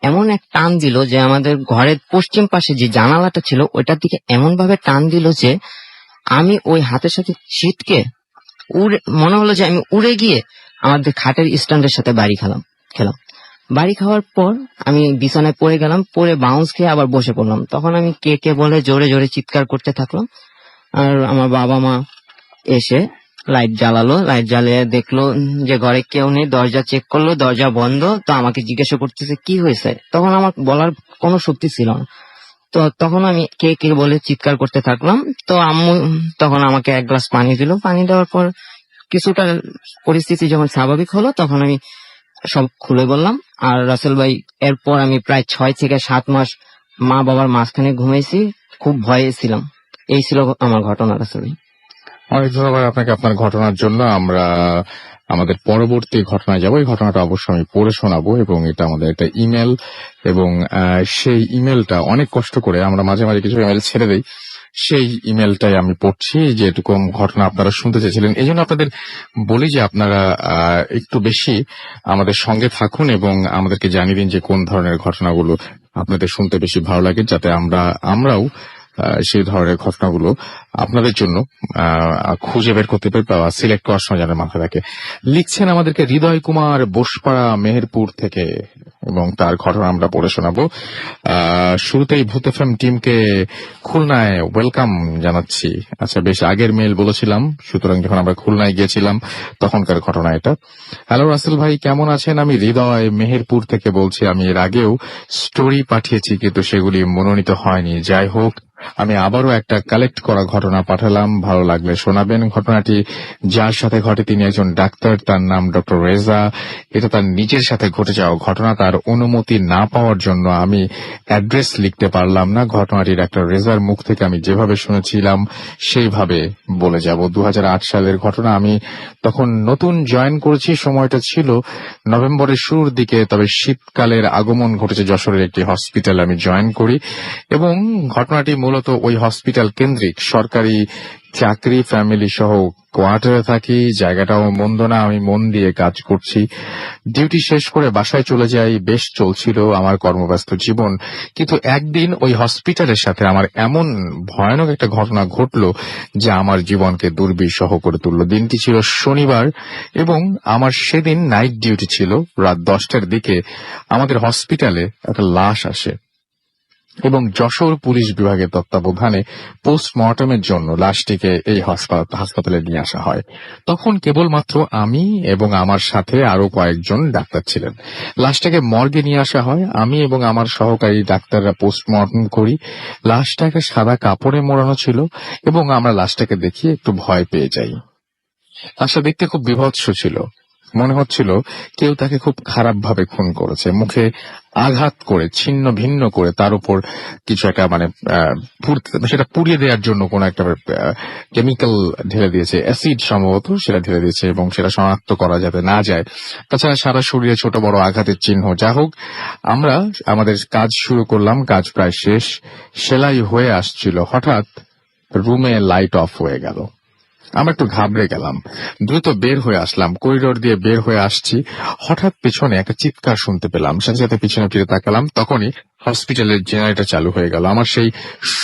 এমন এক টান দিল যে আমাদের ঘরের পশ্চিম পাশে যে জানালাটা ছিল ওইটার দিকে এমন ভাবে টান দিল যে আমি ওই হাতের সাথে ছিটকে মনে হলো যে আমি উড়ে গিয়ে আমাদের খাটের স্ট্যান্ডের সাথে বাড়ি খেলাম। বাড়ি খাওয়ার পর আমি বিছানায় পড়ে গেলাম, পরে বাউন্স খেয়ে আবার বসে পড়লাম। তখন আমি কে বলে জোরে জোরে চিৎকার করতে থাকলাম। আর আমার বাবা মা এসে লাইট জ্বালিয়ে দেখলো যে ঘরে কেউ নেই। দরজা চেক করলো, দরজা বন্ধ। তো আমাকে জিজ্ঞাসা করতেছে কি হয়েছে। তখন আমার বলার কোনো শক্তি ছিল না। তো তখন আমি কে বলে চিৎকার করতে থাকলাম। তো আম্মু তখন আমাকে 1 গ্লাস পানি দিল। পানি দেওয়ার পর কিছুটা পরিস্থিতি যখন স্বাভাবিক হলো, তখন আমি সব খুলে বললাম। আর রাসেল ভাই, এরপর আমি প্রায় 6 থেকে 7 মাস মা বাবার মাঝখানে ঘুমাইছি, খুব ভয়ে ছিলাম। এই ছিল আমার ঘটনা রাসেল ভাই। অনেক ধন্যবাদ আপনাকে আপনার ঘটনার জন্য। আমরা আমাদের পরবর্তী ঘটনায় যাব। এই ঘটনাটা অবশ্যই আমি পড়ে শোনাবো, এবং এটা আমাদের একটা ইমেল, এবং সেই ইমেলটা অনেক কষ্ট করে আমরা মাঝে মাঝে কিছু ইমেল ছেড়ে দেই। সেই ইমেলটাই আমি পড়ছি, যে এরকম ঘটনা আপনারা শুনতে চেয়েছিলেন। এই জন্য আপনাদের বলি যে আপনারা একটু বেশি আমাদের সঙ্গে থাকুন এবং আমাদেরকে জানিয়ে দিন যে কোন ধরনের ঘটনাগুলো আপনাদের শুনতে বেশি ভালো লাগে, যাতে আমরাও সেই ধরনের ঘটনাগুলো আপনাদের জন্য খুঁজে বের করতে পারি বা সিলেক্ট করার সময় যেন মাথায় রাখে। লিখছেন আমাদেরকে হৃদয় কুমার বোসপাড়া মেহেরপুর থেকে, এবং তার ঘটনা আমরা পড়ে শোনাবো। শুরুতেই ভূত এফএম টিমকে খুলনায় ওয়েলকাম জানাচ্ছি। আচ্ছা, বেশ আগের মেল বলেছিলাম, সুতরাং যখন আমরা খুলনায় গিয়েছিলাম তখনকার ঘটনা এটা। হ্যালো রাসেল ভাই, কেমন আছেন? আমি হৃদয় মেহেরপুর থেকে বলছি। আমি এর আগেও স্টোরি পাঠিয়েছি, কিন্তু সেগুলি মনোনীত হয়নি। যাই হোক, আমি আবারও একটা কালেক্ট করা ঘটনা পাঠালাম, ভালো লাগলে শোনাবেন। ঘটনাটি যার সাথে ঘটে তিনি একজন ডাক্তার, তার নাম ডক্টর রেজা। এটা তার নিজের সাথে ঘটে যাওয়া ঘটনা। তার অনুমতি না পাওয়ার জন্য আমি অ্যাড্রেস লিখতে পারলাম না। ঘটনাটি ডাক্তার রেজার মুখ থেকে আমি যেভাবে শুনেছিলাম সেইভাবে বলে যাব। 2008 সালের ঘটনা। আমি তখন নতুন জয়েন করেছি, সময়টা ছিল নভেম্বরের শুরুর দিকে। তবে শীতকালের আগমন ঘটেছে যশোরের একটি হসপিটাল আমি জয়েন করি, এবং ঘটনাটি মূলত ওই হসপিটাল কেন্দ্রিক। সরকারি চাকরি, ফ্যামিলি সহ কোয়ার্টারে থাকি। জায়গাটাও মন্দ না, আমি মন দিয়ে কাজ করছি। ডিউটি শেষ করে বাসায় চলে যাই। বেশ চলছিল আমার কর্মব্যস্ত জীবন, কিন্তু একদিন ওই হসপিটালের সাথে আমার এমন ভয়ানক একটা ঘটনা ঘটলো যা আমার জীবনকে দুর্বিষহ করে তুললো। দিনটি ছিল শনিবার, এবং আমার সেদিন নাইট ডিউটি ছিল। রাত 10টার দিকে আমাদের হসপিটালে একটা লাশ আসে, এবং যশোর পুলিশ বিভাগের তত্ত্বাবধানে পোস্টমর্টমের জন্য লাশটিকে এই হাসপাতালে নিয়ে আসা হয়। তখন কেবলমাত্র আমি এবং আমার সাথে আরো কয়েকজন ডাক্তার ছিলেন। লাশটাকে মর্গে নিয়ে আসা হয়। আমি এবং আমার সহকারী ডাক্তাররা পোস্টমর্টম করি। লাশটাকে সাদা কাপড়ে মোড়ানো ছিল, এবং আমরা লাশটাকে দেখিয়ে একটু ভয় পেয়ে যাই। লাশটা দেখতে খুব বীভৎস ছিল। মনে হচ্ছিল কেউ তাকে খুব খারাপ ভাবে খুন করেছে, মুখে আঘাত করে ছিন্ন ভিন্ন করে তার উপর কিছু একটা মানে সেটা পুড়িয়ে দেওয়ার জন্য কোন একটা কেমিক্যাল ঢেলে দিয়েছে, অ্যাসিড সম্ভবত সেটা ঢেলে দিয়েছে, এবং সেটা শনাক্ত করা যাতে না যায়। তাছাড়া সারা শরীরে ছোট বড় আঘাতের চিহ্ন। যা হোক, আমরা আমাদের কাজ শুরু করলাম, কাজ প্রায় শেষ, সেলাই হয়ে আসছিল, হঠাৎ রুমে লাইট অফ হয়ে গেল। আমরা একটু ঘাবড়ে গেলাম, দ্রুত বের হয়ে আসলাম, করিডোর দিয়ে বের হয়ে আসছি, হঠাৎ পেছনে একটা চিৎকার শুনতে পেলাম। সাথে সাথে পিছনে ফিরে তাকালাম, তখনই হসপিটালের জেনারেটর চালু হয়ে গেল। আমার সেই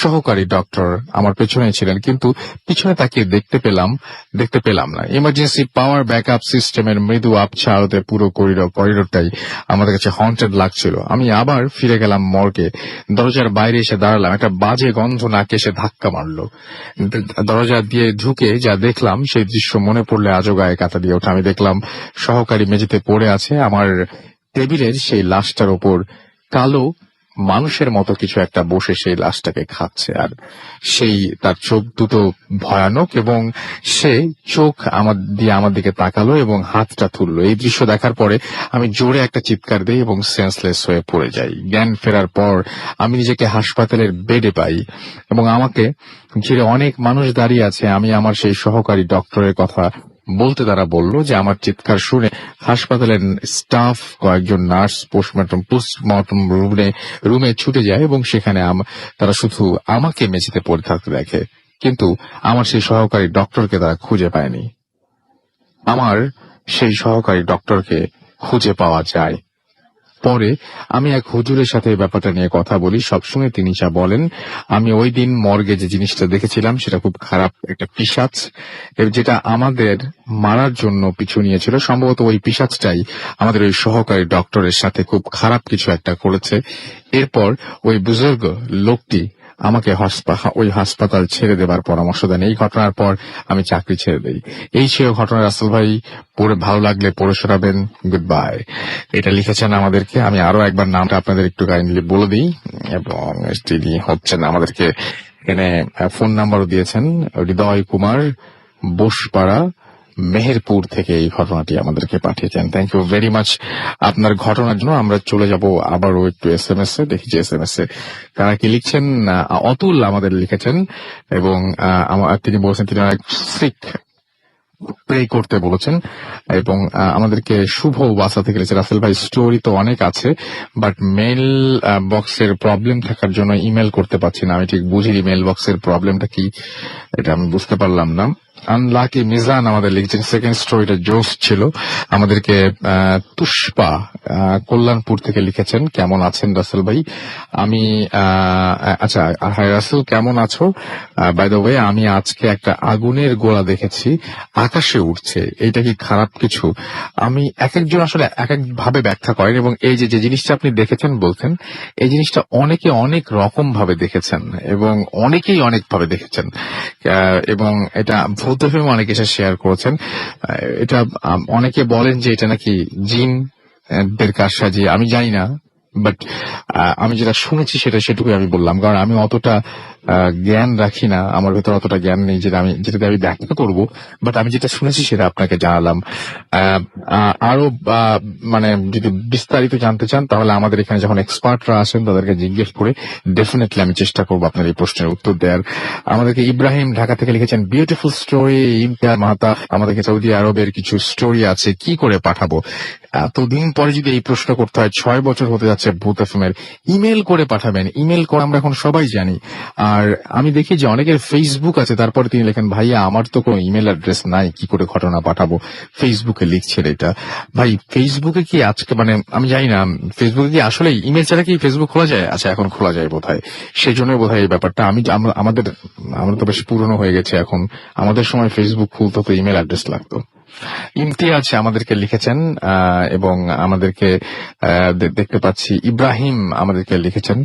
সহকারী ডক্টর আমার পেছনে ছিলেন, কিন্তু পিছনে তাকিয়ে দেখতে পেলাম না। ইমার্জেন্সি পাওয়ার ব্যাকআপ সিস্টেমের মৃদু আবছা আলোতে পুরো করিডোরটাই আমাদের কাছে হন্টেড লাগছিল। আমি আবার ফিরে গেলাম মর্গে, দরজার বাইরে এসে দাঁড়ালাম। একটা বাজে গন্ধ নাকে এসে ধাক্কা মারলো। দরজা দিয়ে ঢুকে যা দেখলাম সেই দৃশ্য মনে পড়লে আজও গায়ে কাঁটা দিয়ে ওঠে। আমি দেখলাম সহকারী মেঝেতে পড়ে আছে, আমার টেবিলের সেই লাশটার ওপর কালো মানুষের মতো কিছু একটা বসে সেই লাশটাকে খাচ্ছে, আর সেই তার চোখ দুটো ভয়ানক, এবং সে চোখ আমার দিকে তাকালো এবং হাতটা তুললো। এই দৃশ্য দেখার পরে আমি জোরে একটা চিৎকার দিই এবং সেন্সলেস হয়ে পড়ে যাই। জ্ঞান ফেরার পর আমি নিজেকে হাসপাতালের বেডে পাই এবং আমাকে ঘিরে অনেক মানুষ দাঁড়িয়ে আছে। আমি আমার সেই সহকারী ডক্টরের কথা বলতে তারা বলল যে আমার চিৎকার শুনে হাসপাতালের স্টাফ, কয়েকজন নার্স পোস্টমর্টম রুমে ছুটে যায় এবং সেখানে তারা শুধু আমাকে মেঝেতে পড়ে থাকতে দেখে, কিন্তু আমার সেই সহকারী ডক্টরকে তারা খুঁজে পায়নি। আমার সেই সহকারী ডক্টরকে খুঁজে পাওয়া যায়। পরে আমি এক হুজুরের সাথে এই ব্যাপারটা নিয়ে কথা বলি। সবসময় তিনি যা বলেন, আমি ওই দিন মর্গে যে জিনিসটা দেখেছিলাম সেটা খুব খারাপ একটা পিশাচ, যেটা আমাদের মারার জন্য পিছু নিয়েছিল। সম্ভবত ওই পিশাচটাই আমাদের ওই সহকারী ডক্টরের সাথে খুব খারাপ কিছু একটা করেছে। এরপর ওই বুজুর্গ লোকটি আমাকে ওই হাসপাতাল ছেড়ে দেবার পরামর্শ দেন। এই ঘটনার পর আমি চাকরি ছেড়ে দেই। এই ছিল ঘটনা। রাসেল ভাই, পড়ে ভালো লাগলে পড়ে শোনাবেন। Goodbye. এটা লিখেছেন আমাদেরকে। আমি আরো একবার নামটা আপনাদের একটু কাইন্ডলি বলে দিই, এবং তিনি হচ্ছেন আমাদেরকে এখানে ফোন নাম্বারও দিয়েছেন, হৃদয় কুমার, বোসপাড়া, মেহেরপুর থেকে এই ঘটনাটি আমাদেরকে পাঠিয়েছেন। থ্যাংক ইউ ভেরি মাচ আপনার ঘটনার জন্য। আমরা চলে যাব আবারও একটু SMS এ, দেখি যে SMS এ তারা কি লিখছেন। অতুল আমাদের লিখেছেন এবং তিনি বলছেন তিনি অনেক সিক, প্রে করতে বলেছেন, এবং আমাদেরকে শুভ বাসা থেকে লিখেছে, রাসেল ভাই স্টোরি তো অনেক আছে, বাট মেল বক্সের প্রবলেম থাকার জন্য ইমেল করতে পারছি না। আমি ঠিক বুঝিনি মেল বক্সের প্রবলেমটা কি, এটা আমি বুঝতে পারলাম না। আনলাকি মিজান আমাদের লিখছেন, সেকেন্ড স্টোরিটা জোস ছিল। আমাদেরকে তুষ্পা কল্যাণপুর থেকে লিখেছেন, কেমন আছেন রাসেল ভাই? আমি আচ্ছা, হাই রাসেল, কেমন আছো? বাই দ্য ওয়ে, আমি আজকে একটা আগুনের গোলা দেখেছি আকাশে উঠছে। এইটা কি খারাপ কিছু? আমি এক একজন আসলে এক এক ভাবে ব্যাখ্যা করেন, এবং এই যে জিনিসটা আপনি দেখেছেন বলছেন, এই জিনিসটা অনেকে অনেক রকম ভাবে দেখেছেন এবং অনেকেই অনেক ভাবে দেখেছেন, এবং এটা ভূত ফিল্মে অনেকে এসে শেয়ার করেছেন। এটা অনেকে বলেন যে এটা নাকি জিন দের কারসাজি, আমি জানি না, বাট আমি যেটা শুনেছি সেটুকুই আমি বললাম, কারণ আমি অতটা জ্ঞান রাখি না, আমার ভেতর অতটা জ্ঞান নেই যেটা আমি ব্যাখ্যা করবো, বাট আমি যেটা শুনেছি সেটা আপনাকে জানালাম। আরো মানে যদি বিস্তারিত জানতে চান তাহলে আমাদের এখানে যখন এক্সপার্টরা আসেন তাদেরকে জিজ্ঞেস করে ডেফিনেটলি আমি চেষ্টা করবো আপনার এই প্রশ্নের উত্তর দেওয়ার। আমাদেরকে ইব্রাহিম ঢাকা থেকে লিখেছেন, বিউটিফুল স্টোরি ইমতিয়াজ মাহাতা, আমাদেরকে সৌদি আরবের কিছু স্টোরি আছে, কি করে পাঠাবো? এতদিন পরে যদি এই প্রশ্ন করতে হয়, 6 বছর হতে যাচ্ছে ভূত এফএমের, ইমেল করে পাঠাবেন। ইমেল করে আমরা এখন সবাই জানি। আর আমি দেখি যে অনেকের ফেসবুক আছে, তারপরে তিনি লেখেন, ভাইয়া আমার তো কোনো ইমেল অ্যাড্রেস নাই, কি করে ঘটনা পাঠাবো? ফেসবুকে লিখছেন এটা। ভাই, ফেসবুকে কি আজকে মানে আমি জানি না, ফেসবুকে কি আসলে ইমেল ছাড়া কি ফেসবুক খোলা যায়? আচ্ছা, এখন খোলা যায় বোধহয়, সেই জন্য বোধহয় এই ব্যাপারটা। আমরা তো বেশ পুরনো হয়ে গেছে এখন, আমাদের সময় ফেসবুক খুলতে তো ইমেল অ্যাড্রেস লাগতো। ইমতিয়াজ আমাদেরকে লিখেছেন এবং আমাদেরকে দেখতে পাচ্ছি ইব্রাহিম আমাদেরকে লিখেছেন,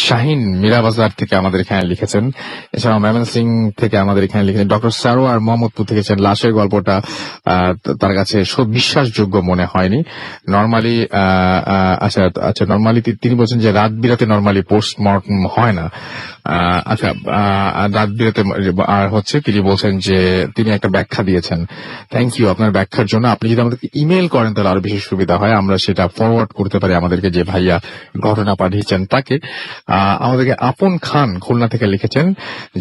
শাহিন মিরাবাজার থেকে আমাদের এখানে লিখেছেন, এছাড়াও ময়মনসিং থেকে আমাদের এখানে লিখেছেন, ডক্টর সারোয়ার মোহাম্মদপুর থেকে লিখেছেন লাশের গল্পটা তার কাছে বিশ্বাসযোগ্য মনে হয়নি। নর্মালি আচ্ছা নর্মালি তিনি বলছেন যে রাত বিরাতে নর্মালি পোস্টমর্টম হয় না। আচ্ছা রাত বিরাতে আর হচ্ছে তিনি বলছেন যে তিনি একটা ব্যাখ্যা দিয়েছেন। থ্যাংক ইউ আপনার ব্যাখ্যার জন্য। আপনি যদি আমাদেরকে ইমেল করেন তাহলে আরো বেশি সুবিধা হয়, আমরা সেটা ফরওয়ার্ড করতে পারি আমাদেরকে যে ভাইয়া ঘটনা পাঠিয়েছেন তাকে। আমাদেরকে আপন খান খুলনা থেকে লিখেছেন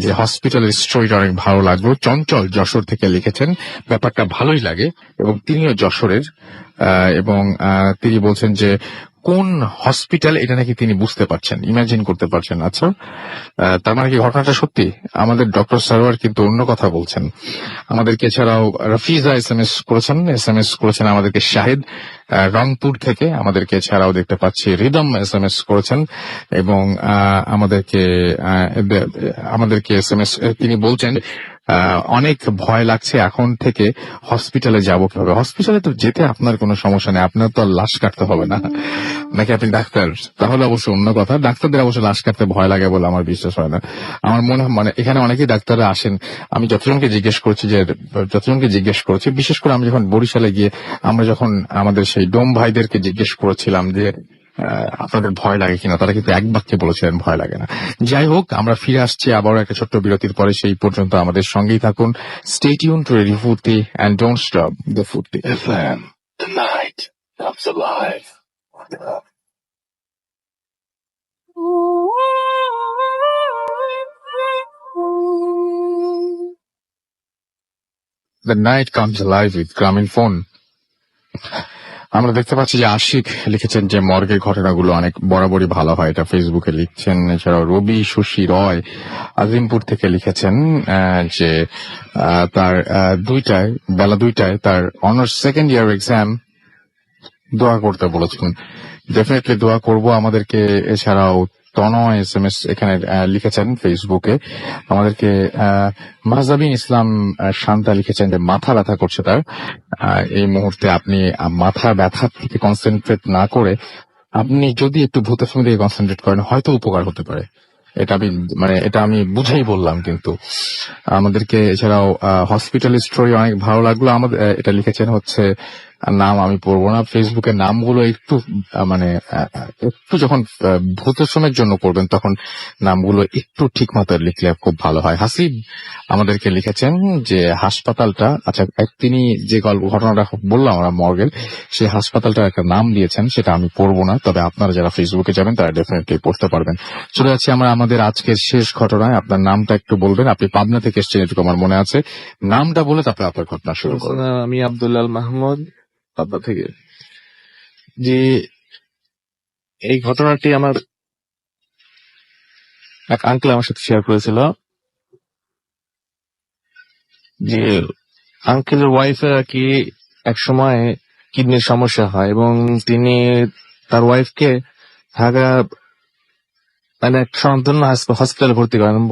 যে হসপিটালের স্টোরিটা অনেক ভালো লাগলো। চঞ্চল যশোর থেকে লিখেছেন ব্যাপারটা ভালোই লাগে এবং তিনিও যশোরের, এবং তিনি বলছেন যে কোন হসপিটাল এটা নাকি তিনি বুঝতে পারছেন, ইমাজিন করতে পারছেন। আচ্ছা তার মানে কি ঘটনাটা সত্যি? আমাদের ডক্টর সারোয়ার কিন্তু অন্য কথা বলছেন। আমাদেরকে এছাড়াও রফিজা এসএমএস করেছেন আমাদেরকে শাহিদ রংপুর থেকে, আমাদেরকে এছাড়াও দেখতে পাচ্ছি রিদম এসএমএস করেছেন এবং আমাদেরকে এসএমএস তিনি বলছেন অনেক ভয় লাগছে, এখন থেকে হসপিটালে যাবো কিভাবে? হসপিটালে তো যেতে আপনার কোনো সমস্যা নেই, আপনার তো আর লাশ কাটতে হবে না, নাকি আপনি ডাক্তার? তাহলে অবশ্য অন্য কথা। ডাক্তারদের অবশ্য লাশ কাটতে ভয় লাগে বলে আমার বিশ্বাস হয় না। আমার মনে হয় মানে এখানে অনেকেই ডাক্তাররা আসেন, আমি যতজনকে জিজ্ঞেস করেছি বিশেষ করে আমি যখন বরিশালে গিয়ে আমরা যখন আমাদের সেই ডোম ভাইদেরকে জিজ্ঞেস করেছিলাম যে আপনাদের ভয় লাগে কিনা, তারা কিন্তু এক বাক্যে বলেছিলেন ভয় লাগে না। যাই হোক, আমরা ফিরে আসছি আবারও একটা ছোট্ট বিরতির পরে। সেই পর্যন্ত আমাদের সঙ্গেই থাকুন। স্টে টিউন টু রেডিও ফুর্তি এন্ড ডোন্ট স্টপ দ্য ফুর্তি FM. The night comes alive. The night comes live with গ্রামীণ ফোন। আমরা দেখতে পাচ্ছি যে আশিক লিখেছেন যে মর্গের ঘটনাগুলো অনেক বরাবরই ভালো হয়, এটা ফেসবুকে লিখছেন। এছাড়াও রবি শশী রয় আজিমপুর থেকে লিখেছেন যে তার বেলা 2টায় তার অনার্স সেকেন্ড ইয়ার এক্সাম, দোয়া করতে বলেছেন। ডেফিনেটলি দোয়া করব আমাদেরকে। এছাড়াও তনয় এসএমএস এখানে লিখেছেন ফেসবুকে আমাদেরকে। মাহজাবিন ইসলাম শান্তা লিখেছেন যে মাথা ব্যথা করছে তার এই মুহূর্তে। আপনি মাথা ব্যথার থেকে কনসেন্ট্রেট না করে আপনি যদি একটু ভূত ফিল্ম দিকে কনসেন্ট্রেট করেন হয়তো উপকার হতে পারে। এটা আমি বুঝেই বললাম। কিন্তু আমাদেরকে এছাড়াও হসপিটাল স্টোরি অনেক ভালো লাগলো। আমাদের এটা লিখেছেন হচ্ছে, নাম আমি পড়বো না, ফেসবুকের নামগুলো একটু একটু যখন ভূতশ্রমের জন্য করবেন তখন নামগুলো একটু ঠিক মতো লিখলে খুব ভালো হয়। হাসিব আমাদেরকে লিখেছেন যে হাসপাতালটা, আচ্ছা তিনি যে ঘটনাটা বললাম আমরা মর্গের, সেই হাসপাতালটার একটা নাম দিয়েছেন, সেটা আমি পড়বো না, তবে আপনারা যারা ফেসবুকে যাবেন তারা ডেফিনেটলি পড়তে পারবেন। চলে যাচ্ছি আমরা আমাদের আজকের শেষ ঘটনায়। আপনার নামটা একটু বলবেন। আপনি পাবনা থেকে এসেছেন এটুকু আমার মনে আছে, নামটা বলে তারপরে আপনার ঘটনা শুরু করুন। আমি আব্দুল্লাহ মাহমুদ পাবনা থেকে। যে এই ঘটনাটি আমার এক আঙ্কেল আমার সাথে শেয়ার করেছিল যে আঙ্কেলের ওয়াইফের আর কি এক সময় কিডনির সমস্যা হয় এবং তিনি তার ওয়াইফকে ঢাকা মানে সনাতন হসপিটালে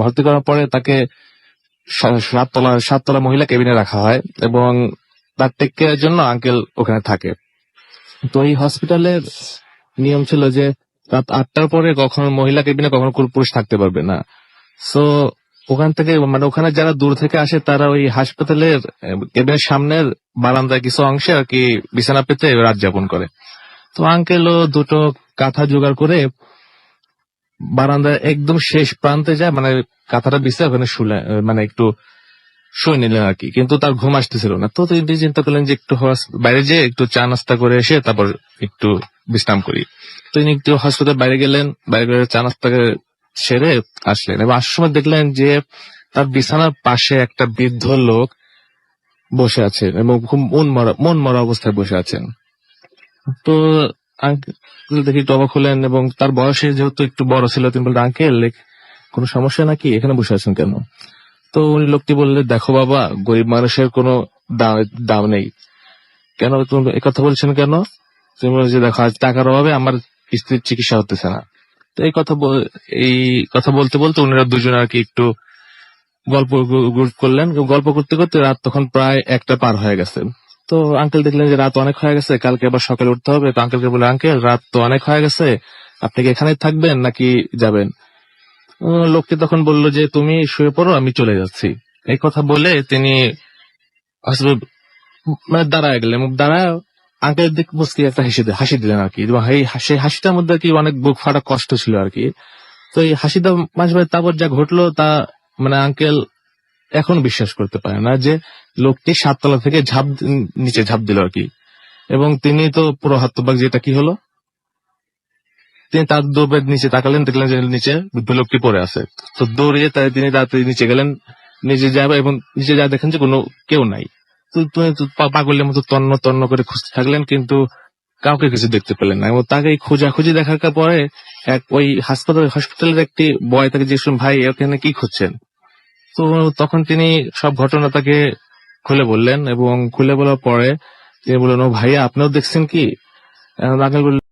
ভর্তি করার পরে তাকে সাততলা মহিলা কেবিনে রাখা হয় এবং তার টেক কেয়ারের জন্য আঙ্কেল ওখানে থাকে। তো এই হসপিটালের নিয়ম ছিল যে রাত 8টার পরে কখনো মহিলা কেবিনে কখনো কোনো পুরুষ থাকতে পারবে না। সো ওখান থেকে মানে ওখানে যারা দূর থেকে আসে তারা ওই হাসপাতালের কেবিনের সামনের বারান্দায় কিছু অংশে আর কি বিছানা পেতে রাত যাপন করে। তো আঙ্কেলও দুটো কাঁথা জোগাড় করে বারান্দায় একদম শেষ প্রান্তে যায়, মানে কাঁথাটা বিছায় ওখানে শুলে মানে একটু শুয়ে নিলেন আর কি। কিন্তু তার ঘুম আসতেছিল না। তো তিনি চিন্তা করলেন যে একটু বাইরে যেয়ে একটু চা নাস্তা করে এসে তারপর একটু বিশ্রাম করি। তো তিনি একটু হসপিটাল বাইরে গেলেন, বাইরে গেলে চা নাস্তা সেরে আসলেন এবং আসার সময় দেখলেন যে তার বিছানার পাশে একটা বৃদ্ধ লোক বসে আছেন এবং খুব মন মরা অবস্থায় বসে আছেন। তো আঙ্কেল দেখি একটু অবাক হলেন এবং তার বয়সে যেহেতু একটু বড় ছিল তিনি বললেন, আঙ্কেল কোনো সমস্যা নাকি, এখানে বসে আছেন কেন? তো উনি লোকটি বললেন, দেখো বাবা, গরিব মানুষের কোনো দাম নেই। কেন তুমি একথা বলছেন কেন? তুমি বলছো যে দেখো আজ টাকার অভাবে আমার স্ত্রীর চিকিৎসা হতেছে না। তো এই কথা বলতে বলতে উনারা দুজন আর কি একটু গল্প করলেন। গল্প করতে করতে রাত তখন প্রায় 1টা পার হয়ে গেছে। তো আঙ্কেল দেখলেন যে রাত অনেক হয়ে গেছে, কালকে আবার সকালে উঠতে হবে। তো আঙ্কেলকে বলে, আঙ্কেল রাত তো অনেক হয়ে গেছে, আপনি কি এখানে থাকবেন নাকি যাবেন? লোকটি তখন বলল যে তুমি শুয়ে পড়ো, আমি চলে যাচ্ছি। এই কথা বলে তিনি আসলে মানে দাঁড়ায় গেলেন, দাঁড়ায় আঙ্কেল দিক মুসকি একটা হাসি দিলেন আর কি। এবং সেই হাসিটার মধ্যে আর কি অনেক বুক ফাটা কষ্ট ছিল আর কি। তো এই হাসিটা মাঝে মাঝে তারপর যা ঘটলো তা মানে আঙ্কেল এখন বিশ্বাস করতে পারে না যে লোকটি 7 তলা থেকে নিচে ঝাঁপ দিল আর কি। এবং তিনি তো পুরো হতবাক যে এটা কি হলো। তিনি তার দৌড়ে নিচে তাকালেন, দেখলেন যে নিচে লোকটি পড়ে আছে। তো দৌড়িয়ে তিনি তাড়াতাড়ি নিচে গেলেন, নিচে যাবে এবং নিচে যা দেখেন যে কোনো কেউ নাই। তো তিনি পাগলের মতো তন্ন তন্ন করে খুঁজতে থাকলেন, কিন্তু কাউকে কিছু দেখতে পেলেন না। এবং তাকে খোঁজাখুঁজি দেখার পরে ওই হসপিটালের একটি বয় তাকে জিজ্ঞেস করলেন, ভাই এখানে কি খুঁজছেন? তো তখন তিনি সব ঘটনা তাকে খুলে বললেন, এবং খুলে বলার পরে তিনি বললেন, ও ভাইয়া আপনিও দেখছেন কি? আঙ্কেল বললেন,